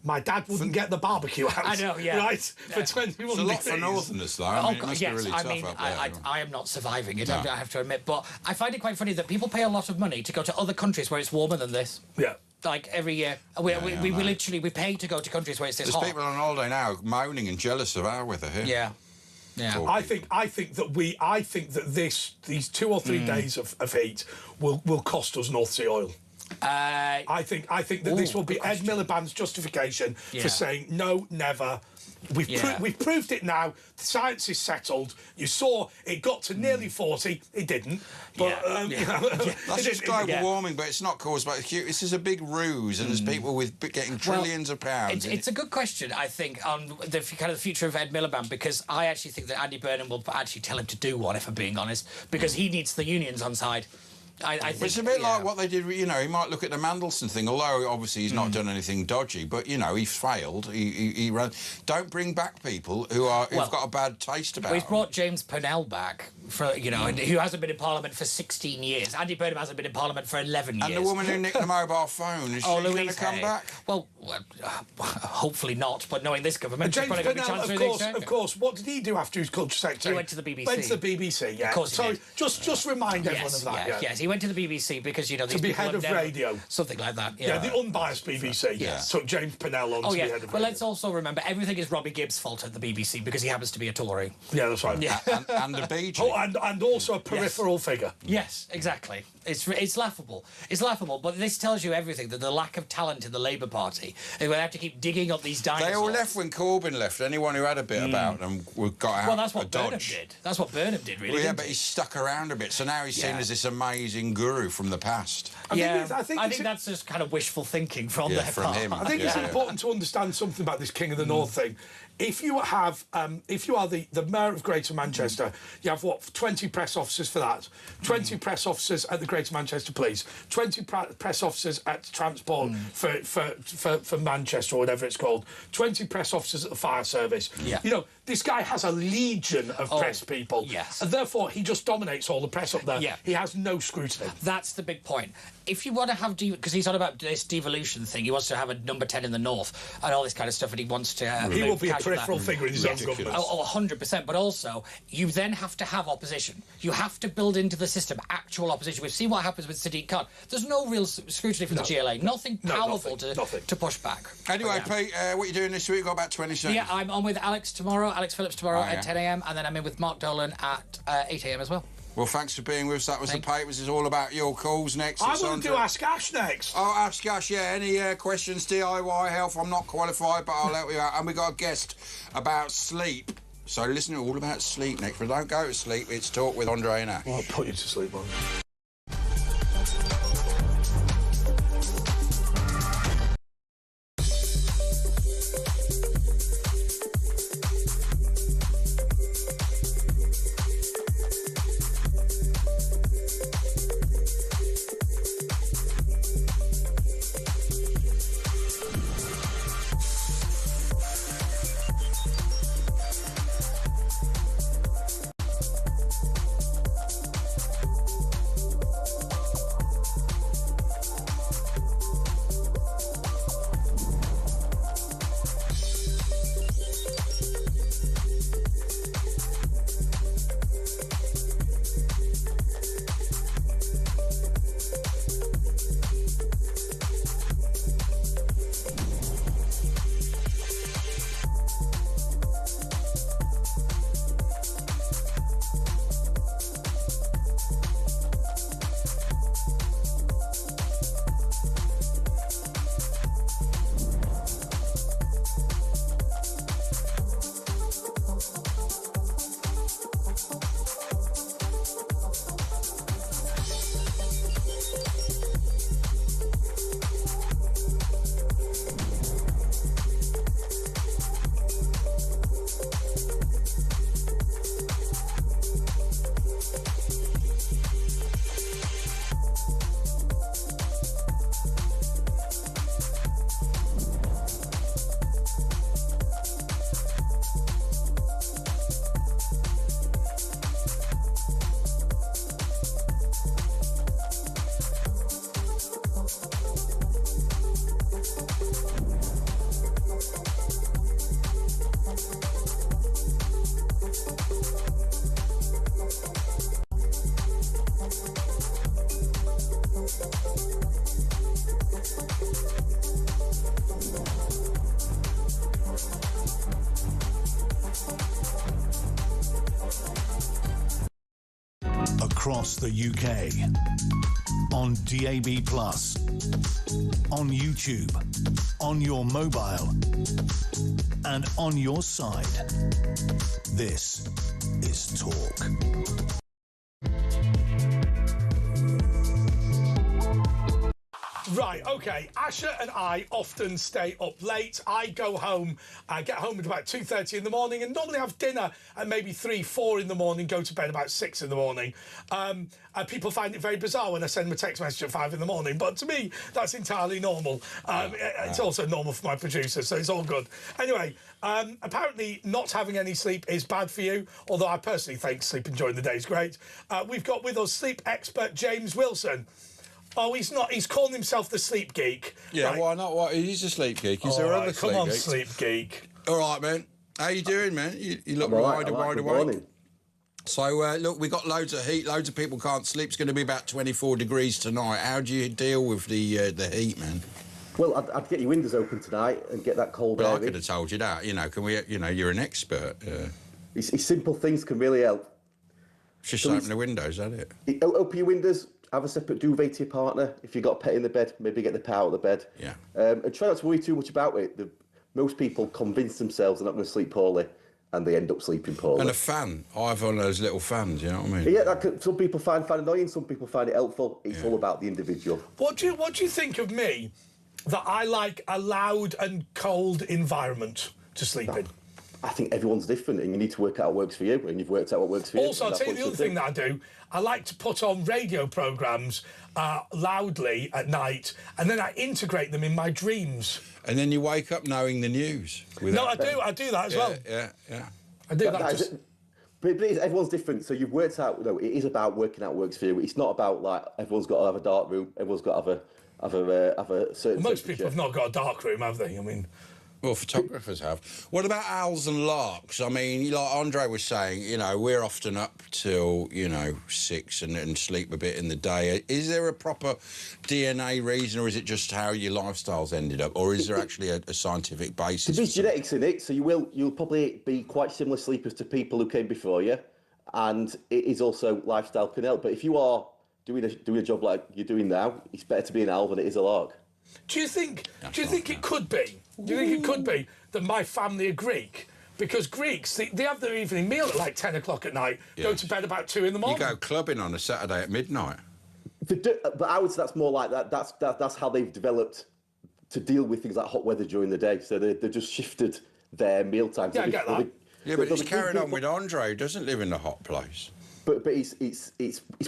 My dad wouldn't get the barbecue out. I know, Right? For 21 degrees. It's a lot for Northerners, though. I mean, it must be really tough up there. I am not surviving it, I have to admit. But I find it quite funny that people pay a lot of money to go to other countries where it's warmer than this. Yeah. Like, every year. We literally pay to go to countries where it's this hot. There's people on holiday now moaning and jealous of our weather here. Yeah. Yeah. I think that these 2 or 3 days of heat will cost us North Sea oil. I think that this will be Ed Miliband's justification for saying no, never. We've proved it now. The science is settled. You saw it got to nearly 40. It didn't. But you know, that's just global warming, but it's not caused by. This is a big ruse, and there's people with getting trillions of pounds. It's a good question, I think, on the kind of the future of Ed Miliband, because I actually think that Andy Burnham will actually tell him to do one, if I'm being honest, because he needs the unions on side. I think, it's a bit like what they did. You know, he might look at the Donaldson thing, although obviously he's not done anything dodgy. But you know, he's failed. He ran. Don't bring back people who've got a bad taste about. Well, he's brought James Purnell back, who hasn't been in Parliament for 16 years. Andy Burnham hasn't been in Parliament for 11 years. And the woman who nicked the mobile phone, is she going to come back? Well, hopefully not. But knowing this government, James Purnell, of course. What did he do after he was Culture Secretary? He went to the BBC. Went to the BBC. Yeah. Of course. So just remind everyone of that. Yes, he went to the BBC because these to be head of radio, something like that. Yeah, the unbiased BBC. Yeah. So James Purnell on to be head of radio. But let's also remember everything is Robbie Gibbs' fault at the BBC because he happens to be a Tory. Yeah, that's right. Yeah. and the BG. Oh, and also a peripheral figure. Yes, exactly. It's laughable. It's laughable, but this tells you everything, that the lack of talent in the Labour Party, they have to keep digging up these dinosaurs. They all left when Corbyn left. Anyone who had a bit about them got out. Well, that's what Burnham did. That's what Burnham did, really. Well, yeah, but he stuck around a bit, so now he's seen as this amazing guru from the past. I think that's just kind of wishful thinking from their part. Him. I think it's important to understand something about this King of the North thing. If you are the Mayor of Greater Manchester, you have 20 press officers for that, 20 press officers at the Greater Manchester Police, 20 press officers at Transport for Manchester or whatever it's called, 20 press officers at the Fire Service. Yeah. You know, this guy has a legion of press people. Yes. And therefore, he just dominates all the press up there. Yeah. He has no scrutiny. That's the big point. If you want to have... Because he's on about this devolution thing. He wants to have a number 10 in the North and all this kind of stuff, and he wants to... he will be a peripheral figure in his own government. Oh, 100%. But also, you then have to have opposition. You have to build into the system actual opposition. We've seen what happens with Sadiq Khan. There's no real scrutiny from the GLA. Nothing powerful to push back. Anyway, Pete, what are you doing this week? We've got about 20 seconds. Yeah, I'm on with Alex Phillips tomorrow at 10 a.m, and then I'm in with Mark Dolan at 8 a.m. as well. Well, thanks for being with us. That was the Papers. It's all about your calls next. I want to do Ask Ash next. Oh, Ask Ash, yeah. Any questions, DIY, health? I'm not qualified, but I'll help you out. And we got a guest about sleep. So listen to all about sleep next. But don't go to sleep. It's Talk with Andre and Ash. Well, I'll put you to sleep, man. across the UK, on DAB+, on YouTube, on your mobile, and on your side. This is Talk. Right, OK. Asher and I often stay up late. I go home, I get home at about 2:30 in the morning and normally have dinner at maybe 3, 4 in the morning, go to bed about 6 in the morning. And people find it very bizarre when I send them a text message at 5 in the morning, but to me, that's entirely normal. It's also normal for my producer, so it's all good. Anyway, apparently not having any sleep is bad for you, although I personally think sleeping during the day is great. We've got with us sleep expert James Wilson. Oh, he's not. He's calling himself the sleep geek. Yeah, right. Why not? What? He's a sleep geek. Is there other sleep geeks? Come on, sleep geek. All right, man. How you doing, man? You look wide awake. So, look, we got loads of heat. Loads of people can't sleep. It's going to be about 24 degrees tonight. How do you deal with the heat, man? Well, I'd get your windows open tonight and get that cold air. Well, I could have told you that. You know, can we? You know, you're an expert. It's simple things can really help. Just open the windows, is that it? Open your windows. Have a separate duvet to your partner. If you've got a pet in the bed, maybe get the pet out of the bed. Yeah. And try not to worry too much about it. Most people convince themselves they're not going to sleep poorly, and they end up sleeping poorly. And a fan. I have one of those little fans, you know what I mean? Yeah, some people find annoying, some people find it helpful. It's all about the individual. What do you think of me, that I like a loud and cold environment to sleep in? I think everyone's different, and you need to work out what works for you, and you've worked out what works for you. Also, I'll tell you the other thing that I do. I like to put on radio programmes loudly at night, and then I integrate them in my dreams. And then you wake up knowing the news. No, I do that as well. Yeah. I do that. But everyone's different, so you've worked out. No, it is about working out what works for you. It's not about like everyone's got to have a dark room. Everyone's got to have a certain. Well, most people have not got a dark room, have they? I mean. Well, photographers have. What about owls and larks? I mean, like Andre was saying, you know, we're often up till, 6 and sleep a bit in the day. Is there a proper DNA reason, or is it just how your lifestyle's ended up, or is there actually a scientific basis? There's genetics in it, so you'll probably be quite similar sleepers to people who came before you, and it is also lifestyle can help. But if you are doing a job like you're doing now, it's better to be an owl than it is a lark. Do you think it could be? Do you think it could be that my family are Greek? Because Greeks, they have their evening meal at like 10 o'clock at night, go to bed about 2 in the morning. You go clubbing on a Saturday at midnight. But I would say that's more like that. That's how they've developed to deal with things like hot weather during the day. So they've just shifted their meal times. Yeah, I get that. Yeah, but it's carried on with Andre, who doesn't live in a hot place. But it's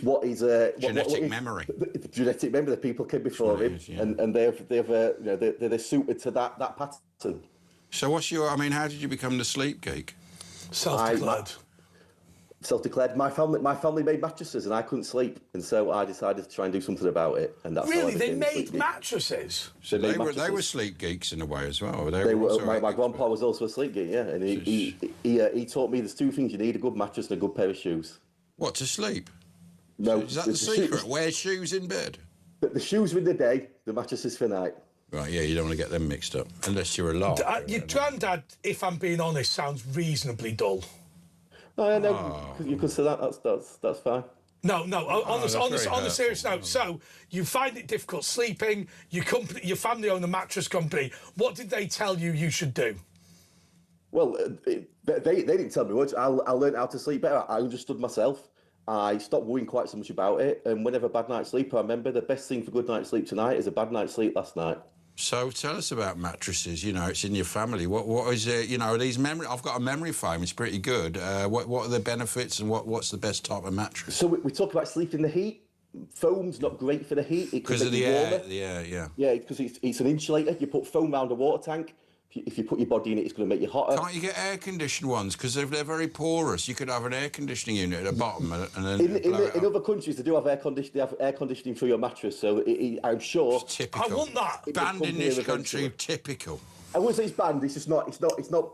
what is genetic memory. The genetic memory. The people came before him, and they're suited to that pattern. So what's your? I mean, how did you become the sleep geek? Self-declared. Self-declared. My family made mattresses, and I couldn't sleep, and so I decided to try and do something about it. And that's really, they made mattresses. So they were sleep geeks in a way as well. They were. My grandpa was also a sleep geek, yeah, and he taught me there's 2 things you need: a good mattress and a good pair of shoes. What, to sleep? No. Is that the secret? Wear shoes in bed? The shoes are in the day, the mattress is for night. Right, yeah, you don't want to get them mixed up, unless you're a lark. Your granddad, if I'm being honest, sounds reasonably dull. Oh, no, you could say that, that's fine. No, on the serious note, so you find it difficult sleeping, your family own a mattress company. What did they tell you should do? Well, they didn't tell me much. I learned how to sleep better. I understood myself. I stopped worrying quite so much about it. And whenever a bad night's sleep, I remember the best thing for good night's sleep tonight is a bad night's sleep last night. So tell us about mattresses. You know, it's in your family. What is it? You know, these memory. I've got a memory foam. It's pretty good. What are the benefits and what's the best type of mattress? So we talk about sleep in the heat. Foam's not great for the heat. Because of the air. Yeah. Yeah, because it's an insulator. You put foam around a water tank. If you put your body in it, it's going to make you hotter. Can't you get air-conditioned ones? Because they're very porous. You could have an air conditioning unit at the bottom and then in other countries, they do have air conditioning. They have air conditioning for your mattress. So I'm sure. It's typical. I want that. Banned in this country. Typical. I wouldn't say it's banned. It's just not. It's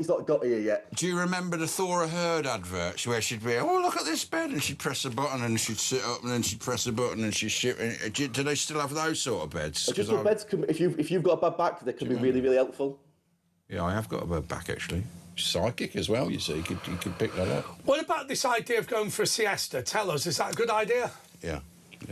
not got here yet. Do you remember the Thora Hird adverts where she'd be, oh, look at this bed, and she'd press a button and she'd sit up, and then she'd press a button and she'd shift. Do they still have those sort of beds? Adjustable beds. If you've got a bad back, they can be really, really helpful. Yeah, I have got a bad back, actually. psychic as well, you see. You could pick that up. What about this idea of going for a siesta? Tell us, is that a good idea? Yeah.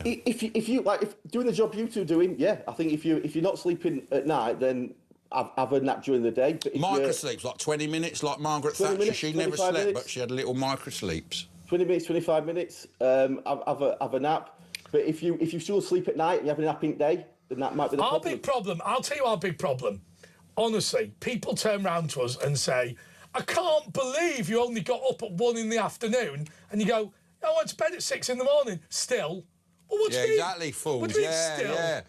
If you doing the job you two are doing, yeah, I think if you're not sleeping at night, then have a nap during the day. But micro sleeps, like 20 minutes, like Margaret Thatcher. Minutes, she never slept, but she had little micro sleeps. 20 minutes, 25 minutes. Have a nap. But if you still sleep at night and you have a napping day, then that might be the problem. Our big problem. I'll tell you our big problem. Honestly, people turn round to us and say, "I can't believe you only got up at 1 in the afternoon," and you go, "I went to bed at 6 in the morning." Still. Well, what do you mean? Exactly, fools. What do you mean still? Yeah.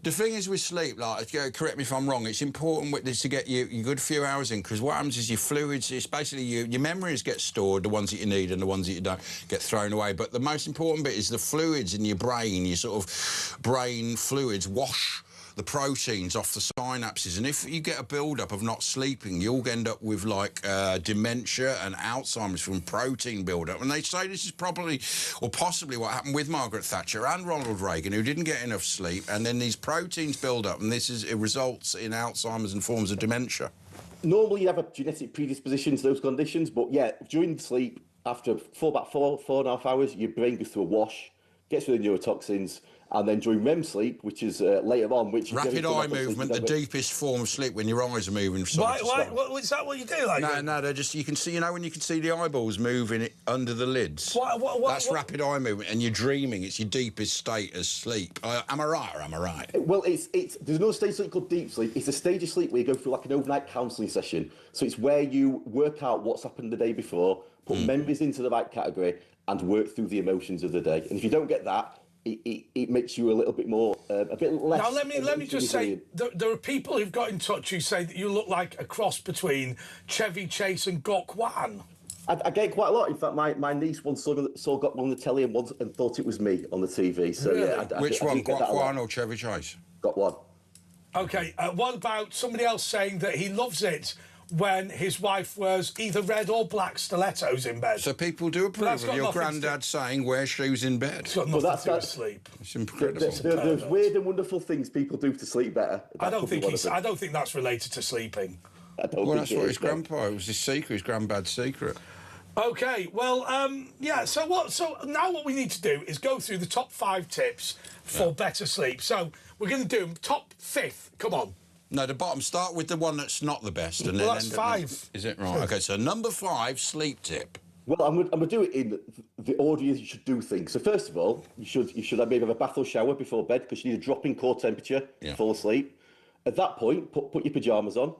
The thing is with sleep, like, correct me if I'm wrong, it's important to get you a good few hours in, because what happens is your fluids, it's basically your memories get stored, the ones that you need and the ones that you don't get thrown away. But the most important bit is the fluids in your brain, your sort of brain fluids wash the proteins off the synapses, and if you get a build-up of not sleeping, you'll end up with, like, dementia and Alzheimer's from protein build-up. And they say this is probably, or possibly, what happened with Margaret Thatcher and Ronald Reagan, who didn't get enough sleep, and then these proteins build up, and it results in Alzheimer's and forms of dementia. Normally you have a genetic predisposition to those conditions, but yeah, during sleep, after about four and a half hours, your brain goes through a wash, gets rid of neurotoxins, and then during REM sleep, which is later on, which rapid eye movement, the deepest form of sleep when your eyes are moving. Why? Is that what you do? Like, no, they're just, you can see, when you can see the eyeballs moving under the lids. That's rapid eye movement, and you're dreaming. It's your deepest state of sleep. Am I right or am I right? Well, there's another stage of sleep called deep sleep. It's a stage of sleep where you go through like an overnight counselling session. So it's where you work out what's happened the day before, put memories into the right category, and work through the emotions of the day. And if you don't get that, it makes you a little bit more, a bit less... Now, let me just say, there are people who've got in touch who say that you look like a cross between Chevy Chase and Gok Wan. I get it quite a lot. In fact, my niece once saw Gok Wan on the telly and thought it was me on the TV. So, really? Yeah, Which one, Gok Wan or Chevy Chase? Gok Wan. OK, what about somebody else saying that he loves it when his wife wears either red or black stilettos in bed? So people do approve of your granddad saying wear shoes in bed. It's got nothing to do with sleep. It's incredible. There's weird and wonderful things people do to sleep better. I don't think that's related to sleeping. Well, that's what his grandpa, it was his secret, his granddad's secret. OK, well, yeah, so now what we need to do is go through the top 5 tips for better sleep. So we're going to do them top 5th. Come on. No, the bottom. Start with the one that's not the best, and then that's 5. Is it right? OK, so number 5, sleep tip. Well, I'm going to do it in the order you should do things. So first of all, you should maybe have a bath or shower before bed, because you need a drop in core temperature to fall asleep. At that point, put your pyjamas on,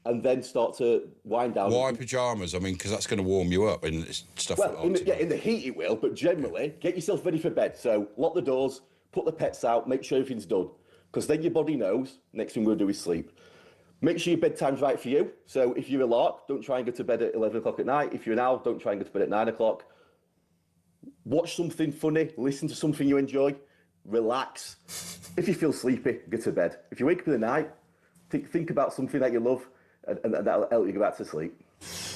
and then start to wind down. Why pyjamas? I mean, because that's going to warm you up and stuff. Well, in the heat it will, but generally, get yourself ready for bed. So lock the doors, put the pets out, make sure everything's done. Because then your body knows, next thing we'll do is sleep. Make sure your bedtime's right for you. So if you're a lark, don't try and go to bed at 11 o'clock at night. If you're an owl, don't try and go to bed at 9 o'clock. Watch something funny, listen to something you enjoy, relax. If you feel sleepy, go to bed. If you wake up in the night, think about something that you love, and that'll help you go back to sleep.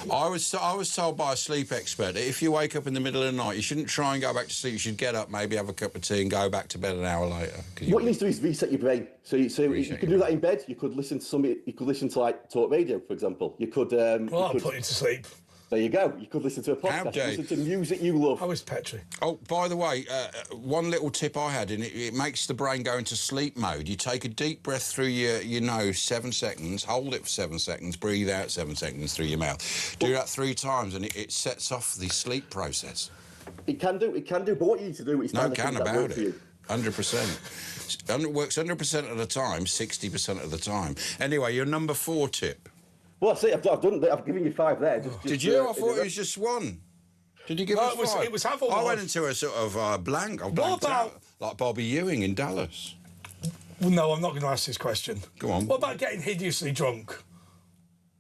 I was told by a sleep expert that if you wake up in the middle of the night, you shouldn't try and go back to sleep. You should get up, maybe have a cup of tea, and go back to bed an hour later. What you need to do is reset your brain. So you can do that in bed. You could listen to somebody. You could listen to like talk radio, for example. You could. I'll put you to sleep. There you go. You could listen to a podcast. Listen to music you love. How is Petri? Oh, by the way, one little tip I had, and it makes the brain go into sleep mode. You take a deep breath through your nose, 7 seconds, hold it for 7 seconds, breathe out 7 seconds through your mouth. Do that 3 times, and it sets off the sleep process. It can do. But what you need to do is no can about it. 100%. It works 100% of the time, 60% of the time. Anyway, your number 4 tip. Well, see, I've done. I've given you 5 there. Did you? I thought it was just 1. Did you give us 5? It was half or I went into a sort of blank. I blanked out, like Bobby Ewing in Dallas. Well, no, I'm not going to ask this question. Go on. What about getting hideously drunk?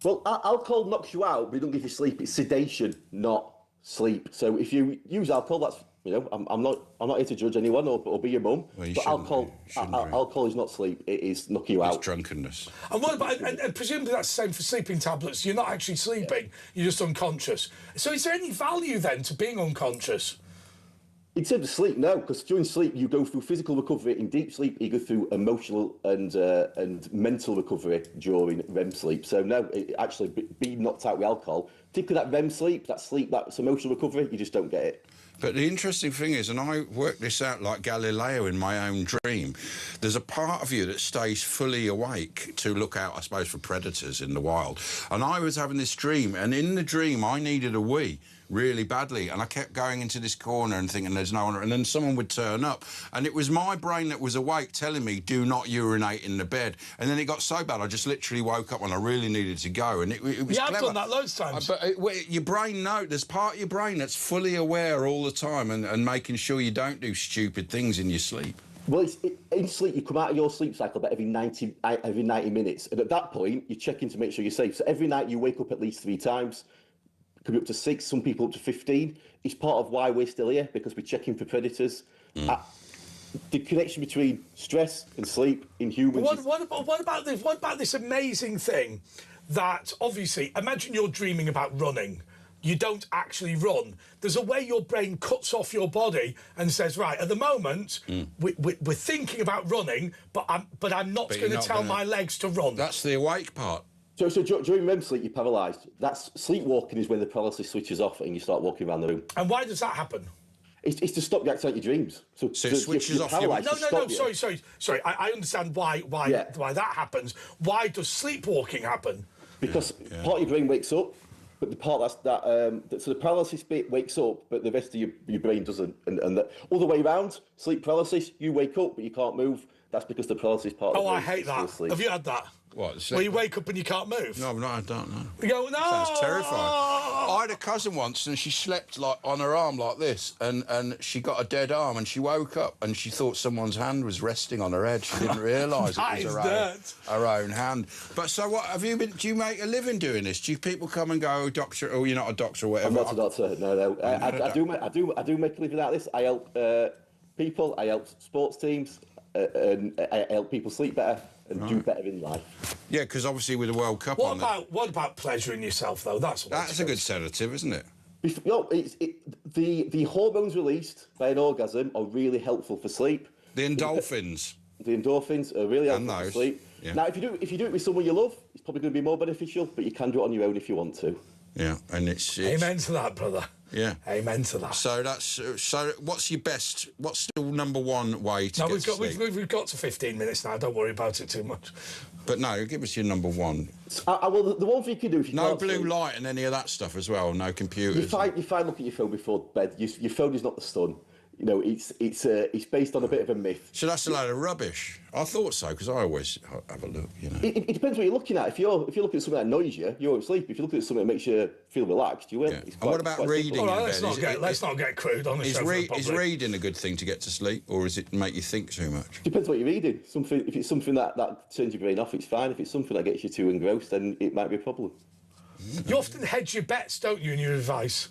Well, alcohol knocks you out, but it don't give you sleep. It's sedation, not sleep. So if you use alcohol, that's I'm not here to judge anyone or be your mum. Well, but alcohol is not sleep. It is knock you out. It's drunkenness. And what about? And presumably that's the same for sleeping tablets. You're not actually sleeping. You're just unconscious. So is there any value then to being unconscious? In terms of sleep, no, because during sleep you go through physical recovery. In deep sleep, you go through emotional and mental recovery during REM sleep. So no, actually being knocked out with alcohol, particularly that REM sleep, that's emotional recovery, you just don't get it. But the interesting thing is, and I worked this out like Galileo in my own dream, there's a part of you that stays fully awake to look out, I suppose, for predators in the wild. And I was having this dream, and in the dream I needed a wee really badly, and I kept going into this corner and thinking there's no one, and then someone would turn up, and it was my brain that was awake telling me do not urinate in the bed. And then it got so bad I just literally woke up when I really needed to go, and it was clever. I've done that loads of times. But your brain there's part of your brain that's fully aware all the time and making sure you don't do stupid things in your sleep. Well, in sleep, you come out of your sleep cycle about every 90 minutes, and at that point you're checking to make sure you're safe. So every night you wake up at least 3 times. Could be up to 6, some people up to 15. It's part of why we're still here, because we're checking for predators. The connection between stress and sleep in humans. What about this amazing thing that, obviously, imagine you're dreaming about running. You don't actually run. There's a way your brain cuts off your body and says, right, at the moment, we're thinking about running, but I'm not going to tell my legs to run. That's the awake part. So during REM sleep, you're paralysed. That's sleepwalking is when the paralysis switches off and you start walking around the room. And why does that happen? It's to stop you acting out your dreams. So it switches off your... No, sorry. I understand why that happens. Why does sleepwalking happen? Because part of your brain wakes up, but the part so the paralysis bit wakes up, but the rest of your brain doesn't. And the other way around, sleep paralysis, you wake up, but you can't move. That's because the paralysis part of the brain I hate that. Have you had that? What? Where you wake up and you can't move? No, I've not had that, no. You go, no! Sounds terrifying. I had a cousin once and she slept like on her arm like this, and she got a dead arm, and she woke up and she thought someone's hand was resting on her head. She didn't realise it was her own hand. But so what, do you make a living doing this? Do people come and go, doctor, or you're not a doctor or whatever? I'm not a doctor, no. I do make a living out of this. I help people, I help sports teams, and I help people sleep better and do better in life. Yeah, because obviously with the World Cup What about pleasuring yourself, though? That's a good sedative, isn't it? The hormones released by an orgasm are really helpful for sleep. The endorphins. The endorphins are really helpful for sleep. Yeah. Now, if you do it with someone you love, it's probably going to be more beneficial, but you can do it on your own if you want to. Yeah, and it's amen to that, brother. Yeah, amen to that. So what's your best? What's the number one way to get sleep? We've got to 15 minutes now. Don't worry about it too much. But no, give us your number one. Well, the one thing you can do if you no blue light and any of that stuff as well. No computers. You fine look at your phone before bed. Your phone is not the sun. You know, it's based on a bit of a myth. So that's a load of rubbish. I thought so, because I always have a look, you know. It depends what you're looking at. If you're looking at something that annoys you, you won't sleep. If you're looking at something that makes you feel relaxed, you will. Yeah. And what about reading? All right, let's not get crude on the show. Is reading a good thing to get to sleep, or does it make you think too much? Depends what you're reading. If it's something that turns your brain off, it's fine. If it's something that gets you too engrossed, then it might be a problem. You often hedge your bets, don't you, in your advice?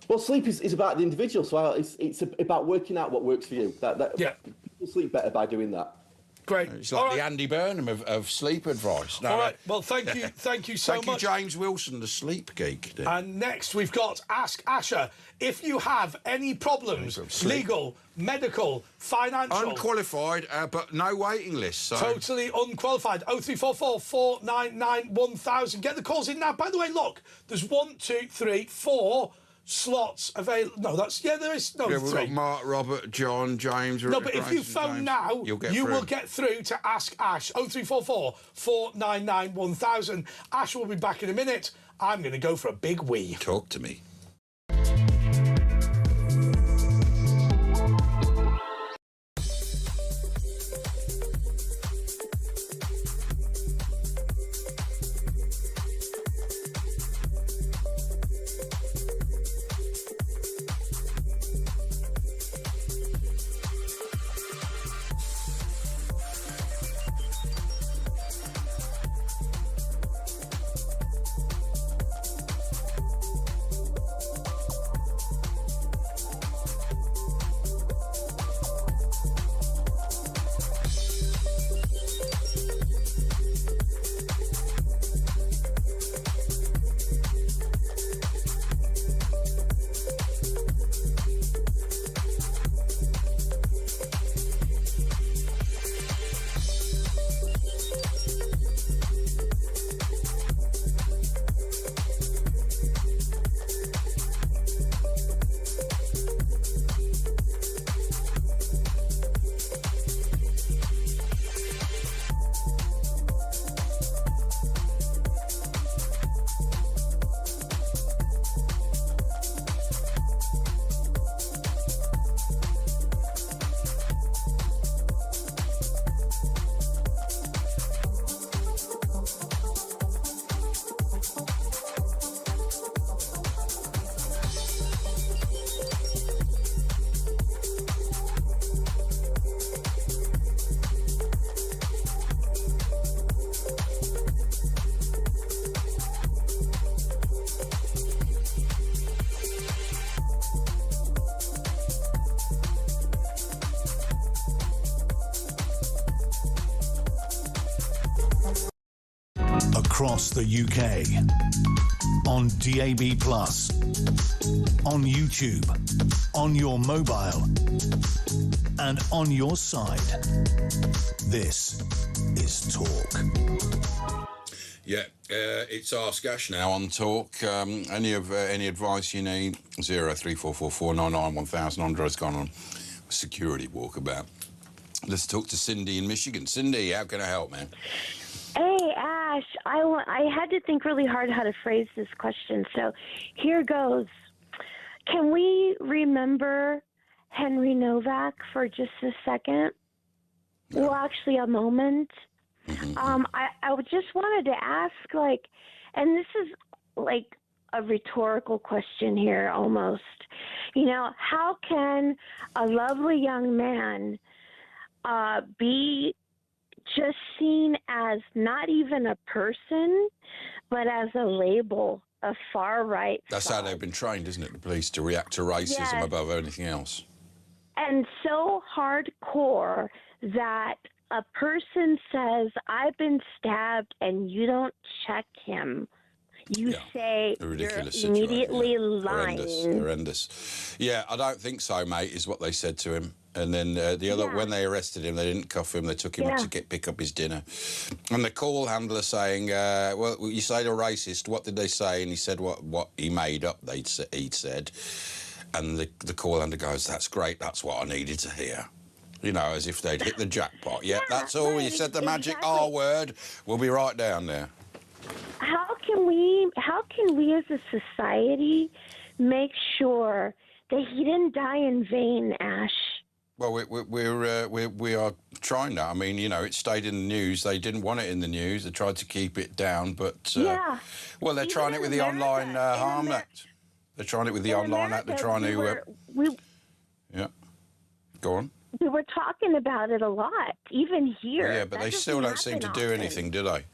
Well, sleep is about the individual, so it's about working out what works for you. People sleep better by doing that. Great. It's like the Andy Burnham of sleep advice. All right. Well, thank you so much. Thank you, James Wilson, the sleep geek. And next we've got Ask Asher. If you have any problems, legal, medical, financial... Unqualified, but no waiting list. So. Totally unqualified. 0344 499 1000. Get the calls in now. By the way, look, there's 1, 2, 3, 4... slots available. No, there is no 3. We've got Mark, Robert, John, James. No, but if you phone now, you will get through to Ask Ash. 0344 499 1000. Ash will be back in a minute. I'm going to go for a big wee. Talk to me. across the UK, on DAB+, on YouTube, on your mobile, and on your side. This is Talk. Yeah, it's Ask Ash now on Talk. Any advice you need? 03444991000. Andre's gone on a security walkabout. Let's talk to Cindy in Michigan. Cindy, how can I help, man? Hey, Ash, I had to think really hard how to phrase this question, so here goes. Can we remember Henry Novak for just a second? Yeah. Well, actually, a moment. I just wanted to ask, like, and this is like a rhetorical question here almost. You know, how can a lovely young man be just seen as not even a person, but as a label, a far right? That's how they've been trained, isn't it, the police, to react to racism above anything else. And so hardcore that a person says, I've been stabbed, and you don't check him. You say you're immediately lying. Horrendous. Yeah, I don't think so, mate, is what they said to him. And then when they arrested him, they didn't cuff him. They took him to pick up his dinner. And the call handler saying, well, you say they're racist. What did they say? And he said what he made up, he'd said. And the call handler goes, that's great. That's what I needed to hear. You know, as if they'd hit the jackpot. Yeah, that's all. You said the magic R word. We'll be right down there. How can we as a society make sure that he didn't die in vain, Ash? Well, we are trying that. I mean, you know, it stayed in the news. They didn't want it in the news. They tried to keep it down, but well, they're trying it with the Online Harm Act. They're trying it with the Online Act. They're trying to. Yeah, go on. We were talking about it a lot, even here. Yeah, but they still don't seem to do anything, do they?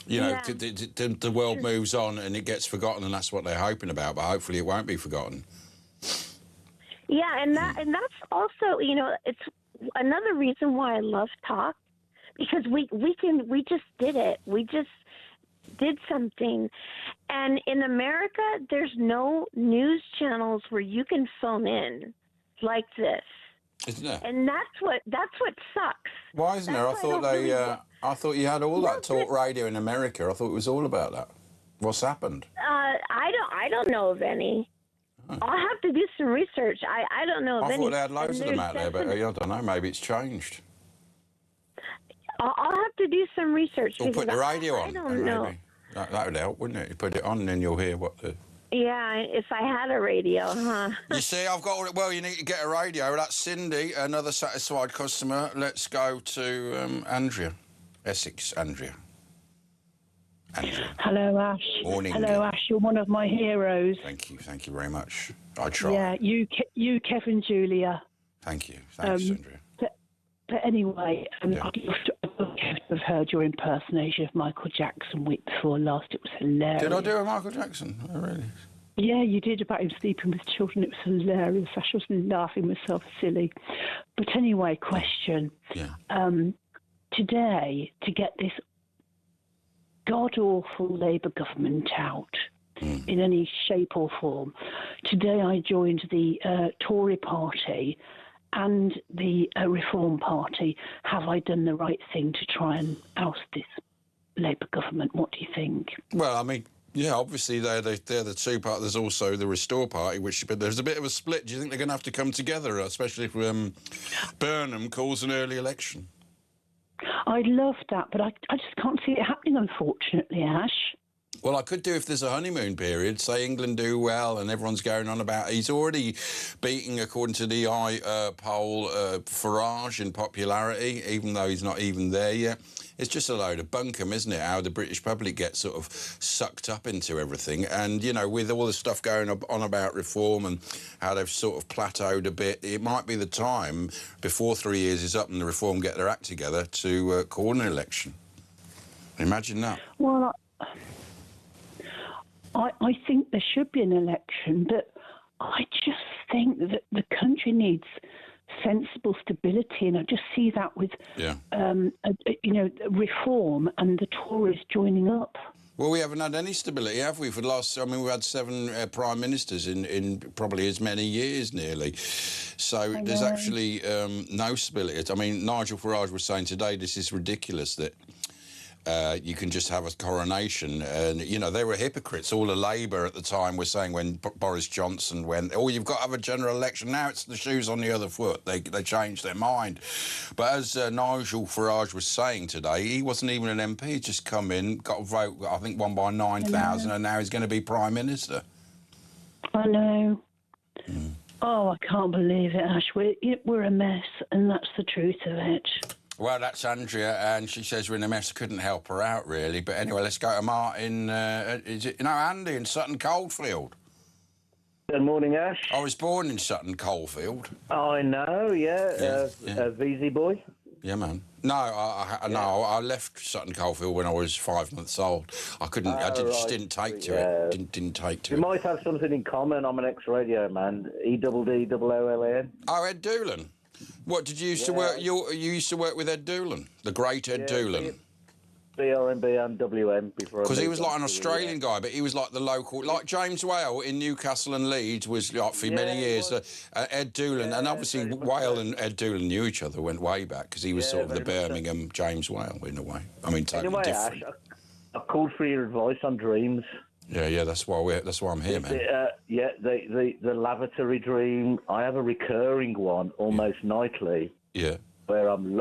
You know, the world moves on and it gets forgotten, and that's what they're hoping about. But hopefully, it won't be forgotten. Yeah, and that's also, you know, it's another reason why I love Talk, because we just did it. We just did something. And in America, there's no news channels where you can phone in like this. Isn't there? And that's what sucks. Why isn't there? I thought you had all that talk radio in America. I thought it was all about that. What's happened? I don't know of any. Oh. I'll have to do some research. I don't know of any. I thought they had loads of them out there, but I don't know. Maybe it's changed. I'll have to do some research. Or put the radio on. I don't know. Maybe. That would help, wouldn't it? You put it on and then you'll hear what the... Yeah, if I had a radio, huh? You see, I've got... Well, you need to get a radio. That's Cindy, another satisfied customer. Let's go to Andrea. Essex, Andrea. Hello, Ash. Morning. Hello, Ash. You're one of my heroes. Thank you very much. I try. Yeah, you, Kevin, Julia. Thank you. Thanks, Andrea. But anyway, I'd love to have heard your impersonation of Michael Jackson week before last. It was hilarious. Did I do a Michael Jackson? Oh, really? Yeah, you did, about him sleeping with children. It was hilarious. Ash was laughing myself silly. But anyway, question. Yeah. Today, to get this god-awful Labour government out in any shape or form, today I joined the Tory party and the Reform Party. Have I done the right thing to try and oust this Labour government? What do you think? Well, I mean, yeah, obviously they're the two parties. There's also the Restore Party, but there's a bit of a split. Do you think they're going to have to come together, especially if Burnham calls an early election? I'd love that, but I just can't see it happening, unfortunately, Ash. Well, I could do if there's a honeymoon period, say England do well and everyone's going on about... He's already beating, according to the poll, Farage in popularity, even though he's not even there yet. It's just a load of bunkum, isn't it, how the British public gets sort of sucked up into everything. And, you know, with all the stuff going on about reform and how they've sort of plateaued a bit, it might be the time, before 3 years is up and the Reform get their act together, to call an election. Imagine that. Well, I think there should be an election, but I just think that the country needs sensible stability, and I just see that with, reform and the Tories joining up. Well, we haven't had any stability, have we? For the last, I mean, we've had 7 prime ministers in probably as many years, nearly. So there's actually no stability. I mean, Nigel Farage was saying today, this is ridiculous that you can just have a coronation. And, you know, they were hypocrites. All the Labour at the time were saying when Boris Johnson went, oh, you've got to have a general election. Now it's the shoes on the other foot. They changed their mind. But as Nigel Farage was saying today, he wasn't even an MP. He just come in, got a vote, I think won by 9,000, and now he's going to be Prime Minister. I know. Oh, I can't believe it, Ash. We're a mess, and that's the truth of it. Well, that's Andrea, and she says we're in a mess. Couldn't help her out, really. But anyway, let's go to Martin. Is it, Andy in Sutton Coldfield? Good morning, Ash. I was born in Sutton Coldfield. I know, yeah. VZ boy. Yeah, man. No, I left Sutton Coldfield when I was 5 months old. I couldn't. Just didn't take to it. Didn't take to it. We might have something in common. I'm an ex-radio man. EDDOOLAN. Oh, Ed Doolan. What did you used to work? You used to work with Ed Doolan, the great Ed Doolan. BRMB and WM before. Because he was like an Australian guy, but he was like the local, like James Whale in Newcastle and Leeds was like for many years. Ed Doolan, and obviously Whale and Ed Doolan knew each other, went way back because he was sort of the Birmingham James Whale in a way. I mean, totally different. Ash, I called for your advice on dreams. Yeah, that's why I'm here, man. The lavatory dream. I have a recurring one almost nightly. Yeah. Where I'm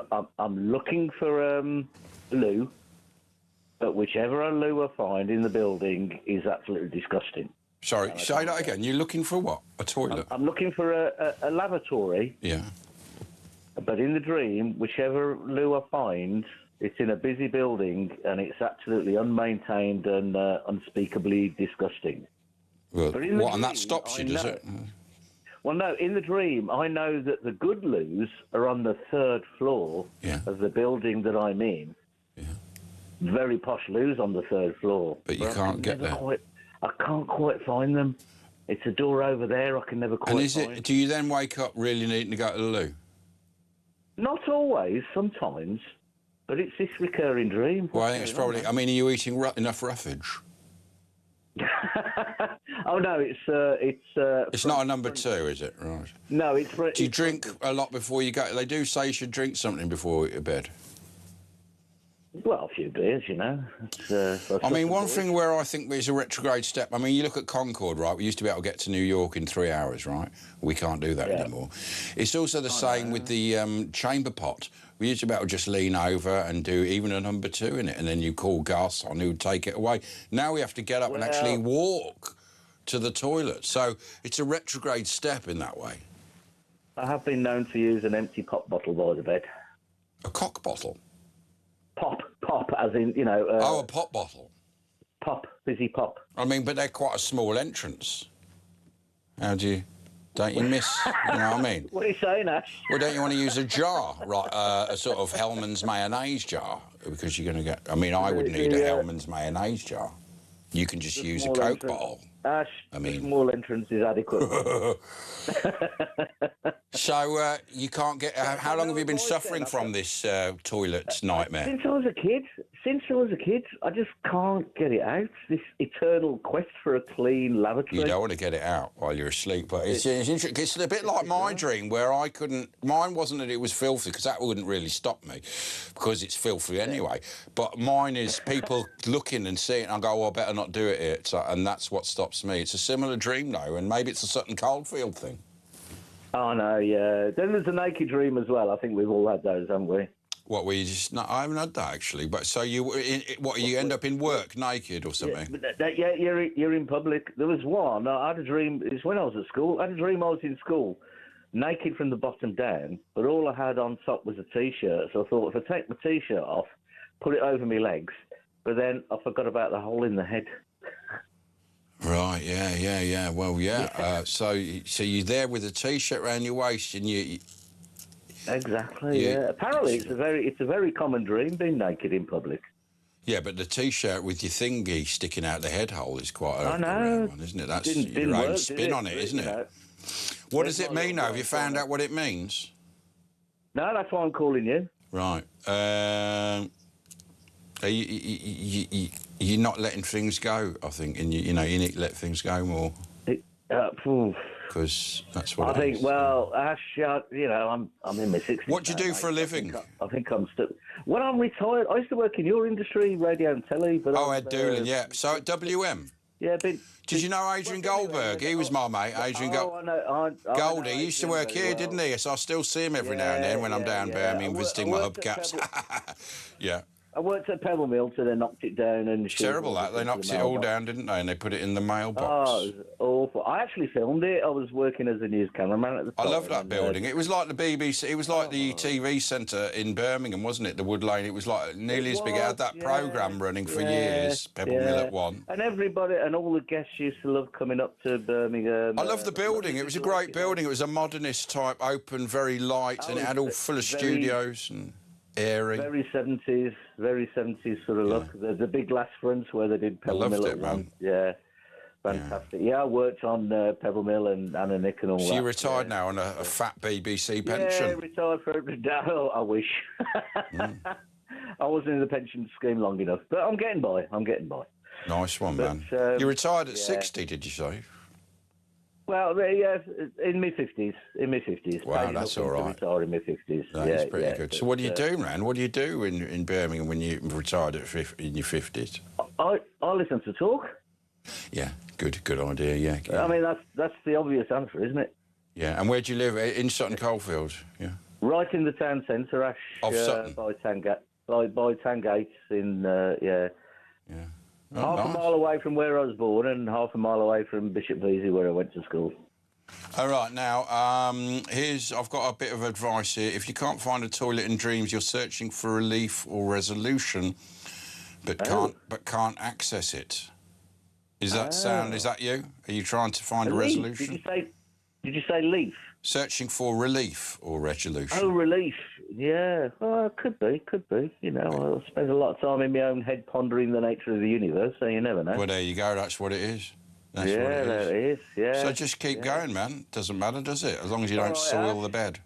looking for loo, but whichever loo I find in the building is absolutely disgusting. Sorry, say that again. You're looking for what? A toilet? I'm looking for a lavatory. Yeah. But in the dream, whichever loo I find, it's in a busy building and it's absolutely unmaintained and unspeakably disgusting. Well, and that stops you, does it? Well, no, in the dream, I know that the good loos are on the 3rd floor of the building that I'm in. Yeah. Very posh loos on the 3rd floor. But you can't get there. I can't quite find them. It's a door over there I can never quite find. Do you then wake up really needing to go to the loo? Not always, sometimes. But it's this recurring dream. Well, I think it's probably... I mean, are you eating enough roughage? Oh, no, it's not a number 2, is it? Right. No, it's... Do you drink a lot before you go? They do say you should drink something before you go to bed. Well, a few beers, you know. I mean, one thing where I think there's a retrograde step, I mean, you look at Concorde, right? We used to be able to get to New York in 3 hours, right? We can't do that anymore. It's also the same with the chamber pot. We used to be able to just lean over and do even a number 2 in it, and then you call Gus on who would take it away. Now we have to get up and actually walk to the toilet. So it's a retrograde step in that way. I have been known to use an empty pop bottle by the bed. A cock bottle? Pop, as in, you know... a pop bottle? Pop, fizzy pop. I mean, but they're quite a small entrance. How do you... Don't you miss... You know what I mean? What are you saying, Ash? Well, don't you want to use a jar, right? A sort of Hellman's mayonnaise jar? Because you're going to get... I mean, I would need a Hellman's mayonnaise jar. You can just use a Coke bottle. Ash, I mean, small entrance is adequate. So you can't get... how long have you been suffering from this toilet nightmare? Since I was a kid. I just can't get it out. This eternal quest for a clean lavatory. You don't want to get it out while you're asleep, but it's interesting. It's a bit like my dream where I couldn't... Mine wasn't that it was filthy, because that wouldn't really stop me, because it's filthy anyway. But mine is people looking and seeing, and I go, well, I better not do it here. So, and that's what stops me. It's a similar dream, though, and maybe it's a Sutton Coldfield thing. Oh, no, yeah. Then there's a naked dream as well. I think we've all had those, haven't we? What, were you just... No, I haven't had that, actually. But so you end up in work naked or something? Yeah, you're in public. There was one, I had a dream, it's when I was at school. I had a dream I was in school, naked from the bottom down, but all I had on top was a T-shirt. So I thought, if I take my T-shirt off, put it over my legs, but then I forgot about the hole in the head. Right, yeah. Well, yeah. So you're there with a T-shirt around your waist, and you... Exactly. Yeah. Apparently, it's a very common dream, being naked in public. Yeah, but the T-shirt with your thingy sticking out the head hole is quite a rare one, isn't it? That's didn't your own work, spin on it, isn't it? What does it mean, though? Have you found out what it means? No, that's why I'm calling you. Right. You're not letting things go, I think, and you need to let things go more. Because that's what I think. Well, Ash, I'm in my 60s. What do you do for a living? I think I'm still. Well, I'm retired. I used to work in your industry, radio and telly. But Ed Doolan, yeah. So at WM. Yeah, Did you know Adrian Goldberg? He was my mate, Adrian Gold. He used to work here, didn't he? So I still see him every now and then when I'm down Birmingham visiting my hubcaps. Yeah. I worked at Pebble Mill till they knocked it down. And terrible that. They knocked it all down, didn't they? And they put it in the mailbox. Oh, it was awful. I actually filmed it. I was working as a news cameraman at the time. I love that building. It was like the BBC. It was like the TV centre in Birmingham, wasn't it? The Wood Lane. It was like nearly as big. It had that programme running for years. Pebble Mill at 1. And everybody and all the guests used to love coming up to Birmingham. I love the building. It was a great building. It was a modernist type, open, very light, and it had all full of studios and airy. Very 70s sort of look. The big glass fronts where they did Pebble Mill. I loved it, man. Yeah, fantastic. Yeah, I worked on Pebble Mill and Anna Nick and all that. So you're retired now on a fat BBC pension? Yeah, retired for oh, I wish. I wasn't in the pension scheme long enough, but I'm getting by. Nice one, man. You retired at 60, did you say? Well, yeah, in my 50s. Wow, that's all right. Retired in my 50s. That's pretty good. So what do you do, man? What do you do in Birmingham when you retired in your 50s? I listen to talk. Yeah, good idea, yeah. I mean, that's the obvious answer, isn't it? Yeah, and where do you live? In Sutton Coldfield, yeah. Right in the town centre, Ash. Of Sutton? By Tangates in, yeah. Yeah. Oh, half a mile away from where I was born and half a mile away from Bishop Vesey where I went to school. All right, now, I've got a bit of advice here. If you can't find a toilet in dreams, you're searching for relief or resolution, but can't access it. Is that you? Are you trying to find a resolution? Did you say leaf? Searching for relief or resolution. Oh, relief. Yeah. Well, could be. You know, I spend a lot of time in my own head pondering the nature of the universe, so you never know. Well, there you go. That's what it is. There it is. Yeah. So just keep going, man. Doesn't matter, does it? As long as you don't soil the bed.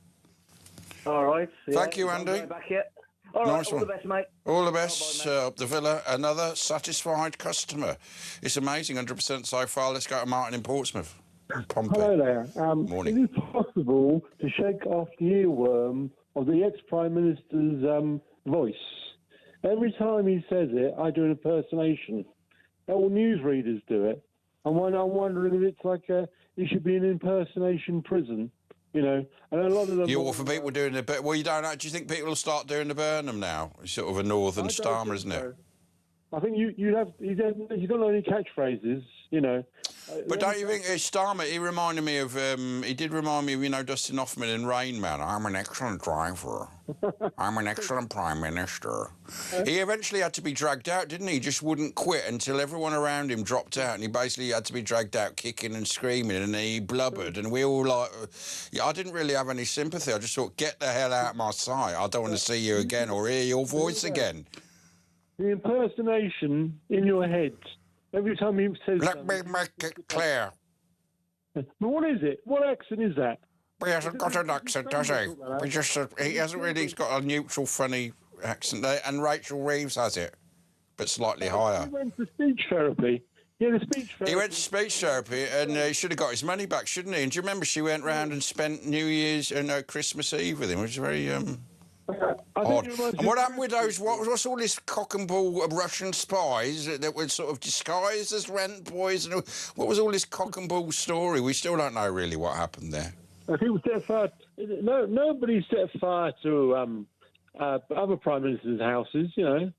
All right. Yeah. Thank you, Andy. Not back yet. All right. All the best, mate. All the best. Up the Villa, another satisfied customer. It's amazing, 100% so far. Let's go to Martin in Portsmouth. Hello there. Morning. Is it possible to shake off the earworm of the ex-Prime Minister's voice? Every time he says it, I do an impersonation. All newsreaders do it. I'm wondering if it's like he should be in impersonation prison, you know. And a lot of them... For people doing the... Well, you don't know. Do you think people will start doing the Burnham now? It's sort of a northern stammer, isn't it? I think you'd have... He's got any catchphrases, you know. But don't you think Starmer, he reminded me of, he did remind me of, Dustin Hoffman in Rain Man. I'm an excellent driver. I'm an excellent Prime Minister. He eventually had to be dragged out, didn't he? He just wouldn't quit until everyone around him dropped out, and he basically had to be dragged out kicking and screaming, and he blubbered, and we all I didn't really have any sympathy. I just thought, get the hell out of my sight. I don't want to see you again or hear your voice again. The impersonation in your head. Every time he says... Let me make it clear. But what is it? What accent is that? He hasn't got an accent, does he? He hasn't really. He's got a neutral, funny accent there, and Rachel Reeves has it, but slightly higher. He went to speech therapy. He went to speech therapy, and he should have got his money back, shouldn't he? And do you remember she went round and spent New Year's and Christmas Eve with him, which was very... odd. And what happened with those? What's all this cock and bull Russian spies that were sort of disguised as rent boys? And what was all this cock and bull story? We still don't know really what happened there. People set fire. Nobody set fire to other prime ministers' houses. You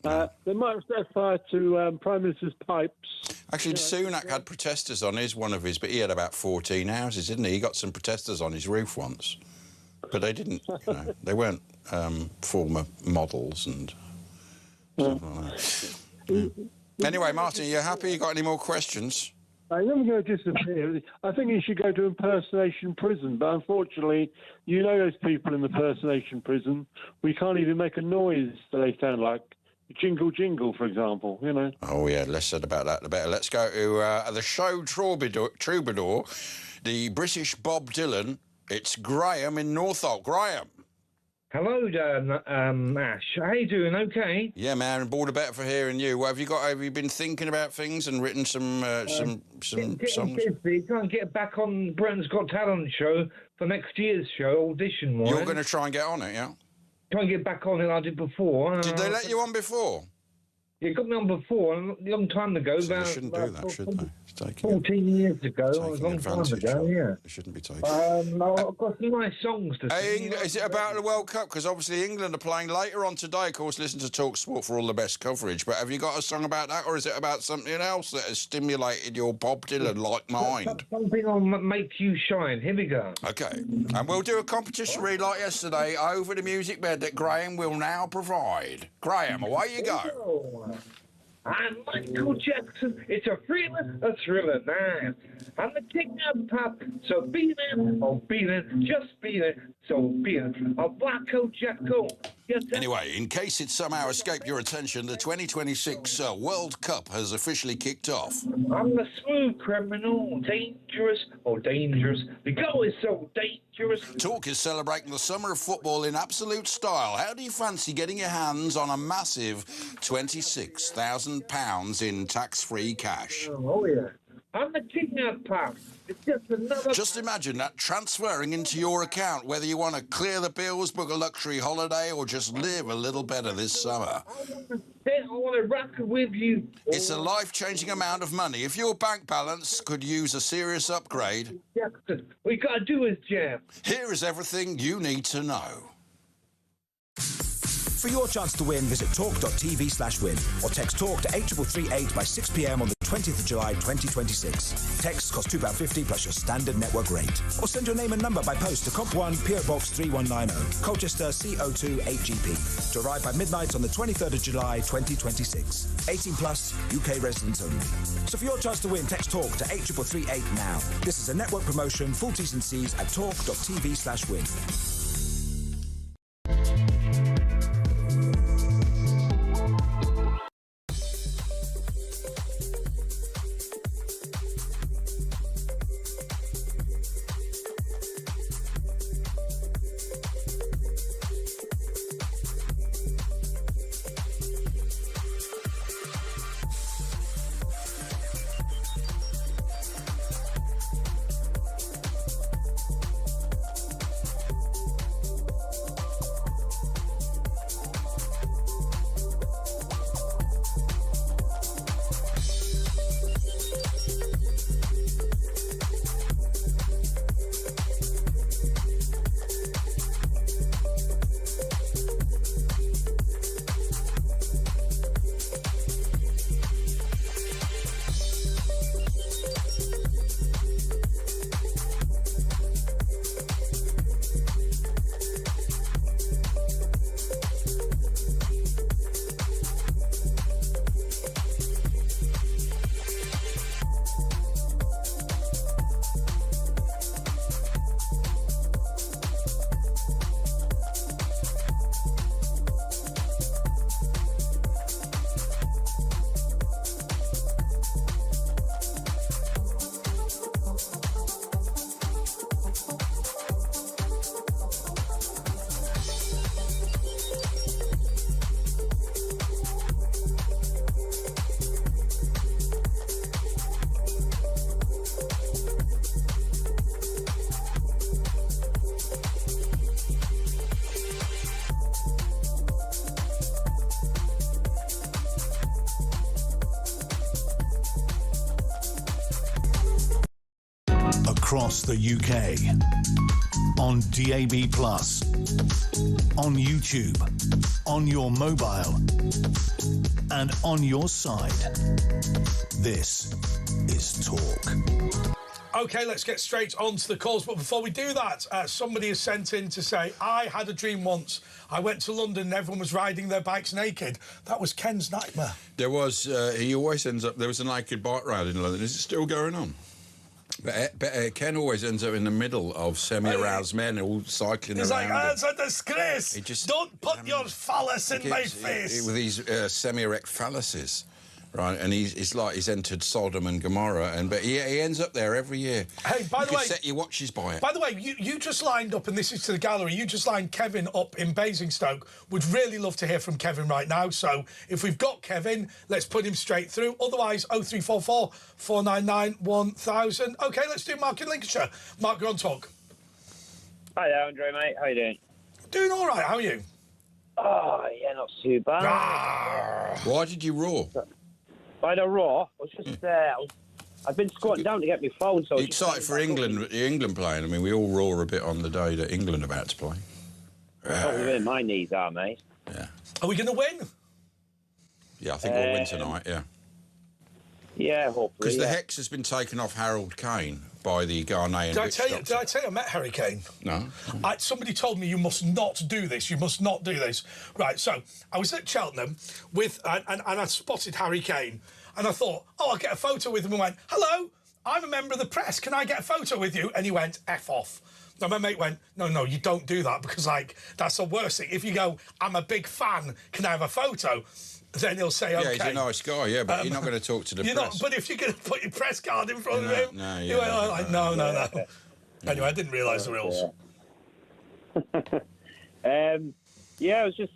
know, they might have set fire to prime ministers' pipes. Actually, Sunak had protesters on one of his, but he had about 14 houses, didn't he? He got some protesters on his roof once. But they didn't, they weren't former models and stuff like that. Anyway, Martin, are you happy? You got any more questions? I'm never going to disappear. I think he should go to impersonation prison, but unfortunately, you know those people in the impersonation prison, we can't even make a noise that they sound like. Jingle, jingle, for example, you know. Oh, yeah, less said about that, the better. Let's go to the show troubadour, the British Bob Dylan. It's Graham in Northolt. Graham. Hello, Ash. How you doing? Okay. Yeah, man, and all the better for hearing you. What have you got? Have you been thinking about things and written some songs? Try and get back on Britain's Got Talent show for next year's show, audition-wise. You're going to try and get on it, yeah? Try and get back on it like I did before. Did they let you on before? Yeah, got me on before, a long time ago. So they shouldn't do that, should they? 14 years ago, a long time ago, yeah. They shouldn't be taking I've got some nice songs to sing. Is it about the World Cup? Because obviously England are playing later on today. Of course, listen to Talk Sport for all the best coverage. But have you got a song about that, or is it about something else that has stimulated your Bob Dylan-like mind? Something on Make You Shine. Here we go. OK. And we'll do a competition read like yesterday over the music bed that Graham will now provide. Graham, away you go. I'm Michael Jackson. It's a thriller now. I'm the king of pop, so be there, oh be there, just be there, so be there. Oh, Blacko Jacko. Anyway, in case it somehow escaped your attention, the 2026 World Cup has officially kicked off. I'm the smooth criminal, dangerous, oh dangerous. The goal is so dangerous. Talk is celebrating the summer of football in absolute style. How do you fancy getting your hands on a massive £26,000 in tax-free cash? Oh yeah. I'm the king of pop. It's just another... Just imagine that transferring into your account, whether you want to clear the bills, book a luxury holiday, or just live a little better this summer. I want to rock with you. It's a life-changing amount of money. If your bank balance could use a serious upgrade... Jackson, what you got to do is jam. Here is everything you need to know. For your chance to win, visit talk.tv/win or text TALK to 83338 by 6 p.m. on the 20th of July 2026. Texts cost £2.50 plus your standard network rate. Or send your name and number by post to Comp 1, PO Box 3190, Colchester CO2 8GP, to arrive by midnight on the 23rd of July 2026. 18 plus, UK residents only. So for your chance to win, text TALK to 83338 now. This is a network promotion. Full T's and C's at talk.tv/win. Across the UK, on DAB+, on YouTube, on your mobile, and on your side. This is Talk. OK, let's get straight on to the calls. But before we do that, somebody has sent in to say, I had a dream once. I went to London and everyone was riding their bikes naked. That was Ken's nightmare. There was, he always ends up, there was a naked bike ride in London. Is it still going on? But Ken always ends up in the middle of semi-aroused men all cycling He's around. He's like, it's a disgrace. Don't put your phallus in my face. With these semi-erect phalluses. right? And he's like he's entered Sodom and Gomorrah, but he ends up there every year. Hey, by the way, set your watches by it. By the way, you just lined up, and this is to the gallery. You just lined Kevin up in Basingstoke. Would really love to hear from Kevin right now. So if we've got Kevin, let's put him straight through. Otherwise, 0344 499 1000. OK, let's do Mark in Lincolnshire. Mark, you're on talk. Hi there, Andre, mate. How you doing? Doing all right. How are you? Oh, yeah, not too bad. Why did you roar? By the roar, I was just I've been squatting down to get my phone. So you excited for England playing? I mean, we all roar a bit on the day that England are about to play. Probably where my knees are, mate. Yeah. Are we going to win? Yeah, I think we'll win tonight. Yeah. Yeah, hopefully. Because the hex has been taken off Harold Kane by the Ghanaian. Did I tell you I met Harry Kane? No. Somebody told me you must not do this. You must not do this. Right. So I was at Cheltenham with and I spotted Harry Kane, and I thought, oh, I'll get a photo with him. And went, hello, I'm a member of the press. Can I get a photo with you? And he went, F off. Now my mate went, no, you don't do that, because like that's the worst thing. If you go, I'm a big fan, can I have a photo? Then he'll say, OK. Yeah, he's a nice guy, yeah, but you're not going to talk to the press. Not, but if you're going to put your press card in front of him, no, he went, like, no. Anyway, I didn't realise the rules. Yeah, I was just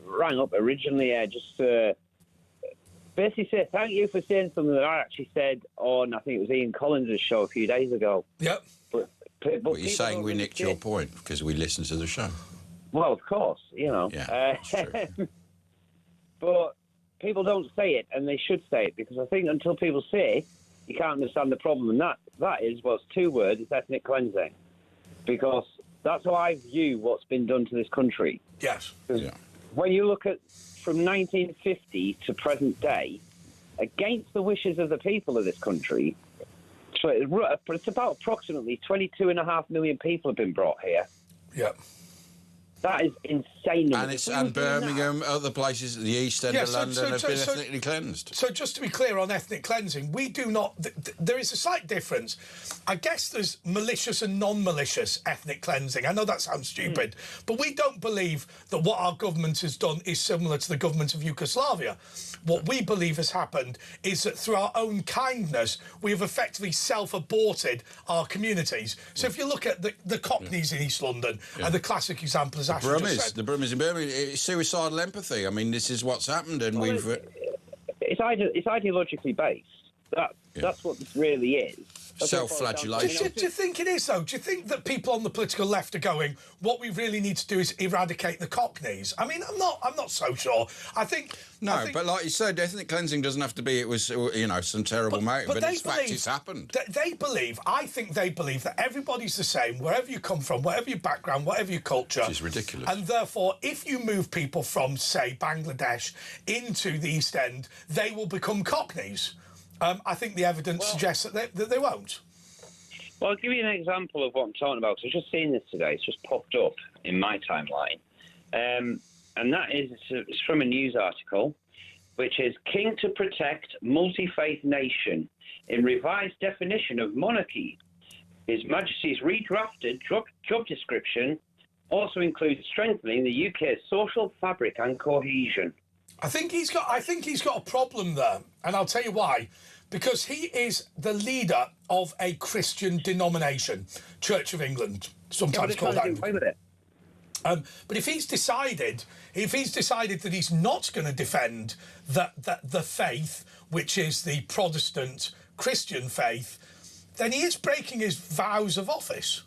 rang up originally, just basically say thank you for saying something that I actually said on, I think it was Ian Collins' show a few days ago. Yep. But you're saying we nicked your point because we listened to the show. Well, of course, you know. Yeah, but people don't say it, and they should say it, because I think until people say it, you can't understand the problem. And that is, well, it's two words, it's ethnic cleansing. Because that's how I view what's been done to this country. Yes. Yeah. When you look at from 1950 to present day, against the wishes of the people of this country, it's about approximately 22.5 million people have been brought here. Yeah. That is insane. And Birmingham, other places, the East End of London have been ethnically cleansed. So just to be clear on ethnic cleansing, we do not... there is a slight difference. I guess there's malicious and non-malicious ethnic cleansing. I know that sounds stupid, but we don't believe that what our government has done is similar to the government of Yugoslavia. What we believe has happened is that through our own kindness, we have effectively self-aborted our communities. So if you look at the Cockneys in East London, and the classic example is the Brummies in Birmingham, it's suicidal empathy. I mean, this is what's happened, and it's ideologically based. That's what this really is. Self-flagellation. Do you think it is, though? Do you think that people on the political left are going, what we really need to do is eradicate the Cockneys? I mean, I'm not so sure. But like you said, ethnic cleansing doesn't have to be it was, some terrible motive, but in fact it's happened. I think they believe that everybody's the same, wherever you come from, whatever your background, whatever your culture. Which is ridiculous. And therefore, if you move people from, say, Bangladesh into the East End, they will become Cockneys. I think the evidence suggests that they won't. Well, I'll give you an example of what I'm talking about. So I've just seen this today. It's just popped up in my timeline. And that is, it's from a news article, which is King to protect multi-faith nation in revised definition of monarchy. His Majesty's redrafted job description also includes strengthening the UK's social fabric and cohesion. I think he's got a problem there, and I'll tell you why. Because he is the leader of a Christian denomination, Church of England, sometimes called that. But if he's decided that he's not going to defend the faith, which is the Protestant Christian faith, then he is breaking his vows of office.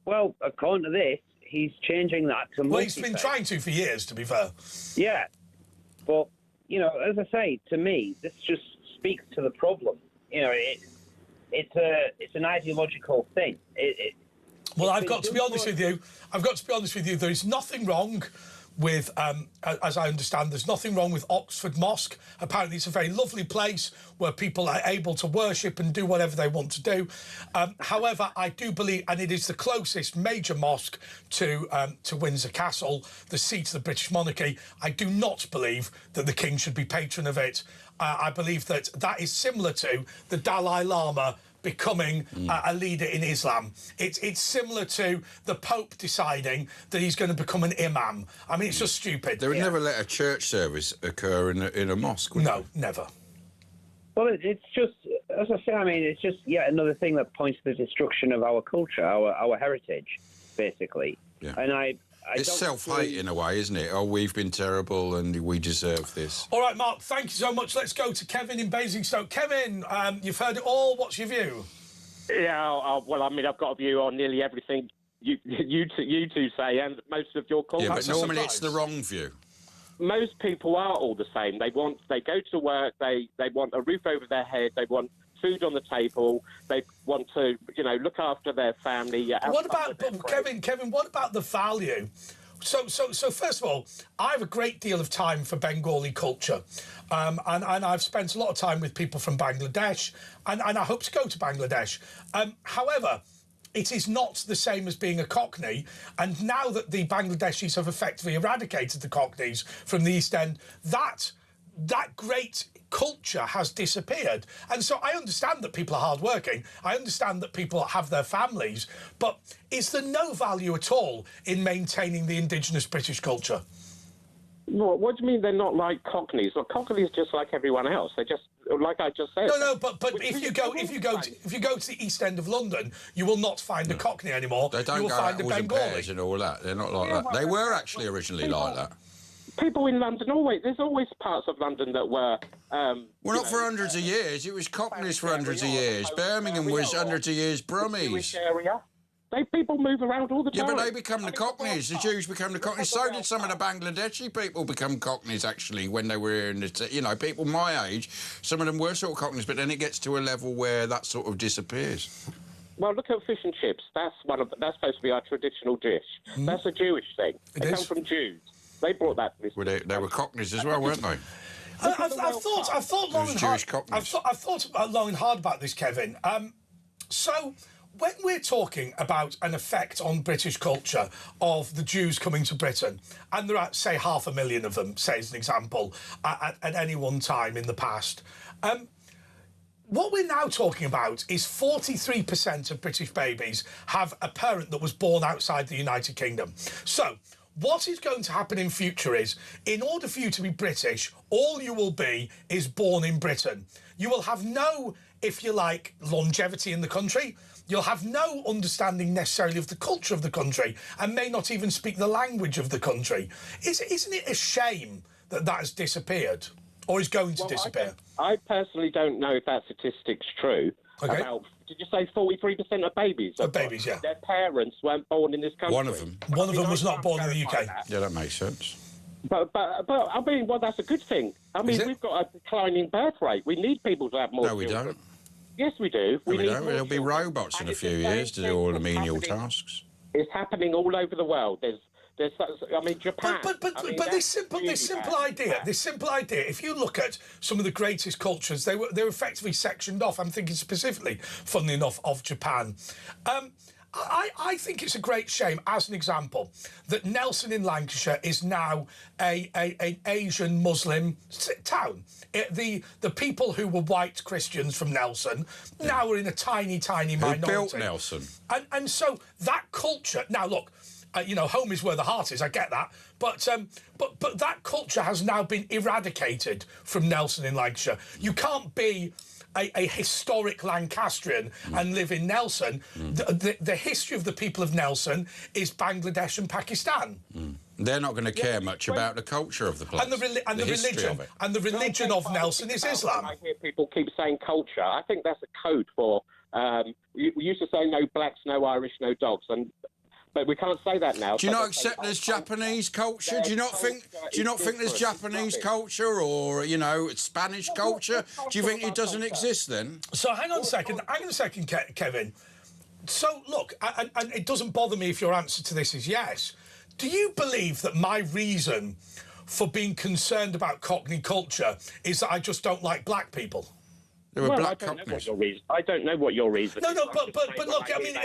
Well, according to this, he's changing that to multi-faith. Well, he's been trying to for years, to be fair. Yeah. But, as I say, to me, this just speaks to the problem. It's an ideological thing. Well, I've got to be honest with you. There is nothing wrong with, as I understand, there's nothing wrong with Oxford Mosque. Apparently, it's a very lovely place where people are able to worship and do whatever they want to do. However, I do believe, and it is the closest major mosque to Windsor Castle, the seat of the British monarchy. I do not believe that the King should be patron of it. I believe that is similar to the Dalai Lama becoming a leader in Islam. It's similar to the Pope deciding that he's going to become an imam. I mean, it's just stupid. They would never let a church service occur in a mosque, would No, never. Well, it's just, as I say, I mean, it's just yet another thing that points to the destruction of our culture, our heritage, basically. Yeah. And it's self-hate in a way, isn't it? Oh, we've been terrible and we deserve this. All right, Mark, thank you so much. Let's go to Kevin in Basingstoke. Kevin, you've heard it all. What's your view? Yeah, well, I mean, I've got a view on nearly everything you two say, and most of your callers. Yeah, but normally it's the wrong view. Most people are all the same. They go to work, they want a roof over their head, they want food on the table, they want to, look after their family. What about, Kevin, what about the value? So first of all, I have a great deal of time for Bengali culture, and I've spent a lot of time with people from Bangladesh, and I hope to go to Bangladesh. However, it is not the same as being a Cockney, and now that the Bangladeshis have effectively eradicated the Cockneys from the East End, that great culture has disappeared. And so I understand that people are hardworking, I understand that people have their families, but is there no value at all in maintaining the indigenous British culture? What do you mean they're not like Cockneys? Well, Cockneys are just like everyone else. They're just like I just said. No, but if you go to the East End of London, you will not find a Cockney anymore. They don't you will go find out a and Bengali. pairs and all that. They're not like that. They were actually originally like that. People in London there's always parts of London that were. Well, not for hundreds of years. It was Cockneys for hundreds of years. Birmingham was hundreds of years Brummies. Area. People move around all the time. Yeah, but they become the Cockneys. The Jews become the Cockneys. So did some of the Bangladeshi people become Cockneys, actually, when they were here in the... people my age, some of them were sort of Cockneys, but then it gets to a level where that sort of disappears. Well, look at fish and chips. That's supposed to be our traditional dish. That's a Jewish thing. They come from Jews. They brought that to this. Well, they were Cockneys as well, weren't they? I've thought long and hard about this, Kevin. So when we're talking about an effect on British culture of the Jews coming to Britain, and there are, say, 500,000 of them, say as an example, at any one time in the past, what we're now talking about is 43% of British babies have a parent that was born outside the United Kingdom. So what is going to happen in future is, in order for you to be British, all you will be is born in Britain. You will have no, if you like, longevity in the country. You'll have no understanding necessarily of the culture of the country, and may not even speak the language of the country. Isn't it a shame that has disappeared, or is going to disappear? I personally don't know if that statistic's true. Okay. Did you say 43% of babies? Yeah. Their parents weren't born in this country. One of them. One of them was not born in the UK. Yeah, that makes sense. But I mean, well, that's a good thing. I mean, we've got a declining birth rate. We need people to have more children. No, we don't. Yes, we do. No, we don't. There'll be robots in a few years to do all the menial tasks. It's happening all over the world. There's, I mean, Japan. But this simple idea. If you look at some of the greatest cultures, they were effectively sectioned off. I'm thinking specifically, funnily enough, of Japan. I think it's a great shame, as an example, that Nelson in Lancashire is now an Asian Muslim town. The people who were white Christians from Nelson now are in a tiny minority. Who built Nelson? And so that culture... Now, look, home is where the heart is, I get that. But that culture has now been eradicated from Nelson in Lancashire. You can't be a historic Lancastrian and live in Nelson. The history of the people of Nelson is Bangladesh and Pakistan. They're not going to care much about the culture of the place. And the religion of Nelson is Islam. I hear people keep saying culture. I think that's a code for... we used to say no blacks, no Irish, no dogs, but we can't say that now. Do you not accept there's Japanese culture? Do you not think there's Japanese culture or, Spanish culture? Do you think it doesn't exist then? So hang on a second, Kevin. So look, and it doesn't bother me if your answer to this is yes. Do you believe that my reason for being concerned about Cockney culture is that I just don't like black people? I don't know what your reason. No, but look, I mean,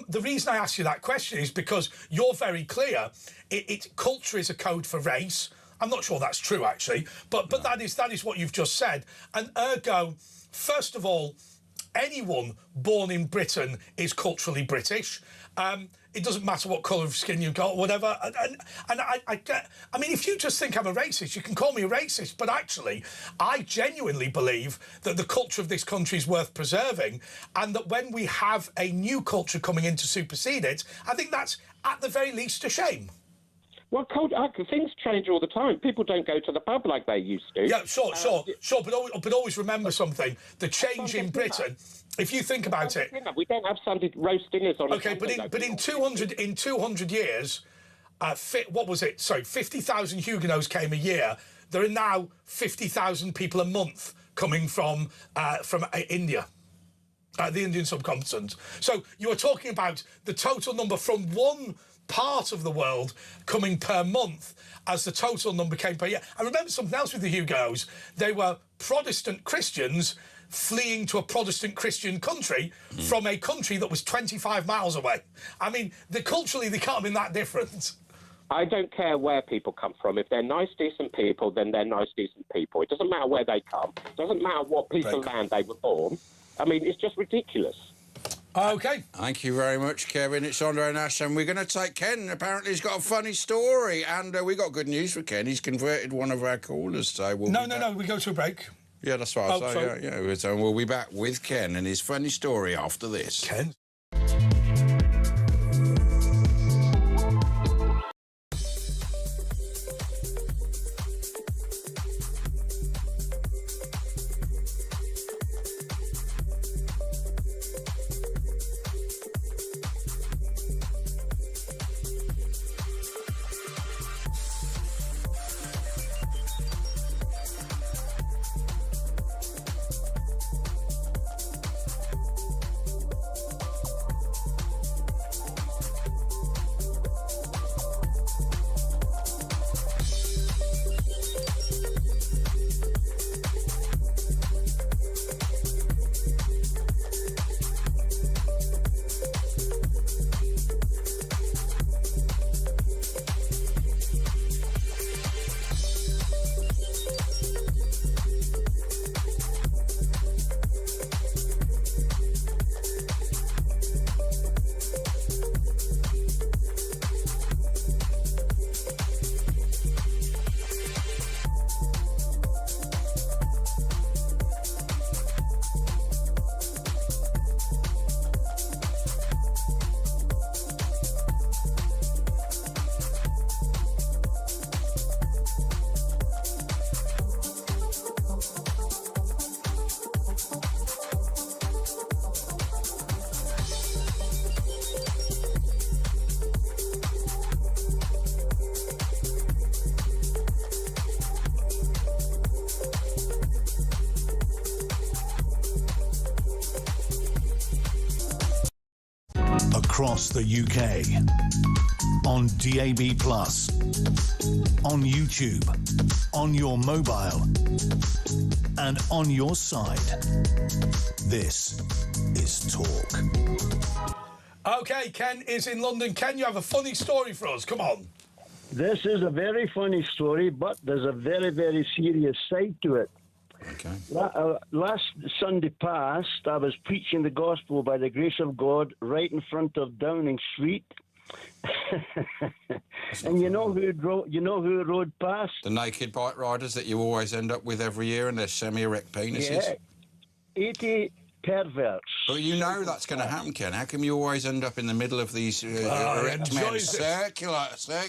the reason I ask you that question is because you're very clear. Culture is a code for race. I'm not sure that's true actually, but that is what you've just said. And ergo, first of all, anyone born in Britain is culturally British. It doesn't matter what colour of skin you've got, whatever. And I mean, if you just think I'm a racist, you can call me a racist, but actually, I genuinely believe that the culture of this country is worth preserving, and that when we have a new culture coming in to supersede it, I think that's, at the very least, a shame. Well, things change all the time. People don't go to the pub like they used to. Yeah, sure. But always remember something. The change in Britain, if you think about it... We don't have Sunday roast dinners on OK, but in 200 years, what was it? Sorry, 50,000 Huguenots came a year. There are now 50,000 people a month coming from India. The Indian subcontinent. So you are talking about the total number from one part of the world coming per month as the total number came per year. I remember something else with the Huguenots. They were Protestant Christians fleeing to a Protestant Christian country from a country that was 25 miles away. I mean, culturally, they can't have been that different. I don't care where people come from. If they're nice, decent people, then they're nice, decent people. It doesn't matter where they come. It doesn't matter what piece of land they were born. I mean, it's just ridiculous. OK. Thank you very much, Kevin. It's Andre Nash, and we're going to take Ken. Apparently he's got a funny story, and we got good news for Ken. He's converted one of our callers, so we'll No, we go to a break. Yeah, that's right. So we'll be back with Ken and his funny story after this. Ken? Across the UK, on DAB+, on YouTube, on your mobile, and on your side. This is Talk. OK, Ken is in London. Ken, you have a funny story for us. Come on. This is a very funny story, but there's a very, very serious side to it. Okay. Last Sunday past, I was preaching the gospel by the grace of God right in front of Downing Street. And you know who rode past? The naked bike riders that you always end up with every year, and their semi-erect penises. Yeah, 80 perverts. But you know that's going to happen, Ken. How come you always end up in the middle of these erect men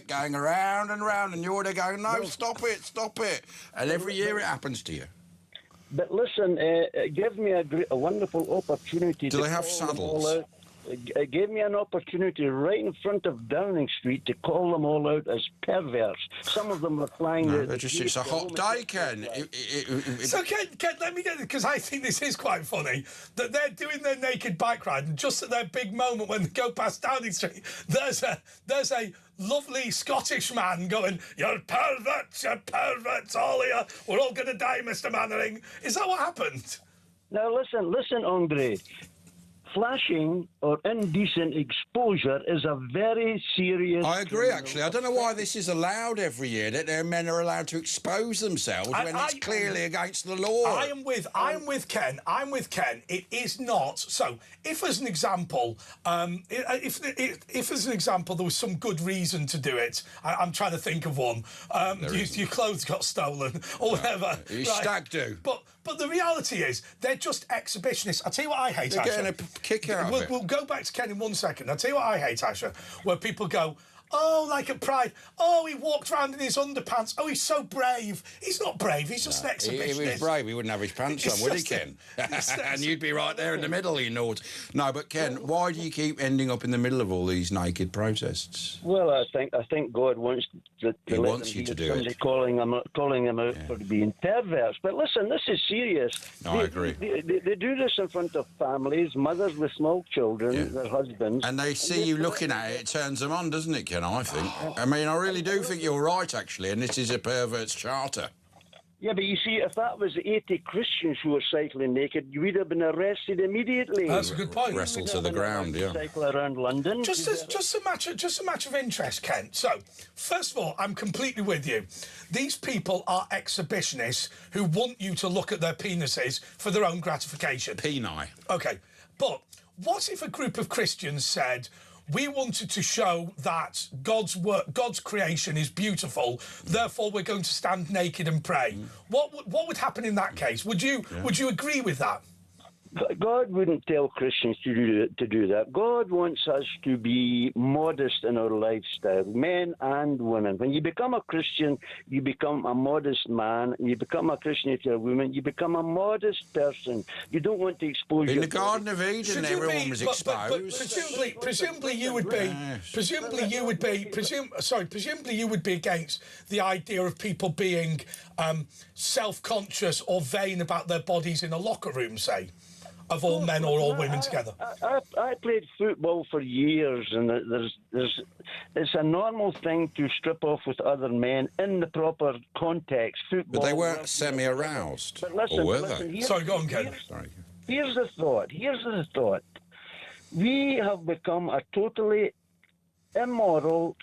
going around and round, and you're there going, no, stop it. And every year it happens to you. But listen, it gave me a wonderful opportunity. Do they have saddles? It gave me an opportunity right in front of Downing Street to call them all out as perverts. Some of them were flying... No, it's a hot day, Ken. So, Ken, let me get it, because I think this is quite funny, that they're doing their naked bike ride, and just at their big moment when they go past Downing Street, there's a lovely Scottish man going, you're perverts, all of you. We're all going to die, Mr. Mannering. Is that what happened? Now, listen, Andre. flashing or indecent exposure is a very serious... I agree, actually. I don't know why this is allowed every year, that their men are allowed to expose themselves when it's clearly against the law. I am with Ken. I'm with Ken. It is not. So, if as an example, if as an example there was some good reason to do it, I'm trying to think of one. Your clothes got stolen or whatever. You stag do. But the reality is, they're just exhibitionists. I'll tell you what I hate, They're Asher. getting a kick out of it. We'll go back to Ken in 1 second. I'll tell you what I hate, Asher, where people go, oh, like at Pride, oh, he walked around in his underpants, oh, he's so brave. He's not brave, he's just an exhibitionist. If he was brave, he wouldn't have his pants on, would he, Ken? And you'd be right there in the middle, you know. No, but Ken, why do you keep ending up in the middle of all these naked protests? Well, I think God wants He wants you to do it. Calling them out for being perverse. But listen, this is serious. No, I agree. They do this in front of families, mothers with small children, their husbands. And they see you looking at it, it turns them on, doesn't it, Ken, I think? I mean, I really do think you're right, actually, and this is a pervert's charter. Yeah, but you see, if that was 80 Christians who were cycling naked, you would have been arrested immediately. That's a good point. Wrestle to the ground, yeah. Cycle around London. Just a match of interest, Ken. So, first of all, I'm completely with you. These people are exhibitionists who want you to look at their penises for their own gratification. Peni. Okay, but what if a group of Christians said, we wanted to show that God's creation is beautiful, therefore we're going to stand naked and pray? What would happen in that case? Would you agree with that? God wouldn't tell Christians to do that. God wants us to be modest in our lifestyle, men and women. When you become a Christian, you become a modest man. You become a Christian if you're a woman, you become a modest person. You don't want to expose In the Garden of Eden, everyone was exposed. But presumably you would be against the idea of people being self-conscious or vain about their bodies in a locker room, say, of all men or all women together. I played football for years, and it's a normal thing to strip off with other men in the proper context. Football. But they weren't semi-aroused, listen, or were they? Sorry, go on, Ken. Here's the thought. We have become a totally immoral,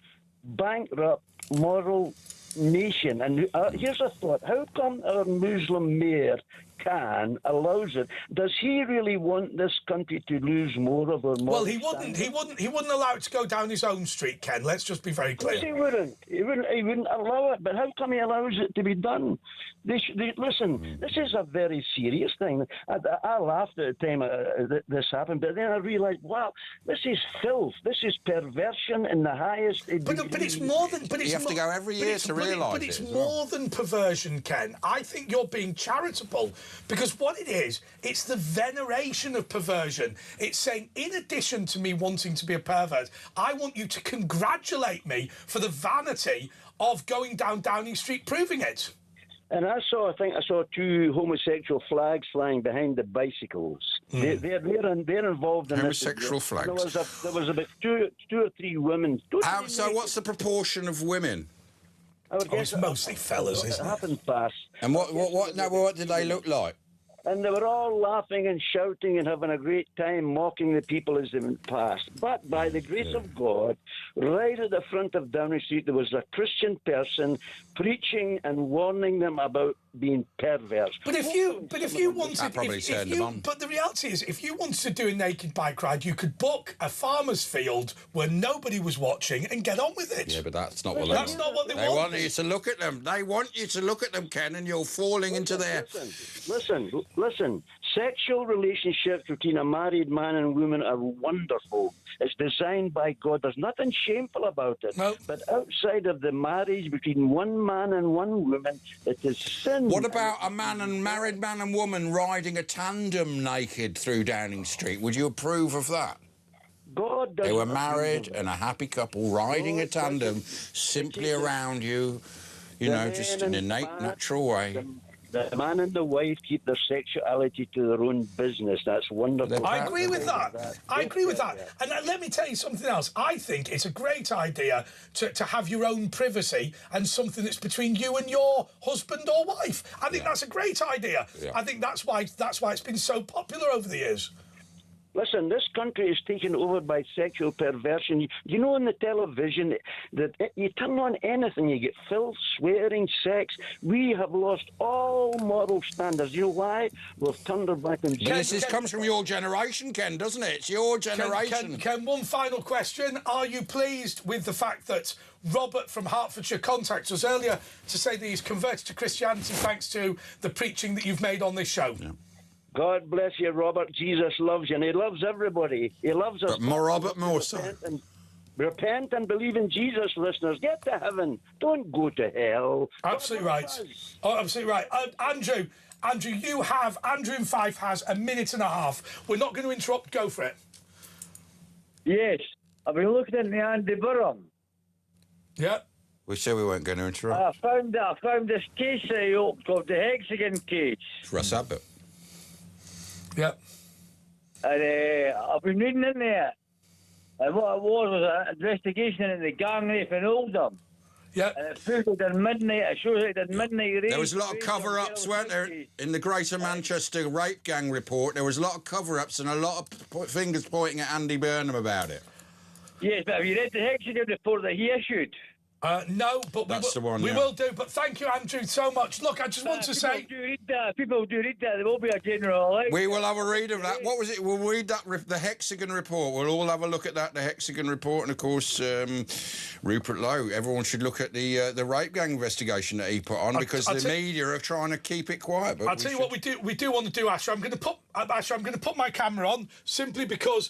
bankrupt, moral nation. And here's a thought. How come our Muslim mayor allows it? Does he really want this country to lose more of our moral Well, he wouldn't allow it to go down his own street, Ken. Let's just be very clear. Yes, he wouldn't allow it. But how come he allows it to be done? Listen, this is a very serious thing. I laughed at the time this happened, but then I realised, wow, this is filth. This is perversion in the highest degree. But it's more than... You have to go every year to realise it. But it's more than perversion, Ken. I think you're being charitable, because what it is, it's the veneration of perversion. It's saying, in addition to me wanting to be a pervert, I want you to congratulate me for the vanity of going down Downing Street proving it. And I think I saw two homosexual flags flying behind the bicycles. They're involved in homosexual flags. There was about two or three women. So what's the proportion of women? It's mostly fellas, isn't it? Happened fast. And what did they look like? And they were all laughing and shouting and having a great time, mocking the people as they went past. But by the grace of God, right at the front of Downing Street, there was a Christian person preaching and warning them about being perverse. But if you wanted, but the reality is, if you wanted to do a naked bike ride, you could book a farmer's field where nobody was watching and get on with it. Yeah, but that's not what that's not what they want. They want you to look at them. They want you to look at them, Ken, and you're falling into their... Listen. Sexual relationships between a married man and woman are wonderful. It's designed by God. There's nothing shameful about it. No. But outside of the marriage between one man and one woman, it is sin. What about a married man and woman riding a tandem naked through Downing Street? Would you approve of that? God doesn't. They were married and a happy couple riding a tandem simply around you, just in an innate, natural way. The man and the wife keep their sexuality to their own business. That's wonderful. I agree with that. I agree with that. And let me tell you something else. I think it's a great idea to have your own privacy and something that's between you and your husband or wife. I think that's a great idea. Yeah. I think that's why it's been so popular over the years. Listen, this country is taken over by sexual perversion. You know, on the television, that you turn on anything, you get filth, swearing, sex. We have lost all moral standards. You know why? We've turned our back on Jesus. This comes from your generation, Ken, doesn't it? It's your generation. Ken, one final question. Are you pleased with the fact that Robert from Hertfordshire contacted us earlier to say that he's converted to Christianity thanks to the preaching that you've made on this show? Yeah. God bless you, Robert. Jesus loves you, and he loves everybody. He loves us. But more Robert, more so. Repent and believe in Jesus, listeners. Get to heaven. Don't go to hell. Absolutely right. Oh, absolutely right. Andrew, Andrew in Fife has a minute and a half. We're not going to interrupt. Go for it. Yes. I've been looking at the Andy Burnham. Yeah. We said we weren't going to interrupt. I found this case that he opened called the hexagon case. Russ Abbott. Yep. And I've been reading in there. And what it was an investigation into the gang rape in Oldham. Yeah. And it proved it in midnight. It shows it in midnight rape. There was a lot of cover-ups, weren't there? In the Greater Manchester rape gang report, there was a lot of cover-ups and a lot of fingers pointing at Andy Burnham about it. Yes, but have you read the hexagon report that he issued? No, but we will do. But thank you, Andrew, so much. Look, I just want to say... People do read that. There will be a general election. We will have a read of that. What was it? We'll read that, the hexagon report. We'll all have a look at that, the hexagon report. And, of course, Rupert Lowe. Everyone should look at the rape gang investigation that he put on because the media are trying to keep it quiet. But I'll tell you what we do want to do, Asher. I'm going to put my camera on simply because